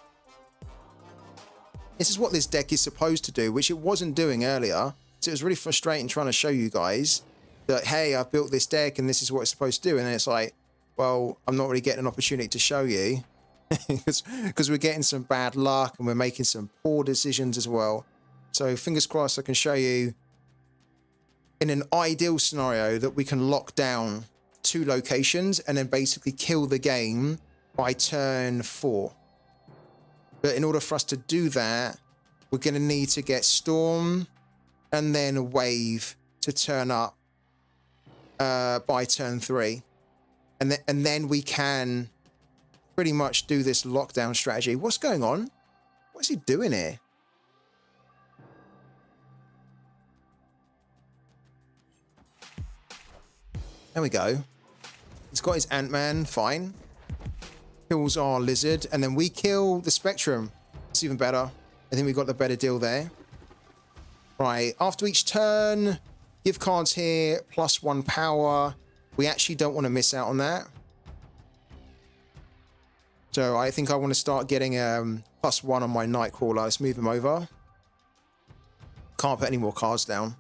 This is what this deck is supposed to do, which it wasn't doing earlier. So it was really frustrating trying to show you guys that, hey, I've built this deck and this is what it's supposed to do. And then it's like, well, I'm not really getting an opportunity to show you because we're getting some bad luck and we're making some poor decisions as well. So fingers crossed I can show you in an ideal scenario that we can lock down 2 locations and then basically kill the game by turn 4. But in order for us to do that, we're going to need to get Storm and then Wave to turn up by turn 3. And then we can pretty much do this lockdown strategy. What's going on? What's he doing here? There we go. He's got his Ant-Man, fine. Kills our Lizard, and then we kill the Spectrum. It's even better. I think we got the better deal there. Right, after each turn, gift cards here, +1 power. We actually don't want to miss out on that. So I think I want to start getting +1 on my Nightcrawler. Let's move him over. Can't put any more cards down.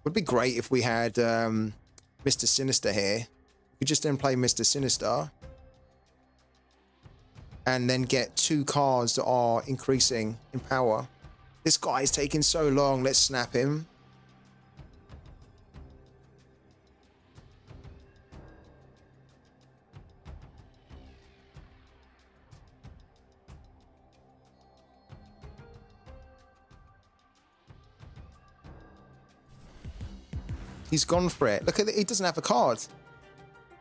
Would be great if we had Mr. Sinister here. We could just then play Mr. Sinister and then get 2 cards that are increasing in power. This guy is taking so long. Let's snap him. He's gone for it. Look at it. He doesn't have a card.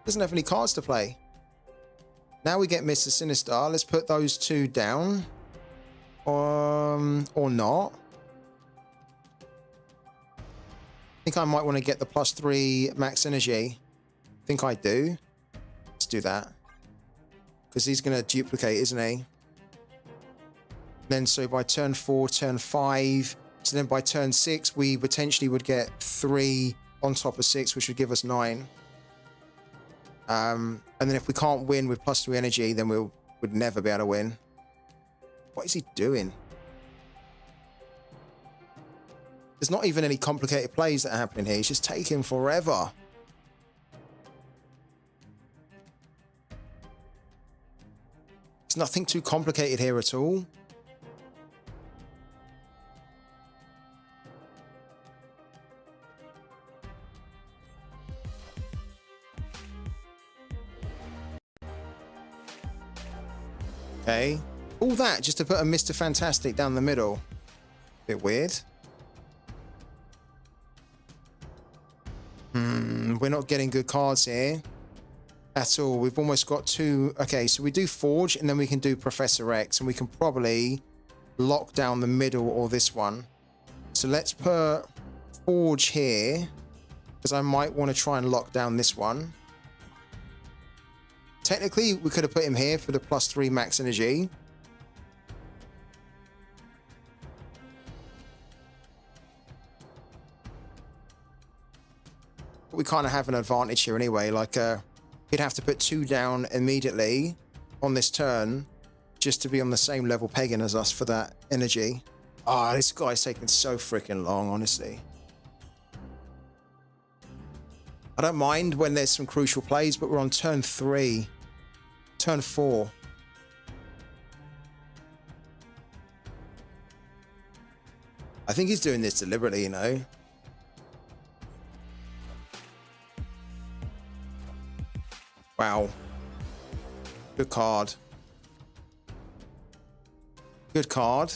Doesn't have any cards to play. Now we get Mr. Sinister. Let's put those 2 down. Or not. I think I might want to get the +3 max energy. I think I do. Let's do that. Because he's going to duplicate, isn't he? Then so by turn 4, turn 5. So then by turn 6, we potentially would get 3 on top of 6, which would give us 9. And then if we can't win with +3 energy, then would never be able to win. What is he doing? There's not even any complicated plays that are happening here. He's just taking forever. It's nothing too complicated here at all. Okay. All that just to put a Mr. Fantastic down the middle. Bit weird. We're not getting good cards here at all. We've almost got two. Okay, so we do Forge and then we can do Professor X and we can probably lock down the middle or this one. So let's put Forge here because I might want to try and lock down this one. Technically, we could have put him here for the +3 max energy. But we kind of have an advantage here anyway. Like, he'd have to put 2 down immediately on this turn just to be on the same level pegging as us for that energy. Ah, this guy's taking so freaking long, honestly. I don't mind when there's some crucial plays, but we're on turn 3. Turn 4. I think he's doing this deliberately, you know. Wow. Good card. Good card.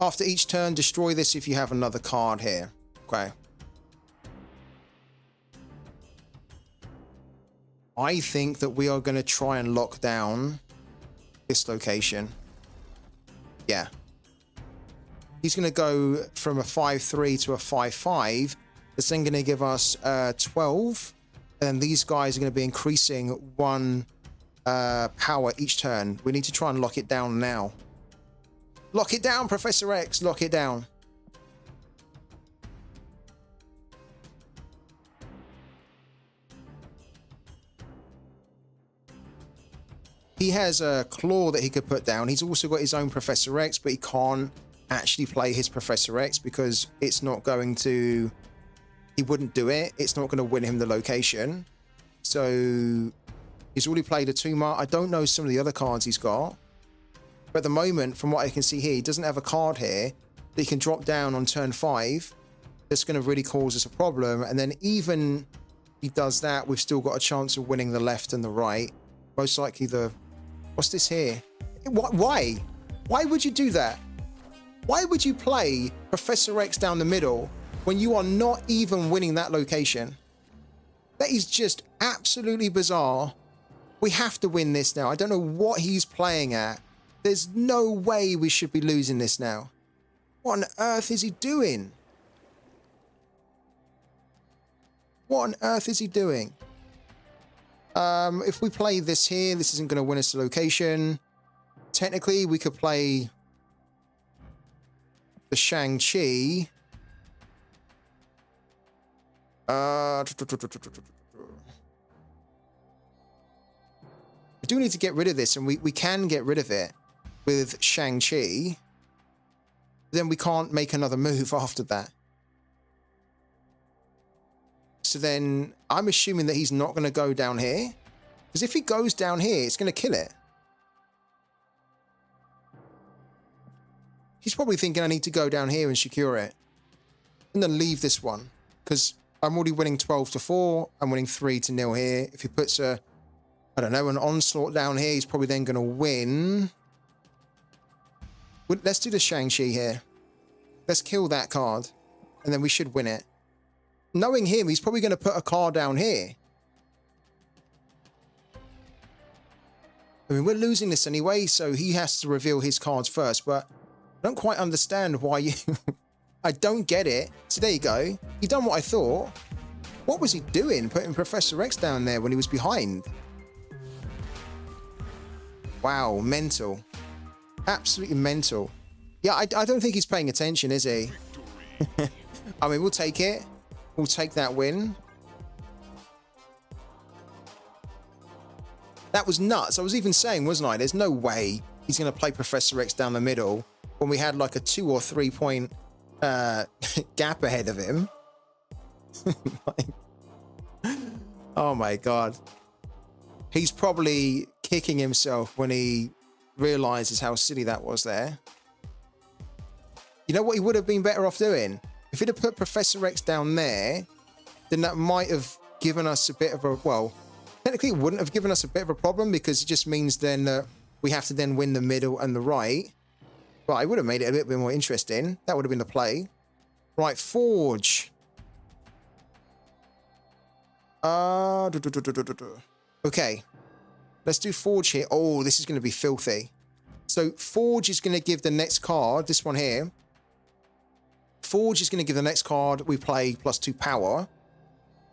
After each turn, destroy this if you have another card here. Okay. I think that we are going to try and lock down this location. Yeah. He's going to go from a 5-3 to a 5-5. That's then going to give us 12. And these guys are going to be increasing 1 power each turn. We need to try and lock it down now. Lock it down, Professor X. Lock it down. He has a claw that he could put down. He's also got his own Professor X, but he can't actually play his Professor X because it's not going to... He wouldn't do it. It's not going to win him the location. So he's already played a 2-mark. I don't know some of the other cards he's got. But at the moment, from what I can see here, he doesn't have a card here that he can drop down on turn 5. That's going to really cause us a problem. And then even he does that, we've still got a chance of winning the left and the right. Most likely the... What's this here? Why? Why would you do that? Why would you play Professor X down the middle when you are not even winning that location? That is just absolutely bizarre. We have to win this now. I don't know what he's playing at. There's no way we should be losing this now. What on earth is he doing? What on earth is he doing? If we play this here, this isn't going to win us the location. Technically, we could play the Shang-Chi. I do need to get rid of this, and we can get rid of it with Shang-Chi. Then we can't make another move after that. So then I'm assuming that he's not going to go down here. Because if he goes down here, it's going to kill it. He's probably thinking I need to go down here and secure it. And then leave this one. Because I'm already winning 12-4. I'm winning 3-0 here. If he puts a, I don't know, an onslaught down here, he's probably then going to win. Let's do the Shang-Chi here. Let's kill that card. And then we should win it. Knowing him, he's probably going to put a card down here. I mean, we're losing this anyway, so he has to reveal his cards first, but I don't quite understand why you... I don't get it. So there you go. He done what I thought. What was he doing, putting Professor X down there when he was behind? Wow, mental. Absolutely mental. Yeah, I don't think he's paying attention, is he? I mean, we'll take it. We'll take that win. That was nuts. I was even saying, wasn't I? There's no way he's going to play Professor X down the middle when we had like a 2 or 3 point gap ahead of him. Oh my God. He's probably kicking himself when he realizes how silly that was there. You know what he would have been better off doing? If he'd have put Professor X down there, then that might have given us a bit of a, well, technically it wouldn't have given us a bit of a problem because it just means then that we have to then win the middle and the right. But I would have made it a little bit more interesting. That would have been the play. Right, Forge. Okay. Let's do Forge here. Oh, this is going to be filthy. So Forge is going to give the next card, this one here. Forge is going to give the next card we play +2 power.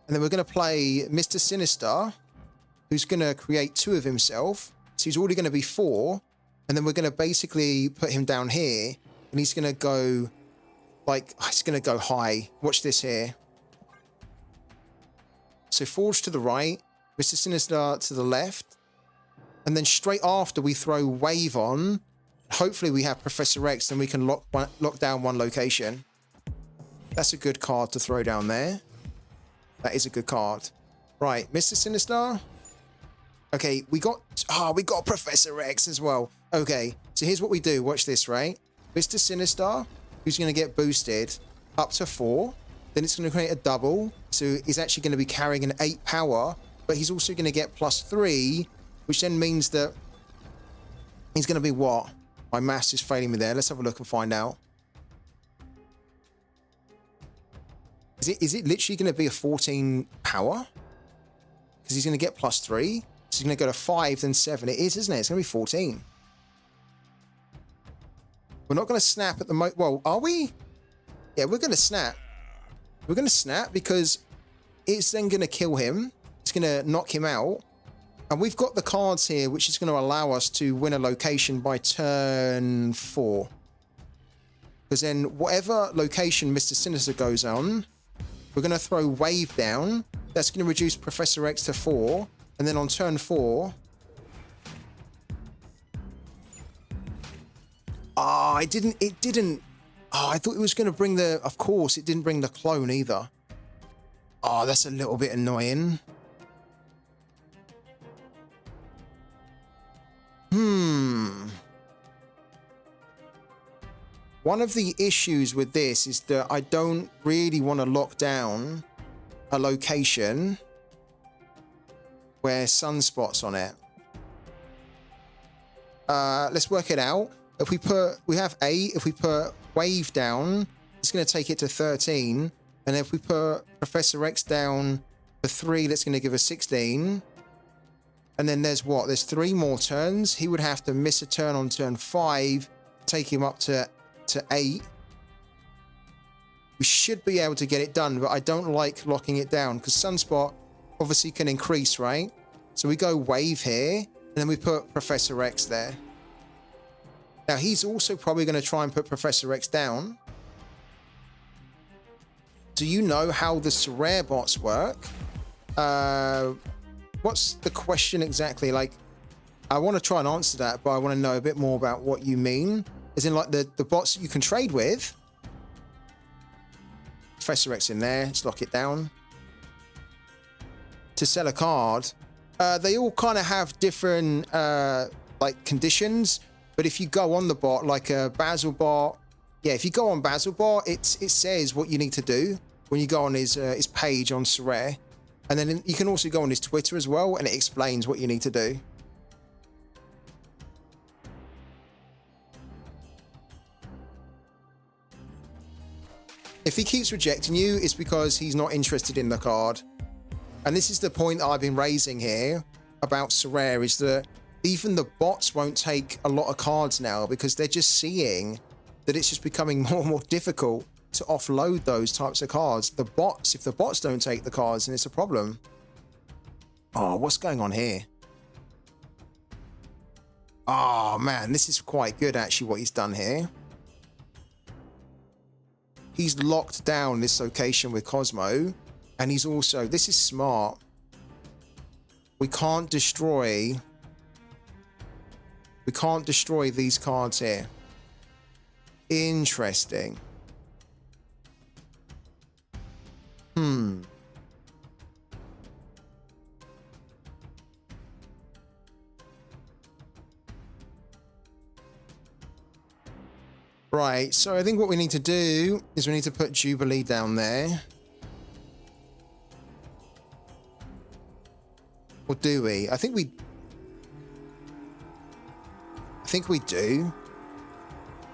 And then we're going to play Mr. Sinister, who's going to create 2 of himself. So he's already going to be 4. And then we're going to basically put him down here. And he's going to go, like, he's going to go high. Watch this here. So Forge to the right, Mr. Sinister to the left. And then straight after we throw Wave on, hopefully we have Professor X, then we can lock down one location. That's a good card to throw down there. That is a good card. Right, Mr. Sinister. Okay, we got Professor X as well. Okay, so here's what we do. Watch this, right? Mr. Sinister, who's going to get boosted up to 4. Then it's going to create a double. So he's actually going to be carrying an 8 power, but he's also going to get +3, which then means that he's going to be what? My maths is failing me there. Let's have a look and find out. Is it literally going to be a 14 power? Because he's going to get +3. So he's going to go to 5, then 7. It is, isn't it? It's going to be 14. We're not going to snap at the moment. Well, are we? Yeah, we're going to snap. We're going to snap because it's then going to kill him. It's going to knock him out. And we've got the cards here, which is going to allow us to win a location by turn 4. Because then whatever location Mr. Sinister goes on, we're going to throw Wave down. That's going to reduce Professor X to 4. And then on turn 4... it didn't... Oh, I thought it was going to bring the... Of course, it didn't bring the clone either. Oh, that's a little bit annoying. One of the issues with this is that I don't really want to lock down a location where Sunspot's on it. Let's work it out. If we have 8, if we put Wave down, it's going to take it to 13. And if we put Professor X down for 3, that's going to give us 16. And then there's what? There's 3 more turns. He would have to miss a turn on turn 5, take him up to 8. We should be able to get it done, but I don't like locking it down because Sunspot obviously can increase, right? So we go Wave here, and then we put Professor X there. Now, he's also probably going to try and put Professor X down. Do you know how the sorare bots work? What's the question exactly? Like, I want to try and answer that, but I want to know a bit more about what you mean. As in, like, the bots that you can trade with. Professor X in there. Let's lock it down. To sell a card. They all kind of have different, like, conditions. But if you go on the bot, like a Basil bot, yeah, if you go on Basil bot, it says what you need to do when you go on his page on Sorare. And then you can also go on his Twitter as well, and it explains what you need to do. If he keeps rejecting you, it's because he's not interested in the card. And this is the point that I've been raising here about Sorare, is that even the bots won't take a lot of cards now because they're just seeing that it's just becoming more and more difficult to offload those types of cards. The bots, if the bots don't take the cards, then it's a problem. Oh, what's going on here? Oh, man, this is quite good, actually, what he's done here. He's locked down this location with Cosmo, and he's also... This is smart. We can't destroy these cards here. Interesting. Right, so I think what we need to do is we need to put Jubilee down there. Or do we? I think we do.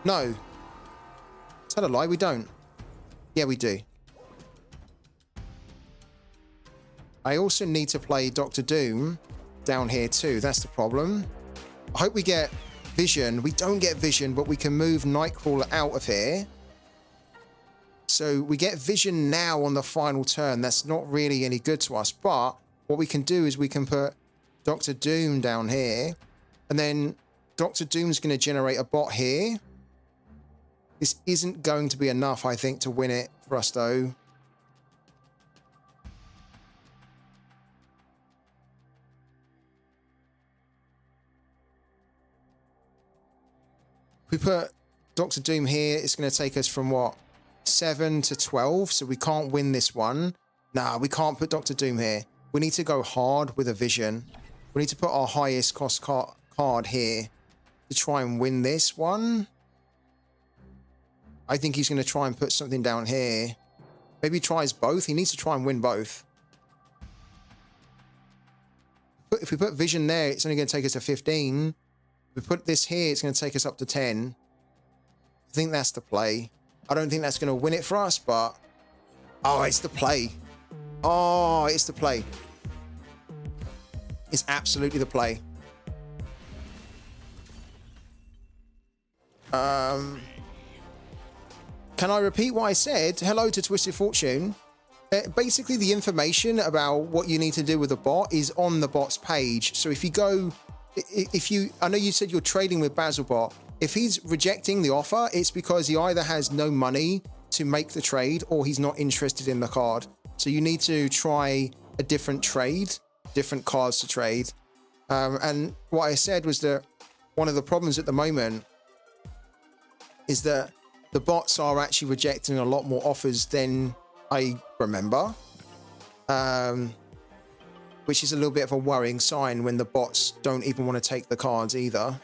No. Tell a lie, we don't. Yeah, we do. I also need to play Doctor Doom down here too. That's the problem. I hope we get Vision. We don't get Vision, but we can move Nightcrawler out of here. So we get Vision now on the final turn. That's not really any good to us. But what we can do is we can put Doctor Doom down here. And then Doctor Doom's going to generate a bot here. This isn't going to be enough, I think, to win it for us, though. If we put Doctor Doom here, it's going to take us from, what, 7 to 12, so we can't win this one. Nah, we can't put Doctor Doom here. We need to go hard with a Vision. We need to put our highest cost card here to try and win this one. I think he's going to try and put something down here. Maybe he tries both. He needs to try and win both. But if we put Vision there, it's only going to take us to 15. If we put this here, it's going to take us up to 10. I think that's the play. I don't think that's going to win it for us, but... Oh, it's the play. Oh, it's the play. It's absolutely the play. Can I repeat what I said? Hello to Twisted Fortune. Basically, the information about what you need to do with the bot is on the bot's page. So if you go... I know you said you're trading with Basilbot. If he's rejecting the offer, it's because he either has no money to make the trade or he's not interested in the card. So you need to try a different trade, different cards to trade. And what I said was that one of the problems at the moment is that the bots are actually rejecting a lot more offers than I remember. Which is a little bit of a worrying sign when the bots don't even want to take the cards either.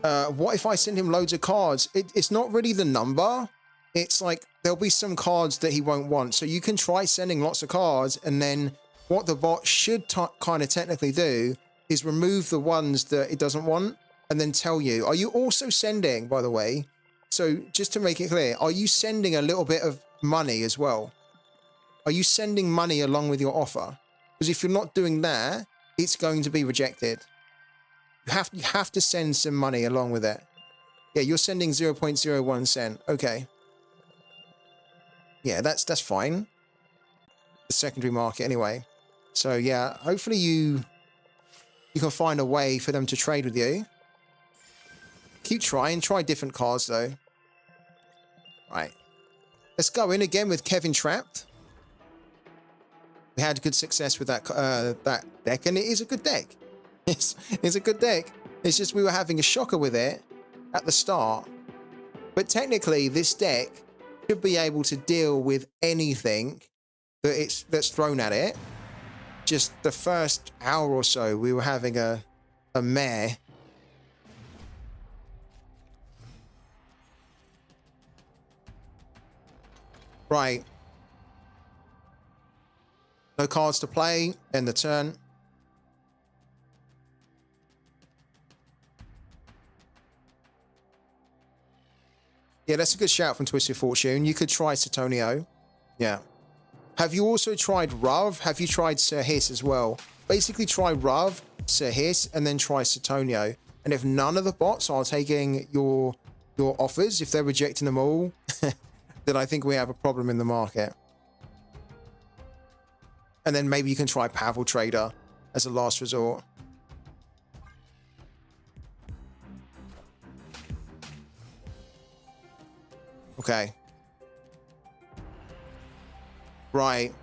What if I send him loads of cards? It's not really the number. It's like there'll be some cards that he won't want. So you can try sending lots of cards, and then what the bot should kind of technically do is remove the ones that it doesn't want and then tell you. Are you also sending, by the way, so just to make it clear, are you sending a little bit of money as well? Are you sending money along with your offer? Because if you're not doing that, it's going to be rejected. You have to send some money along with it. Yeah, you're sending 0.01 cent. Okay. Yeah, that's fine. The secondary market anyway. So yeah, hopefully you can find a way for them to trade with you. Keep trying. Try different cards though. Right. Let's go in again with Kevin Trapped. We had good success with that deck, and it is a good deck. It's a good deck. It's just we were having a shocker with it at the start. But technically, this deck should be able to deal with anything that's thrown at it. Just the first hour or so, we were having a mare. Right. No cards to play. End the turn. Yeah, that's a good shout from Twisted Fortune. You could try Satonio. Yeah. Have you also tried Rav? Have you tried Sir Hiss as well? Basically try Rav, Sir Hiss, and then try Satonio. And if none of the bots are taking your offers, if they're rejecting them all, then I think we have a problem in the market. And then maybe you can try Pavel Trader as a last resort. Okay. Right.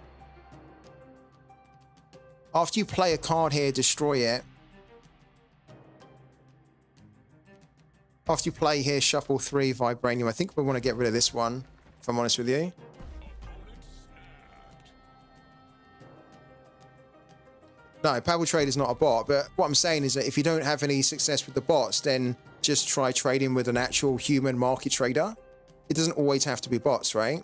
After you play a card here, destroy it. After you play here, shuffle 3 Vibranium. I think we want to get rid of this one, if I'm honest with you. No, Pavel Trade is not a bot, but what I'm saying is that if you don't have any success with the bots, then just try trading with an actual human market trader. It doesn't always have to be bots, right?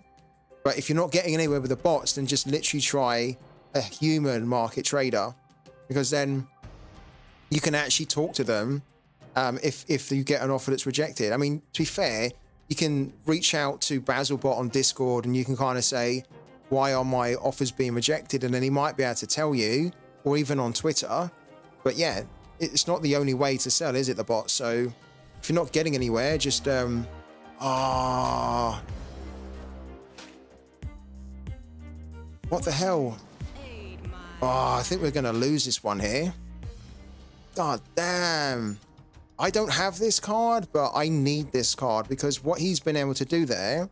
But if you're not getting anywhere with the bots, then just literally try a human market trader, because then you can actually talk to them if you get an offer that's rejected. I mean, to be fair, you can reach out to Basilbot on Discord and you can kind of say, why are my offers being rejected? And then he might be able to tell you, or even on Twitter. But yeah, it's not the only way to sell, is it, the bot? So if you're not getting anywhere, just what the hell? I think we're gonna lose this one here. God damn. I don't have this card, but I need this card, because what he's been able to do there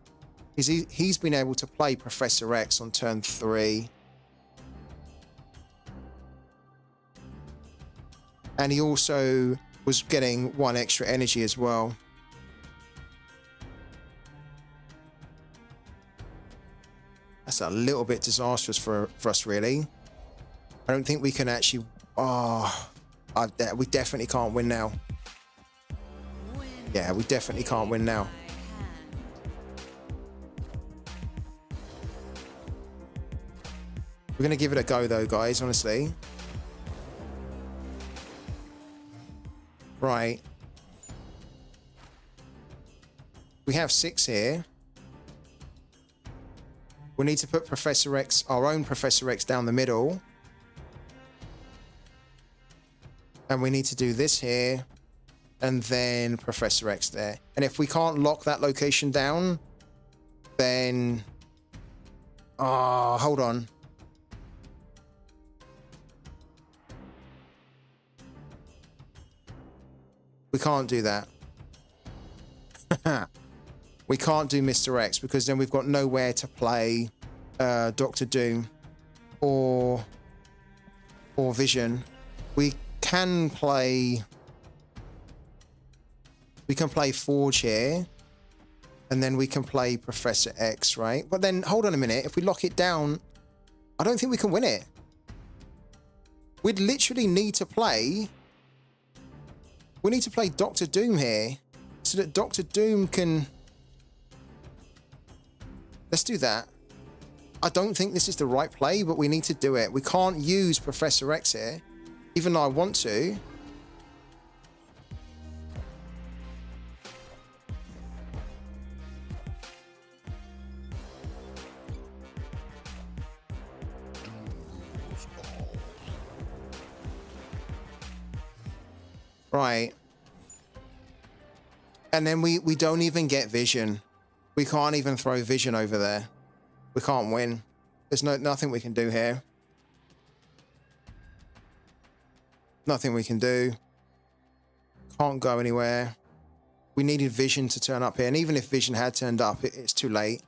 is he's been able to play Professor X on turn 3. And he also was getting 1 extra energy as well. That's a little bit disastrous for us, really. I don't think we can actually... we definitely can't win now. Yeah, we definitely can't win now. We're going to give it a go, though, guys, honestly. Right. We have 6 here. We need to put Professor X, our own Professor X, down the middle. And we need to do this here. And then Professor X there. And if we can't lock that location down, then... hold on. We can't do that. We can't do Mr. X, because then we've got nowhere to play Dr. Doom or Vision. We can play Forge here, and then we can play Professor X, right? But then hold on a minute, if we lock it down, I don't think we can win it. We'd literally need to play... We need to play Dr. Doom here, so that Dr. Doom can... Let's do that. I don't think this is the right play, but we need to do it. We can't use Professor X here, even though I want to. Right. And then we don't even get Vision. We can't even throw Vision over there. We can't win. There's nothing we can do here. Nothing we can do. Can't go anywhere. We needed Vision to turn up here. And even if Vision had turned up, it's too late.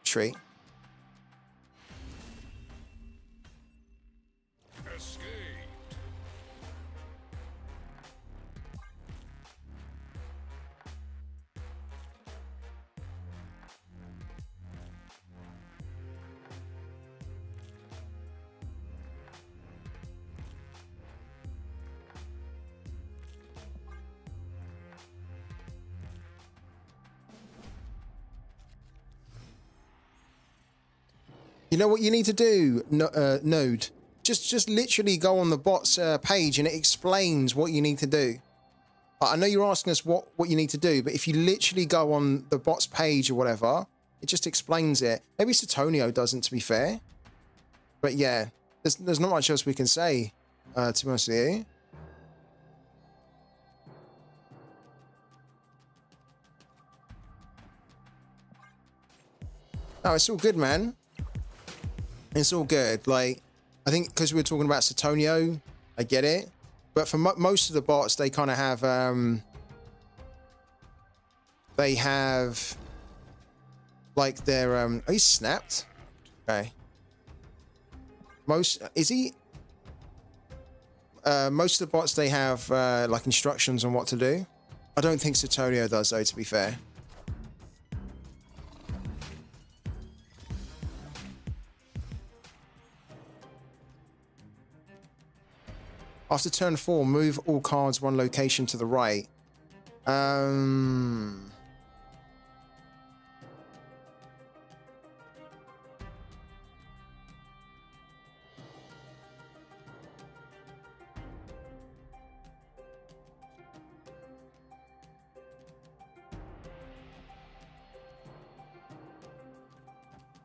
Retreat. You know what you need to do, Node? Just literally go on the bot's page and it explains what you need to do. I know you're asking us what you need to do, but if you literally go on the bot's page or whatever, it just explains it. Maybe Satonio doesn't, to be fair. But yeah, there's not much else we can say, to be honest with you. No, it's all good, man. It's all good. Like, I think because we were talking about Satonio, I get it. But for most of the bots, they kind of have, they have, like, their, oh, he's snapped. Okay. Most of the bots, they have, like, instructions on what to do. I don't think Satonio does, though, to be fair. After turn 4, move all cards 1 location to the right. Um,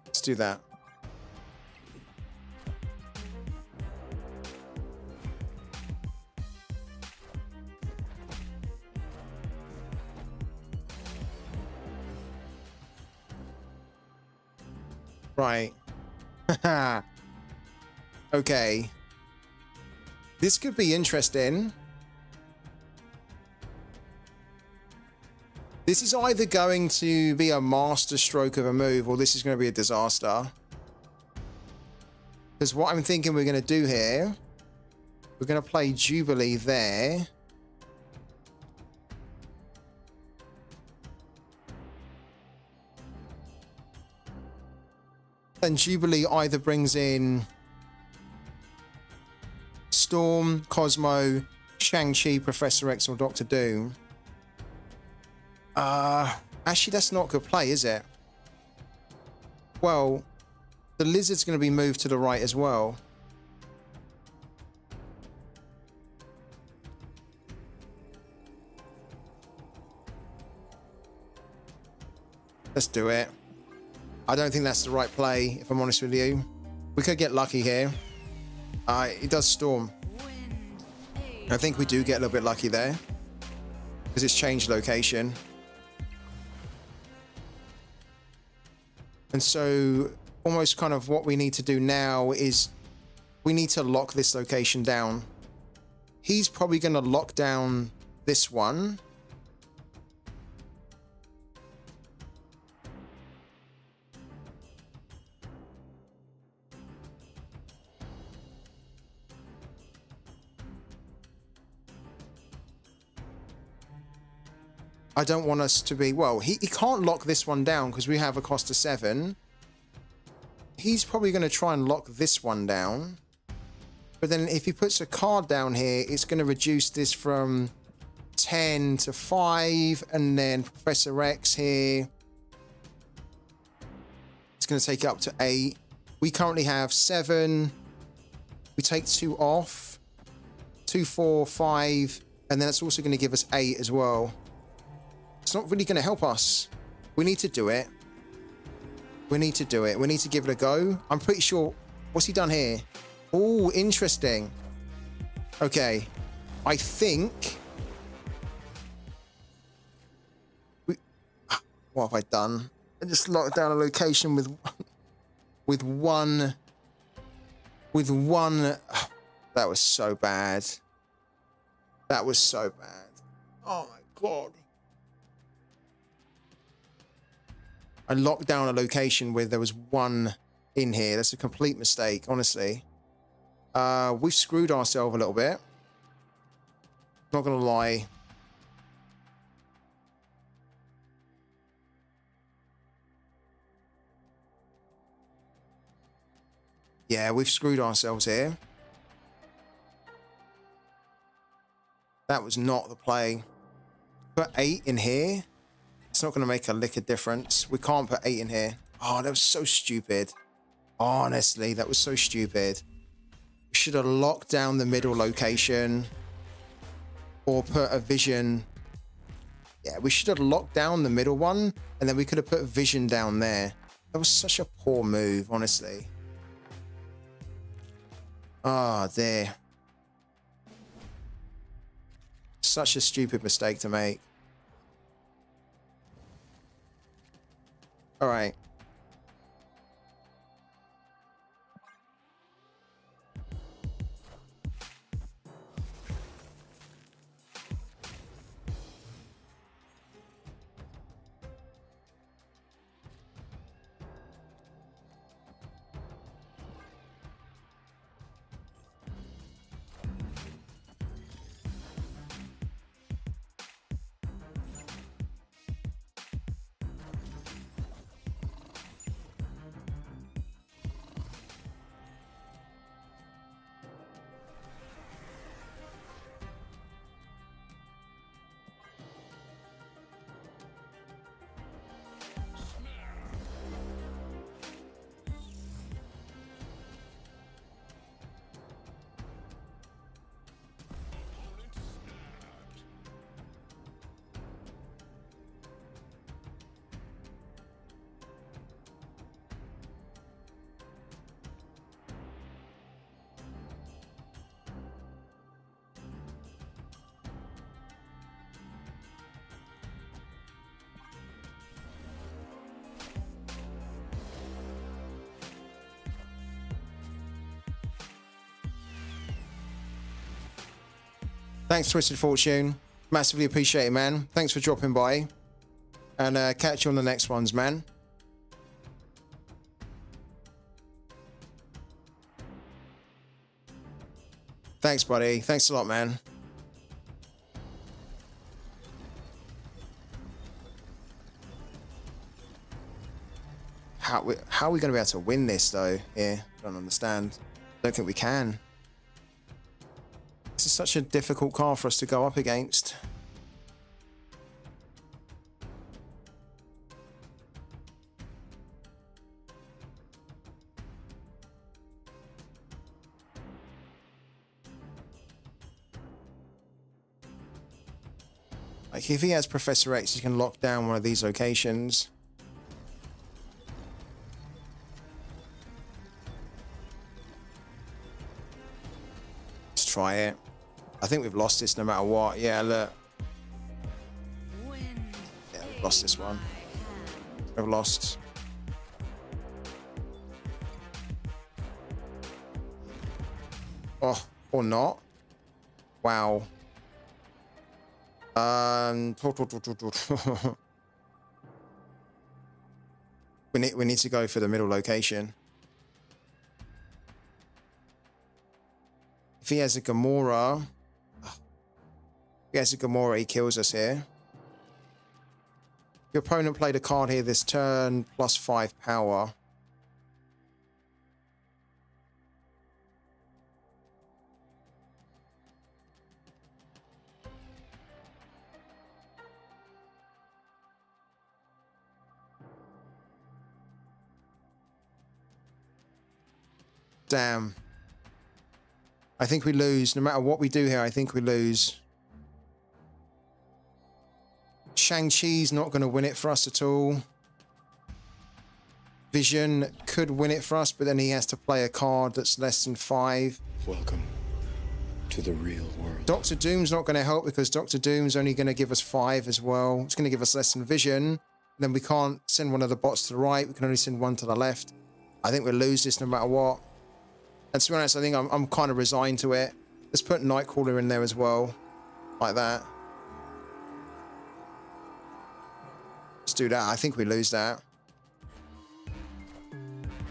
let's do that. Right. Okay. This could be interesting. This is either going to be a master stroke of a move, or this is going to be a disaster. Because what I'm thinking we're going to do here, we're going to play Jubilee there. And Jubilee either brings in Storm, Cosmo, Shang-Chi, Professor X, or Doctor Doom. Actually, that's not good play, is it? Well, the Lizard's going to be moved to the right as well. Let's do it. I don't think that's the right play, if I'm honest with you. We could get lucky here. It does Storm. I think we do get a little bit lucky there, because it's changed location. And so almost kind of what we need to do now is we need to lock this location down. He's probably going to lock down this one. I don't want us to be... Well, he can't lock this one down because we have a cost of 7. He's probably going to try and lock this one down. But then if he puts a card down here, it's going to reduce this from 10 to 5. And then Professor X here, it's going to take it up to 8. We currently have 7. We take 2 off. 2, 4, 5. And then it's also going to give us 8 as well. It's not really going to help us. We need to do it. We need to do it. We need to give it a go. I'm pretty sure... What's he done here? Oh, interesting. Okay. I think... What have I done? I just locked down a location with one... That was so bad. That was so bad. Oh my God. I locked down a location where there was 1 in here. That's a complete mistake, honestly. We've screwed ourselves a little bit. Not gonna lie. Yeah, we've screwed ourselves here. That was not the play. Put 8 in here. It's not going to make a lick of difference. We can't put 8 in here. Oh, that was so stupid. Honestly, that was so stupid. We should have locked down the middle location. Or put a vision. Yeah, we should have locked down the middle one. And then we could have put a vision down there. That was such a poor move, honestly. Ah, there. Such a stupid mistake to make. All right. Thanks, Twisted Fortune. Massively appreciate it, man. Thanks for dropping by. And catch you on the next ones, man. Thanks, buddy. Thanks a lot, man. How are we going to be able to win this, though? Here, don't understand. Don't think we can. This is such a difficult car for us to go up against. Like, if he has Professor X, he can lock down one of these locations. Let's try it. I think we've lost this no matter what. Yeah, look. Yeah, we've lost this one. We've lost. Oh, or not. Wow. We need to go for the middle location. If he has a Gamora, he kills us here. Your opponent played a card here this turn, +5 power. Damn. I think we lose. No matter what we do here, I think we lose. Shang-Chi's not going to win it for us at all. Vision could win it for us, but then he has to play a card that's less than 5. Welcome to the real world. Doctor Doom's not going to help because Doctor Doom's only going to give us 5 as well. It's going to give us less than Vision. Then we can't send one of the bots to the right. We can only send one to the left. I think we'll lose this no matter what. And to be honest, I think I'm kind of resigned to it. Let's put Nightcrawler in there as well. Like that. Let's do that. I think we lose that.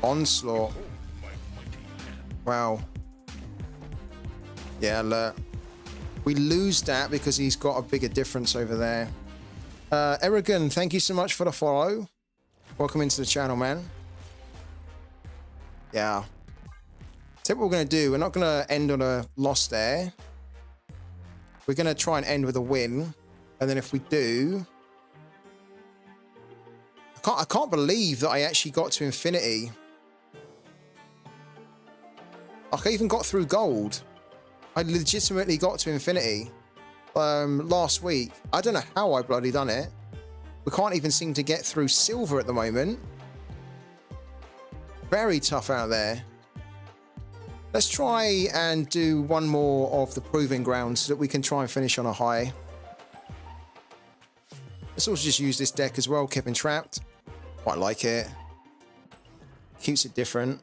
Onslaught. Wow. Yeah, look. We lose that because he's got a bigger difference over there. Eragon, thank you so much for the follow. Welcome into the channel, man. Yeah. So what we're going to do, we're not going to end on a loss there. We're going to try and end with a win. And then if we do... I can't believe that I actually got to infinity. Like, I even got through gold. I legitimately got to infinity last week. I don't know how I bloody done it. We can't even seem to get through silver at the moment. Very tough out there. Let's try and do one more of the proving ground so that we can try and finish on a high. Let's also just use this deck as well, Keeping Trapped. Quite like it. Keeps it different.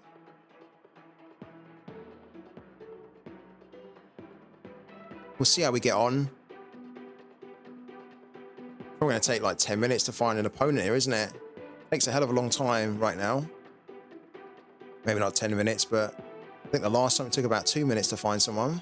We'll see how we get on. Probably going to take like 10 minutes to find an opponent here, isn't it? Takes a hell of a long time right now. Maybe not 10 minutes, but I think the last time it took about 2 minutes to find someone.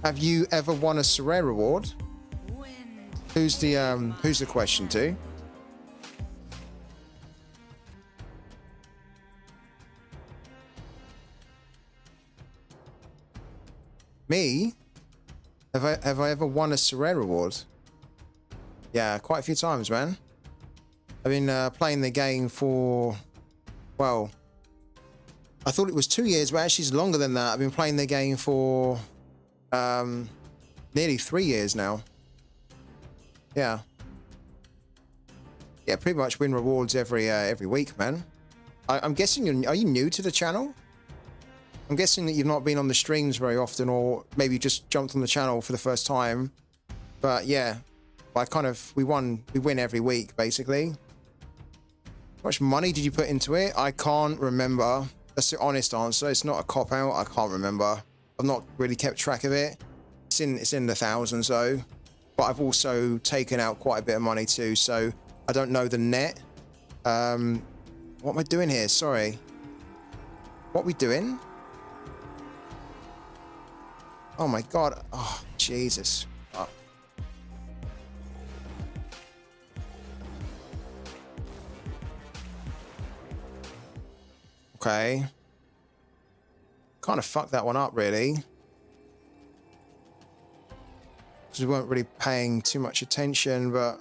Have you ever won a sorare reward? Who's the question to? Me? Have I ever won a sorare reward? Yeah, quite a few times, man. I've been playing the game for, well, I thought it was 2 years, but actually it's longer than that. I've been playing the game for nearly 3 years now. Yeah. Yeah, pretty much win rewards every week, man. I'm guessing are you new to the channel? I'm guessing that you've not been on the streams very often, or maybe you just jumped on the channel for the first time. But yeah, we win every week, basically. How much money did you put into it? I can't remember. That's the honest answer. It's not a cop-out. I can't remember. I've not really kept track of it. It's in the thousands, though. But I've also taken out quite a bit of money, too, so I don't know the net. What am I doing here? Sorry. What are we doing? Oh my god. Oh, Jesus. Oh. Okay. Kind of fucked that one up, really. Because we weren't really paying too much attention, but...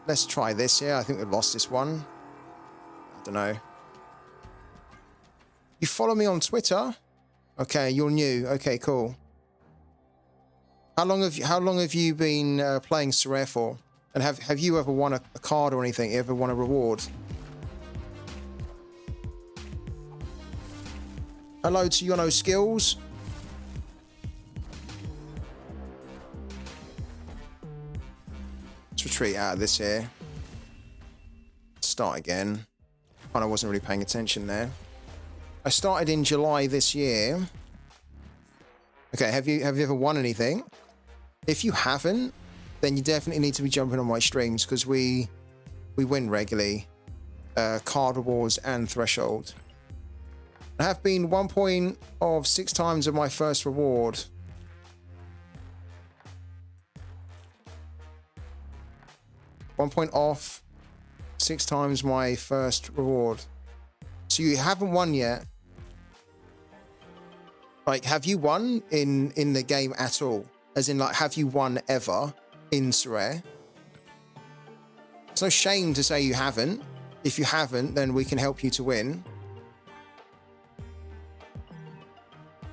let's try this here. I think we've lost this one. I don't know. You follow me on Twitter? Okay, you're new. Okay, cool. How long have you been playing sorare for? And have you ever won a card or anything? Ever won a reward? Hello to Yono Skills. Let's retreat out of this here. Start again. I wasn't really paying attention there. I started in July this year. Okay, have you ever won anything? If you haven't, then you definitely need to be jumping on my streams, because we win regularly. Card rewards and threshold. I have been 1.6 times of my first reward. One point off 6 times my first reward. So you haven't won yet. Like, have you won in the game at all? As in, like, have you won ever in sorare? It's no shame to say you haven't. If you haven't, then we can help you to win.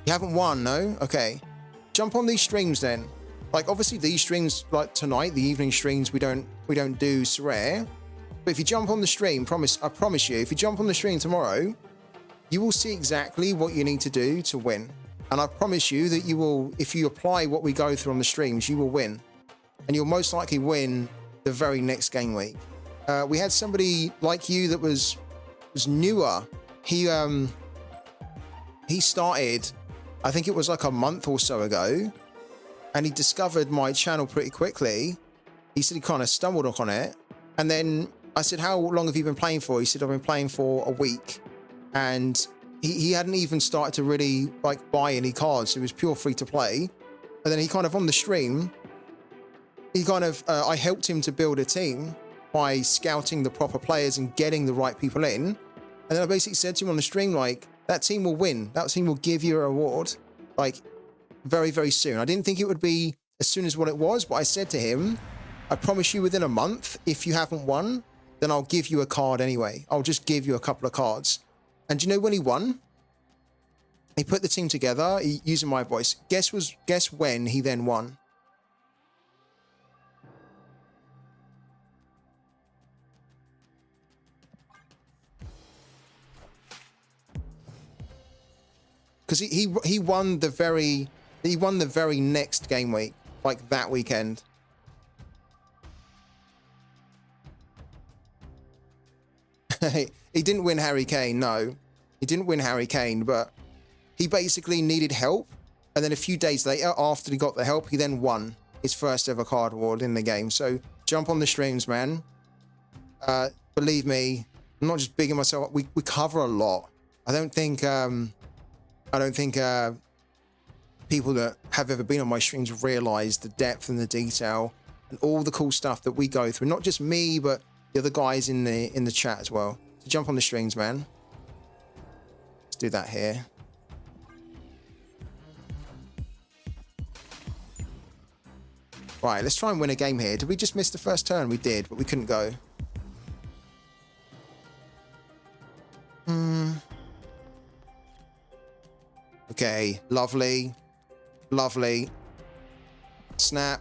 You haven't won, no? Okay. Jump on these streams then. Like, obviously these streams, like tonight, the evening streams, we don't do sorare. But if you jump on the stream, I promise you, if you jump on the stream tomorrow, you will see exactly what you need to do to win. And I promise you that you will, if you apply what we go through on the streams, you will win. And you'll most likely win the very next game week. We had somebody like you that was newer. He started, I think it was like a month or so ago, and he discovered my channel pretty quickly. He said he kind of stumbled on it. And then I said, how long have you been playing for? He said, I've been playing for a week. And he hadn't even started to really like buy any cards. It was pure free to play. And then he kind of on the stream, he kind of, I helped him to build a team by scouting the proper players and getting the right people in. And then I basically said to him on the stream, like, that team will win. That team will give you a reward, like, very, very soon. I didn't think it would be as soon as what it was, but I said to him, I promise you within a month, if you haven't won, then I'll give you a card anyway. I'll just give you a couple of cards. And do you know when he won? He put the team together using my voice. Guess when he then won? Because he won the very next game week, like that weekend. He didn't win Harry Kane, no. He didn't win Harry Kane, but he basically needed help. And then a few days later, after he got the help, he then won his first ever card award in the game. So jump on the streams, man. Believe me, I'm not just bigging myself up. We cover a lot. I don't think people that have ever been on my streams realize the depth and the detail and all the cool stuff that we go through. Not just me, but the other guys in the chat as well. So jump on the streams, man. Let's do that here. Right, let's try and win a game here. Did we just miss the first turn? We did, but we couldn't go. Okay, lovely. Lovely. Snap.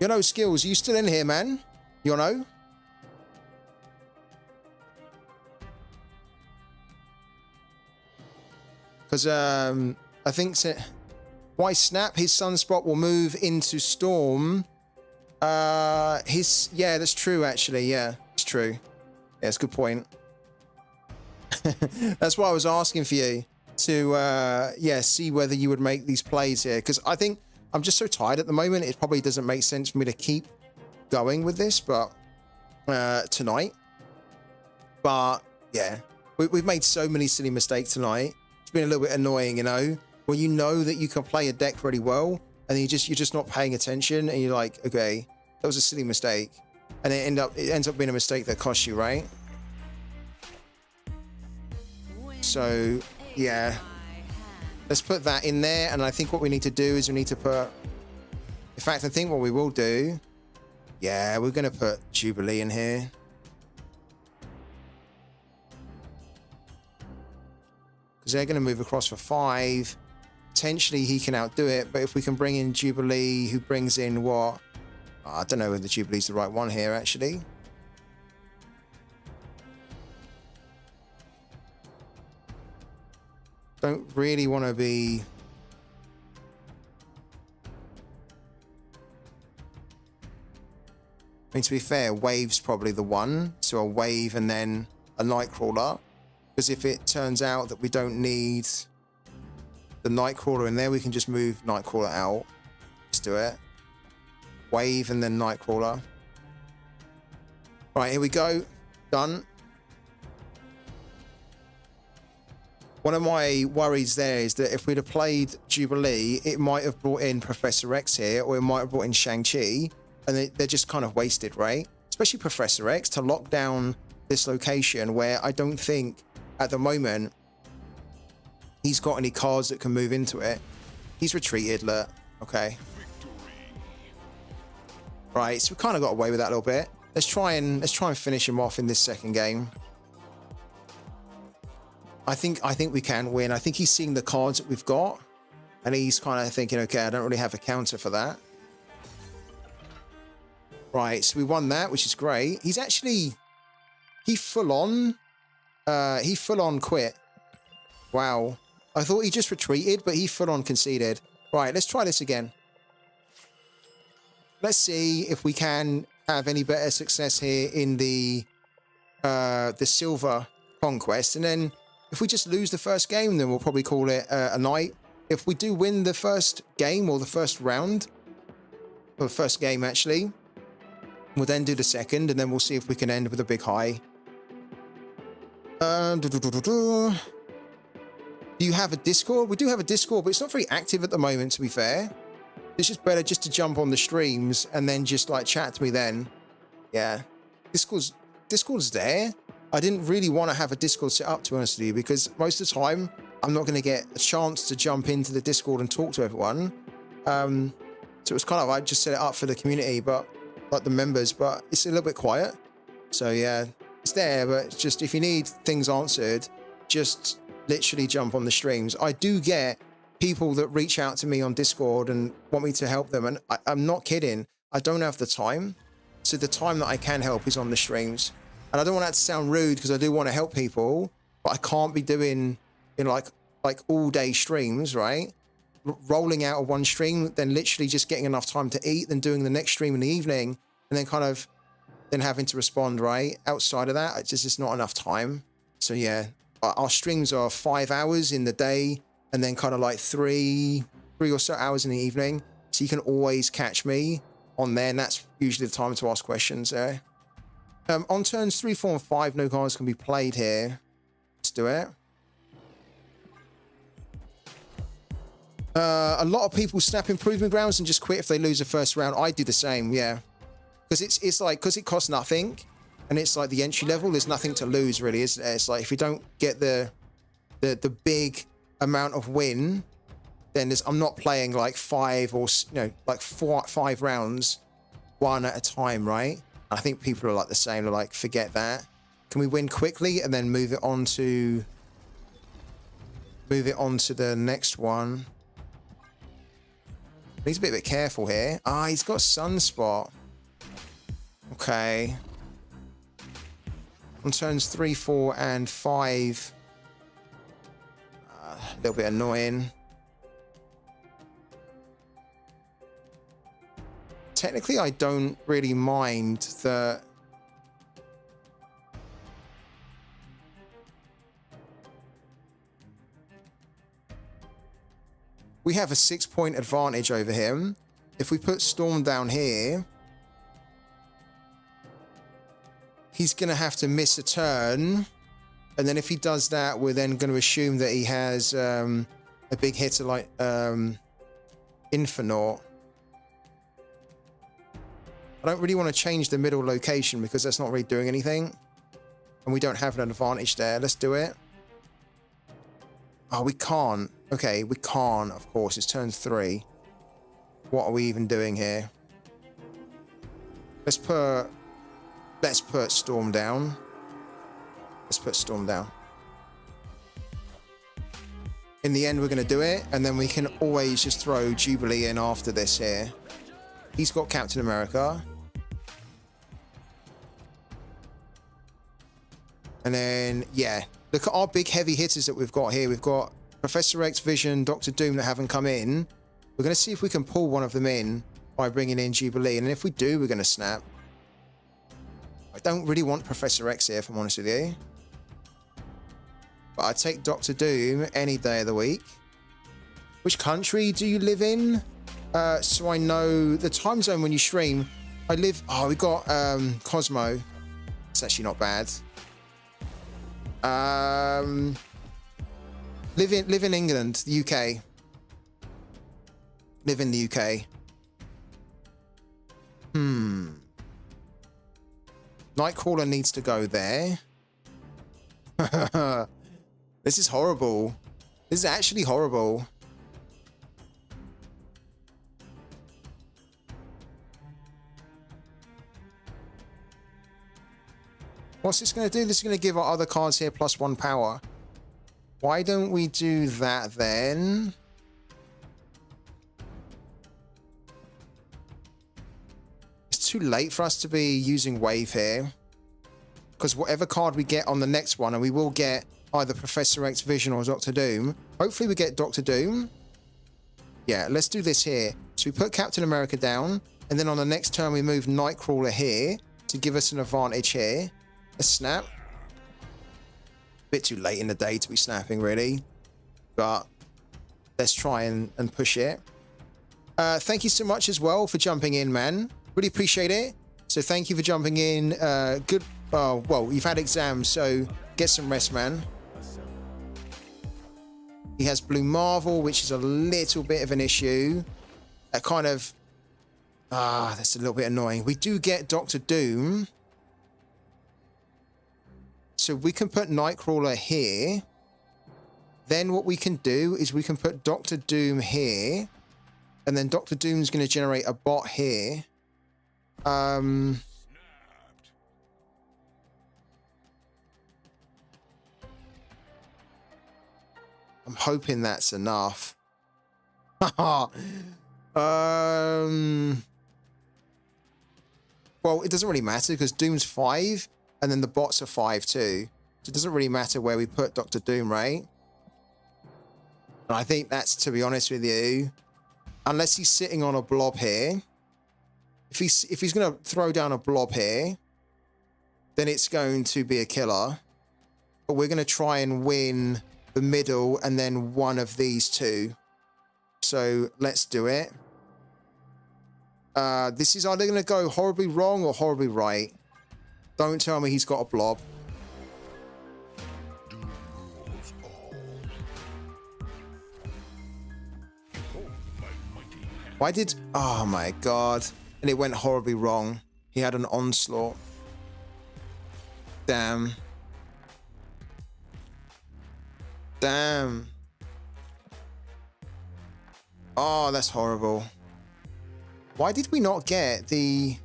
You know, Skills, you still in here, man? You know? Because I think why Snap, his Sunspot will move into Storm. Yeah, that's true actually. Yeah, it's true. Yeah, it's a good point. That's why I was asking for you to yeah, see whether you would make these plays here, because I think I'm just so tired at the moment. It probably doesn't make sense for me to keep going with this, but tonight. But yeah, we've made so many silly mistakes tonight. It's been a little bit annoying, you know, when you know that you can play a deck really well, and then you're just not paying attention, and you're like, okay, that was a silly mistake, and it ends up being a mistake that costs you, right? So yeah, let's put that in there, and I think what we need to do is we need to put, in fact, I think what we will do, yeah, we're gonna put Jubilee in here. Because they're gonna move across for 5. Potentially he can outdo it, but if we can bring in Jubilee, who brings in what? Oh, I don't know whether Jubilee's the right one here, actually. Don't really want to be... I mean, to be fair, Wave's probably the one. So a Wave and then a Nightcrawler. Because if it turns out that we don't need the Nightcrawler in there, we can just move Nightcrawler out. Let's do it. Wave and then Nightcrawler. Right, here we go. Done. One of my worries there is that if we'd have played Jubilee, it might have brought in Professor X here, or it might have brought in Shang-Chi, and they're just kind of wasted, right? Especially Professor X to lock down this location where I don't think at the moment he's got any cards that can move into it. He's retreated, look. Okay. Right, so we kind of got away with that a little bit. Let's try and finish him off in this second game. I think we can win. I think he's seeing the cards that we've got, and he's kind of thinking, okay, I don't really have a counter for that. Right, so we won that, which is great. He's actually, he full on quit. Wow. I thought he just retreated, but he full on conceded. Right, let's try this again. Let's see if we can have any better success here in the silver conquest, and then if we just lose the first game, then we'll probably call it a night. If we do win the first game, or the first round, or the first game actually, we'll then do the second, and then we'll see if we can end with a big high. Do you have a Discord? We do have a Discord, but it's not very active at the moment, to be fair. It's just better just to jump on the streams and then just like chat to me then. Yeah. Discord's there. I didn't really want to have a Discord set up, to be honest with you, because most of the time I'm not going to get a chance to jump into the Discord and talk to everyone. So it was kind of, I just set it up for the community, but like the members, but it's a little bit quiet. So yeah, it's there, but it's just, if you need things answered, just literally jump on the streams. I do get people that reach out to me on Discord and want me to help them, and I'm not kidding. I don't have the time. So the time that I can help is on the streams. And I don't want that to sound rude, because I do want to help people, but I can't be doing, you know, like all day streams, right? Rolling out of one stream, then literally just getting enough time to eat, then doing the next stream in the evening, and then kind of then having to respond, right? Outside of that, it's just not enough time. So yeah, our streams are 5 hours in the day, and then kind of like three or so hours in the evening. So you can always catch me on there, and that's usually the time to ask questions there. On turns 3, 4, and 5, no cards can be played here. Let's do it. A lot of people snap improvement grounds and just quit if they lose the first round. I do the same, yeah. Because it's like, because it costs nothing, and it's like the entry level, there's nothing to lose really, is there? It's like if you don't get the big amount of win, then I'm not playing like 5 or, you know, like 5 rounds, 1 at a time, right? I think people are like the same. They're like, forget that. Can we win quickly and then move it on to the next one? He's a bit careful here. Ah, he's got Sunspot. Okay. On turns 3, 4, and 5. A little bit annoying. Technically, I don't really mind that. We have a 6-point advantage over him. If we put Storm down here, he's going to have to miss a turn. And then if he does that, we're then going to assume that he has a big hitter like Infernaut. I don't really want to change the middle location because that's not really doing anything. And we don't have an advantage there. Let's do it. Oh, we can't. Okay, we can't, of course. It's turn 3. What are we even doing here? Let's put Storm down. Let's put Storm down. In the end, we're going to do it, and then we can always just throw Jubilee in after this here. He's got Captain America. And then, yeah. Look at our big heavy hitters that we've got here. We've got Professor X, Vision, Doctor Doom that haven't come in. We're going to see if we can pull one of them in by bringing in Jubilee. And if we do, we're going to snap. I don't really want Professor X here, if I'm honest with you. But I'd take Doctor Doom any day of the week. Which country do you live in? So I know the time zone when you stream. I live... Oh, we got Cosmo. It's actually not bad. Live in England, the UK. Live in the UK. Nightcrawler needs to go there. This is horrible. This is actually horrible. What's this going to do? This is going to give our other cards here +1 power. Why don't we do that then? It's too late for us to be using Wave here. Because whatever card we get on the next one, and we will get either Professor X, Vision, or Doctor Doom. Hopefully we get Doctor Doom. Yeah, let's do this here. So we put Captain America down, and then on the next turn we move Nightcrawler here to give us an advantage here. A snap. Bit too late in the day to be snapping, really. But let's try and push it. Thank you so much as well for jumping in, man. Really appreciate it. So thank you for jumping in. Good. Oh, well, you've had exams, so get some rest, man. He has Blue Marvel, which is a little bit of an issue. That kind of... that's a little bit annoying. We do get Doctor Doom. So we can put Nightcrawler here. Then what we can do is we can put Doctor Doom here. And then Doctor Doom's going to generate a bot here. I'm hoping that's enough. Well, it doesn't really matter because Doom's 5 and then the bots are 5 too. So it doesn't really matter where we put Doctor Doom, right? And I think that's, to be honest with you, unless he's sitting on a blob here. If he's going to throw down a blob here, then it's going to be a killer. But we're going to try and win the middle and then one of these two. So let's do it. This is either going to go horribly wrong or horribly right. Don't tell me he's got a blob. Why did... Oh my god. And it went horribly wrong. He had an onslaught. Damn. Damn. Oh, that's horrible. Why did we not get the...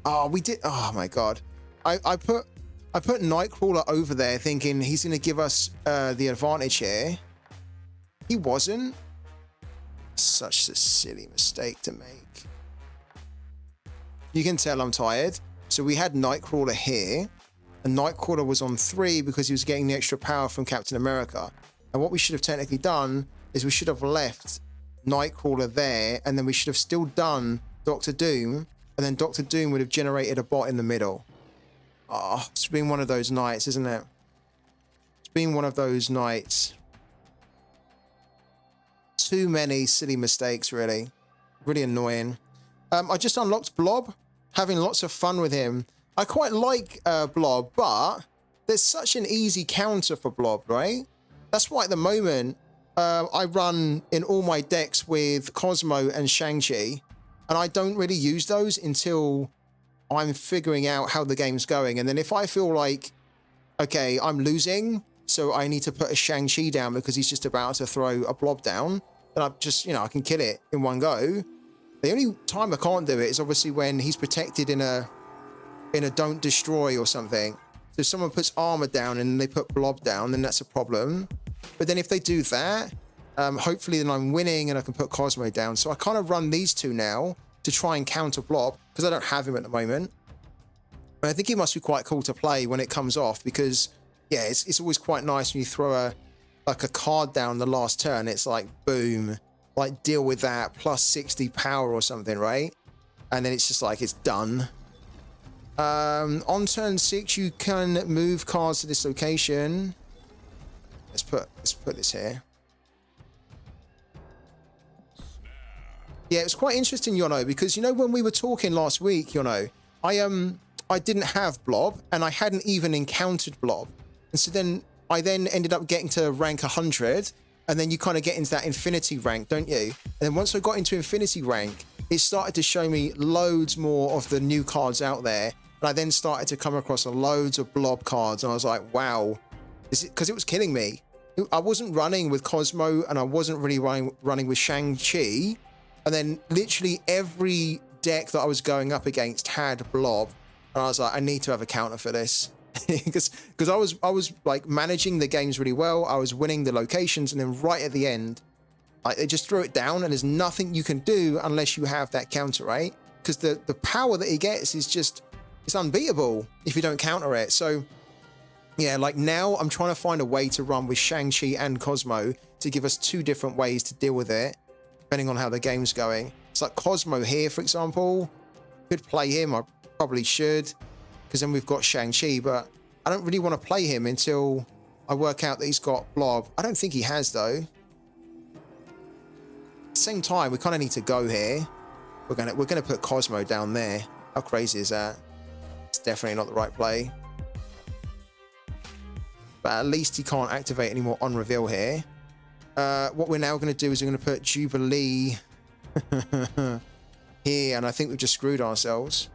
Oh, we did... Oh my god. I put Nightcrawler over there thinking he's going to give us the advantage here. He wasn't. Such a silly mistake to make. You can tell I'm tired. So we had Nightcrawler here, and Nightcrawler was on 3 because he was getting the extra power from Captain America. And what we should have technically done is we should have left Nightcrawler there, and then we should have still done Doctor Doom, and then Doctor Doom would have generated a bot in the middle. Oh, it's been one of those nights, isn't it? It's been one of those nights. Too many silly mistakes, really. Really annoying. I just unlocked Blob, having lots of fun with him. I quite like Blob, but there's such an easy counter for Blob, right? That's why at the moment I run in all my decks with Cosmo and Shang-Chi, and I don't really use those until I'm figuring out how the game's going. And then if I feel like, okay, I'm losing, so I need to put a Shang-Chi down because he's just about to throw a Blob down, then I just, I can kill it in one go. The only time I can't do it is obviously when he's protected in a don't destroy or something. So if someone puts armor down and they put Blob down, then that's a problem. But then if they do that, hopefully then I'm winning and I can put Cosmo down. So I kind of run these two now to try and counter Blob because I don't have him at the moment. But I think he must be quite cool to play when it comes off because, yeah, it's always quite nice when you throw a card down the last turn. It's like, boom, like deal with that, plus 60 power or something, right? And then it's just like, it's done. On turn 6, you can move cards to this location. Let's put this here. Yeah, it was quite interesting, Yono, because when we were talking last week, Yono, I didn't have Blob and I hadn't even encountered Blob. And so then I ended up getting to rank 100, and then you kind of get into that infinity rank, don't you? And then once I got into infinity rank, it started to show me loads more of the new cards out there. And I then started to come across loads of Blob cards, and I was like, wow, because it was killing me. I wasn't running with Cosmo, and I wasn't really running with Shang-Chi. And then literally every deck that I was going up against had Blob. And I was like, I need to have a counter for this. because I was like managing the games really well. I was winning the locations, and then right at the end, like they just throw it down, and there's nothing you can do unless you have that counter, right? Because the power that he gets is just, it's unbeatable if you don't counter it. So yeah, like now I'm trying to find a way to run with Shang-Chi and Cosmo to give us 2 different ways to deal with it, depending on how the game's going. It's like Cosmo here, for example. Could play him, I probably should, because then we've got Shang-Chi, but I don't really want to play him until I work out that he's got Blob. I don't think he has, though. At the same time, we kind of need to go here. We're gonna put Cosmo down there. How crazy is that? It's definitely not the right play. But at least he can't activate any more on reveal here. What we're now going to do is we're going to put Jubilee here, and I think we've just screwed ourselves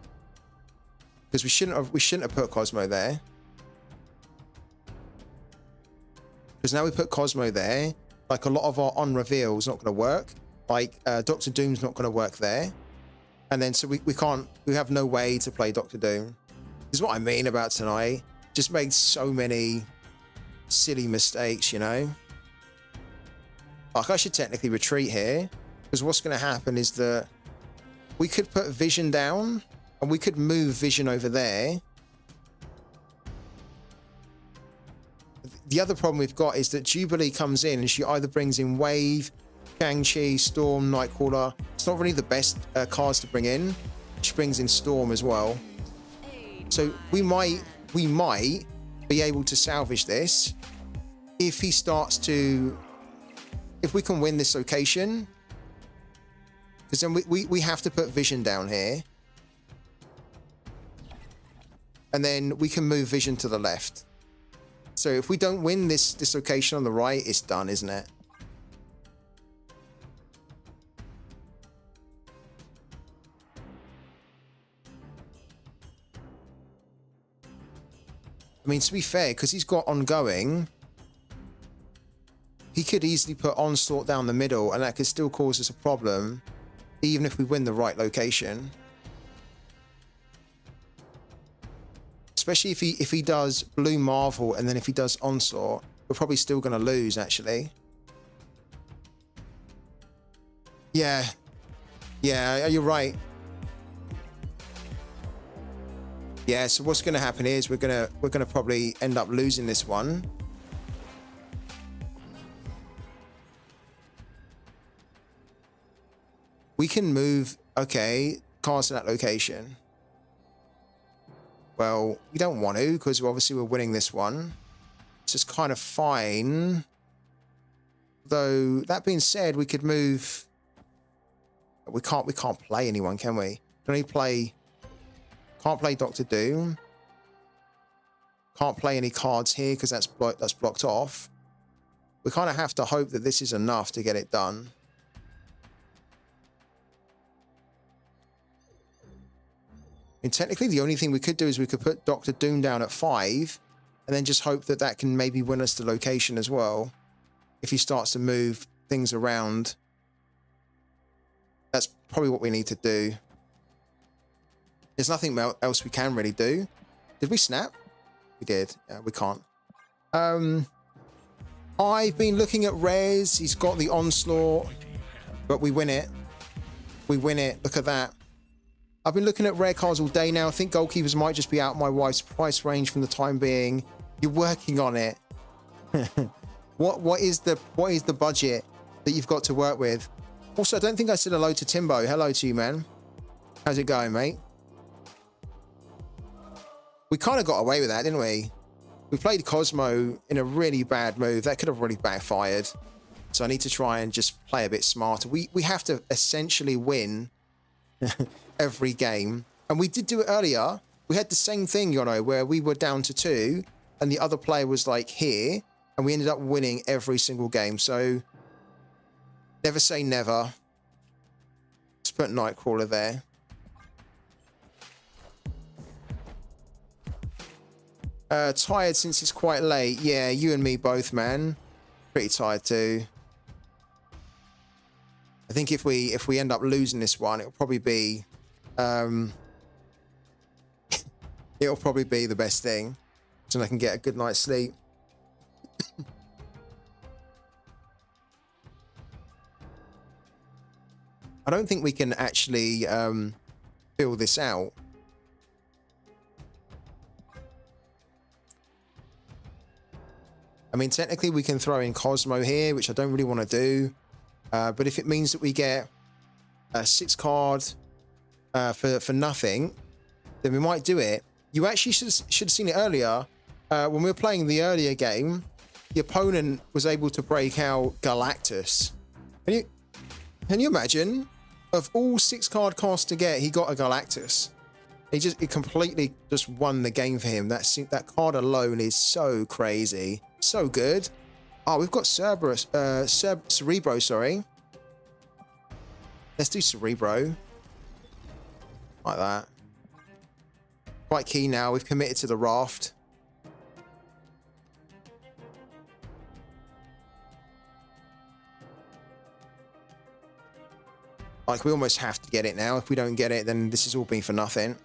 because we shouldn't have put Cosmo there. Because now we put Cosmo there, like a lot of our on reveal is not going to work. Like Doctor Doom's not going to work there, and then so we have no way to play Doctor Doom. This is what I mean about tonight. Just made so many silly mistakes, Like I should technically retreat here, because what's going to happen is that we could put Vision down and we could move Vision over there. The other problem we've got is that Jubilee comes in and she either brings in Wave, Shang-Chi, Storm, Nightcrawler. It's not really the best cards to bring in. She brings in Storm as well. So we might be able to salvage this if he starts to... If we can win this location, Because then we have to put vision down here. And then we can move vision to the left. So if we don't win this location on the right, it's done, isn't it? I mean, to be fair, because he's got ongoing, he could easily put onslaught down the middle, and that could still cause us a problem, even if we win the right location. Especially if he does blue marvel, and then if he does onslaught, we're probably still going to lose, actually. Yeah, you're right. Yeah, so what's going to happen is we're gonna probably end up losing this one. We can move, okay, cars to that location. Well, we don't want to, because obviously we're winning this one. It's just kind of fine. Though that being said, we could move. We can't play anyone, can we? Can only play. Can't play Doctor Doom. Can't play any cards here because that's blocked off. We kind of have to hope that this is enough to get it done. And technically, the only thing we could do is we could put Doctor Doom down at 5, and then just hope that that can maybe win us the location as well. If he starts to move things around, that's probably what we need to do. There's nothing else we can really do. Did we snap? We did. Yeah, we can't. I've been looking at Rez. He's got the onslaught, but we win it. We win it. Look at that. I've been looking at rare cards all day now. I think goalkeepers might just be out of my wife's price range from the time being. You're working on it. What is the budget that you've got to work with? Also, I don't think I said hello to Timbo. Hello to you, man. How's it going, mate? We kind of got away with that, didn't we? We played Cosmo in a really bad move. That could have really backfired. So I need to try and just play a bit smarter. We have to essentially win every game. And we did do it earlier. We had the same thing, you know, where we were down to 2 and the other player was like here, and we ended up winning every single game. So never say never. Let's put Nightcrawler there. Tired since it's quite late. Yeah, you and me both, man. Pretty tired too. I think if we end up losing this one, it'll probably be it'll probably be the best thing, so I can get a good night's sleep. I don't think we can actually fill this out. I mean, technically we can throw in Cosmo here, which I don't really want to do. But if it means that we get a 6 card for nothing, then we might do it. You actually should have seen it earlier. When we were playing the earlier game, the opponent was able to break out Galactus. Can you imagine? Of all 6 card costs to get, he got a Galactus. It completely just won the game for him. That card alone is so crazy. So good. Oh, we've got Cerebro, sorry. Let's do Cerebro. Like that. Quite key now. We've committed to the raft. Like, we almost have to get it now. If we don't get it, then this has all been for nothing.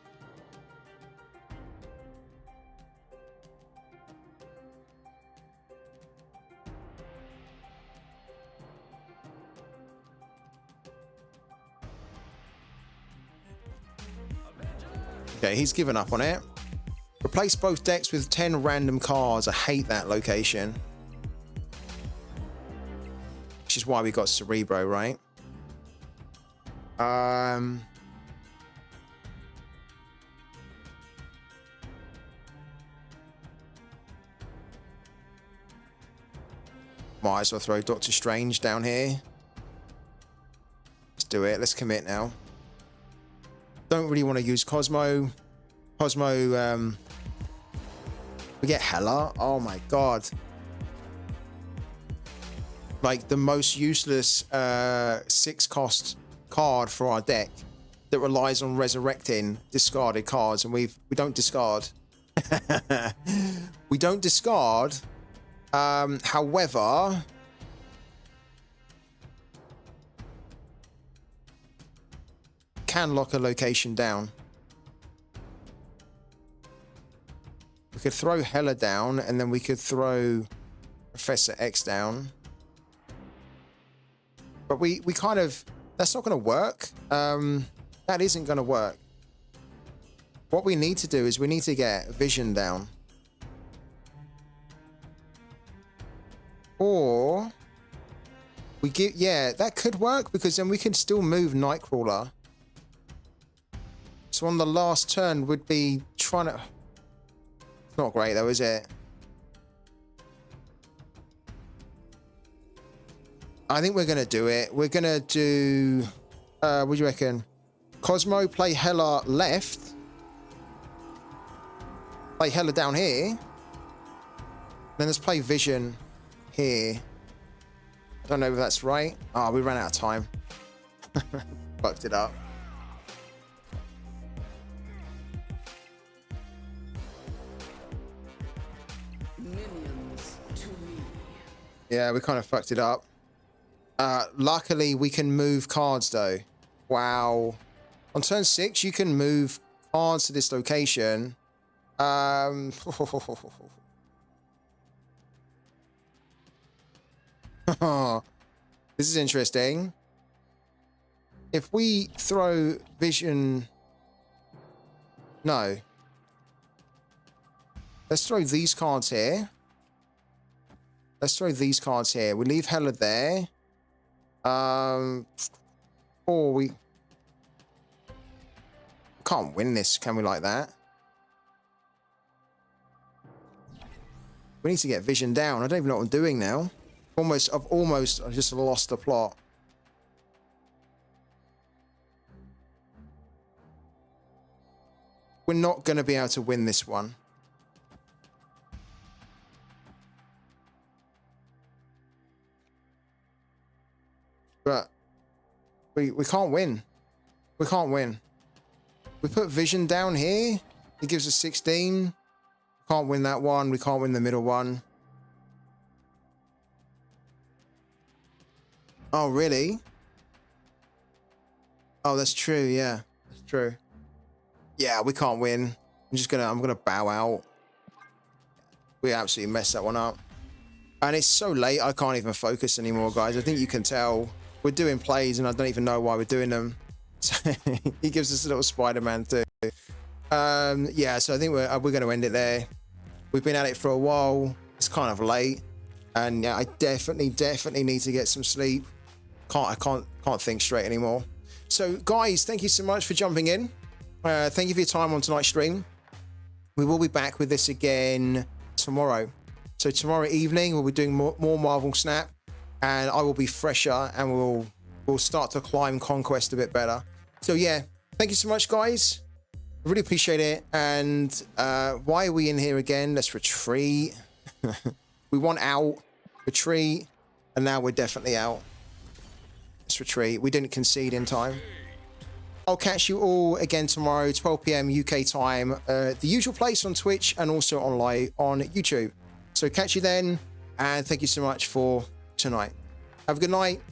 Okay, he's given up on it. Replace both decks with 10 random cards. I hate that location. Which is why we got Cerebro, right? Might as well throw Doctor Strange down here. Let's do it. Let's commit now. Don't really want to use Cosmo. Cosmo, we get Hela. Oh my god. Like the most useless 6-cost card for our deck that relies on resurrecting discarded cards, and we don't discard. We don't discard. However, can lock a location down. We could throw Hela down, and then we could throw Professor X down. But we kind of, that's not going to work. That isn't going to work. What we need to do is we need to get Vision down. Or we get, yeah, that could work, because then we can still move Nightcrawler. So on the last turn would be trying to, it's not great though, is it? I think we're going to do it. We're going to do, what do you reckon? Cosmo, play Hela left. Play Hela down here. Then let's play Vision here. Don't know if that's right. Oh, we ran out of time. Fucked it up. Minions to me. Yeah, we kind of fucked it up. Luckily, we can move cards though. Wow. On turn 6, you can move cards to this location. This is interesting. If we throw Vision... No. Let's throw these cards here. Let's throw these cards here. We leave Hela there. Or we can't win this, can we, like that? We need to get Vision down. I don't even know what I'm doing now. I've just lost the plot. We're not going to be able to win this one. But we can't win. We can't win. We put Vision down here. It gives us 16. Can't win that one. We can't win the middle one. Oh, really? Oh, that's true. Yeah, that's true. Yeah, we can't win. I'm gonna bow out. We absolutely messed that one up. And it's so late, I can't even focus anymore, guys. I think you can tell we're doing plays and I don't even know why we're doing them. He gives us a little Spider-Man too. Yeah, so I think we're going to end it there. We've been at it for a while. It's kind of late, and yeah, I definitely need to get some sleep. I can't think straight anymore. So, guys, thank you so much for jumping in. Thank you for your time on tonight's stream. We will be back with this again tomorrow. So tomorrow evening we'll be doing more Marvel Snap, and I will be fresher, and we'll start to climb Conquest a bit better. So yeah, thank you so much, guys. I really appreciate it. And why are we in here again? Let's retreat. We want out, retreat, and now we're definitely out. Let's retreat. We didn't concede in time. I'll catch you all again tomorrow, 12 p.m. UK time, the usual place on Twitch and also online on YouTube. So catch you then, and thank you so much for tonight. Have a good night.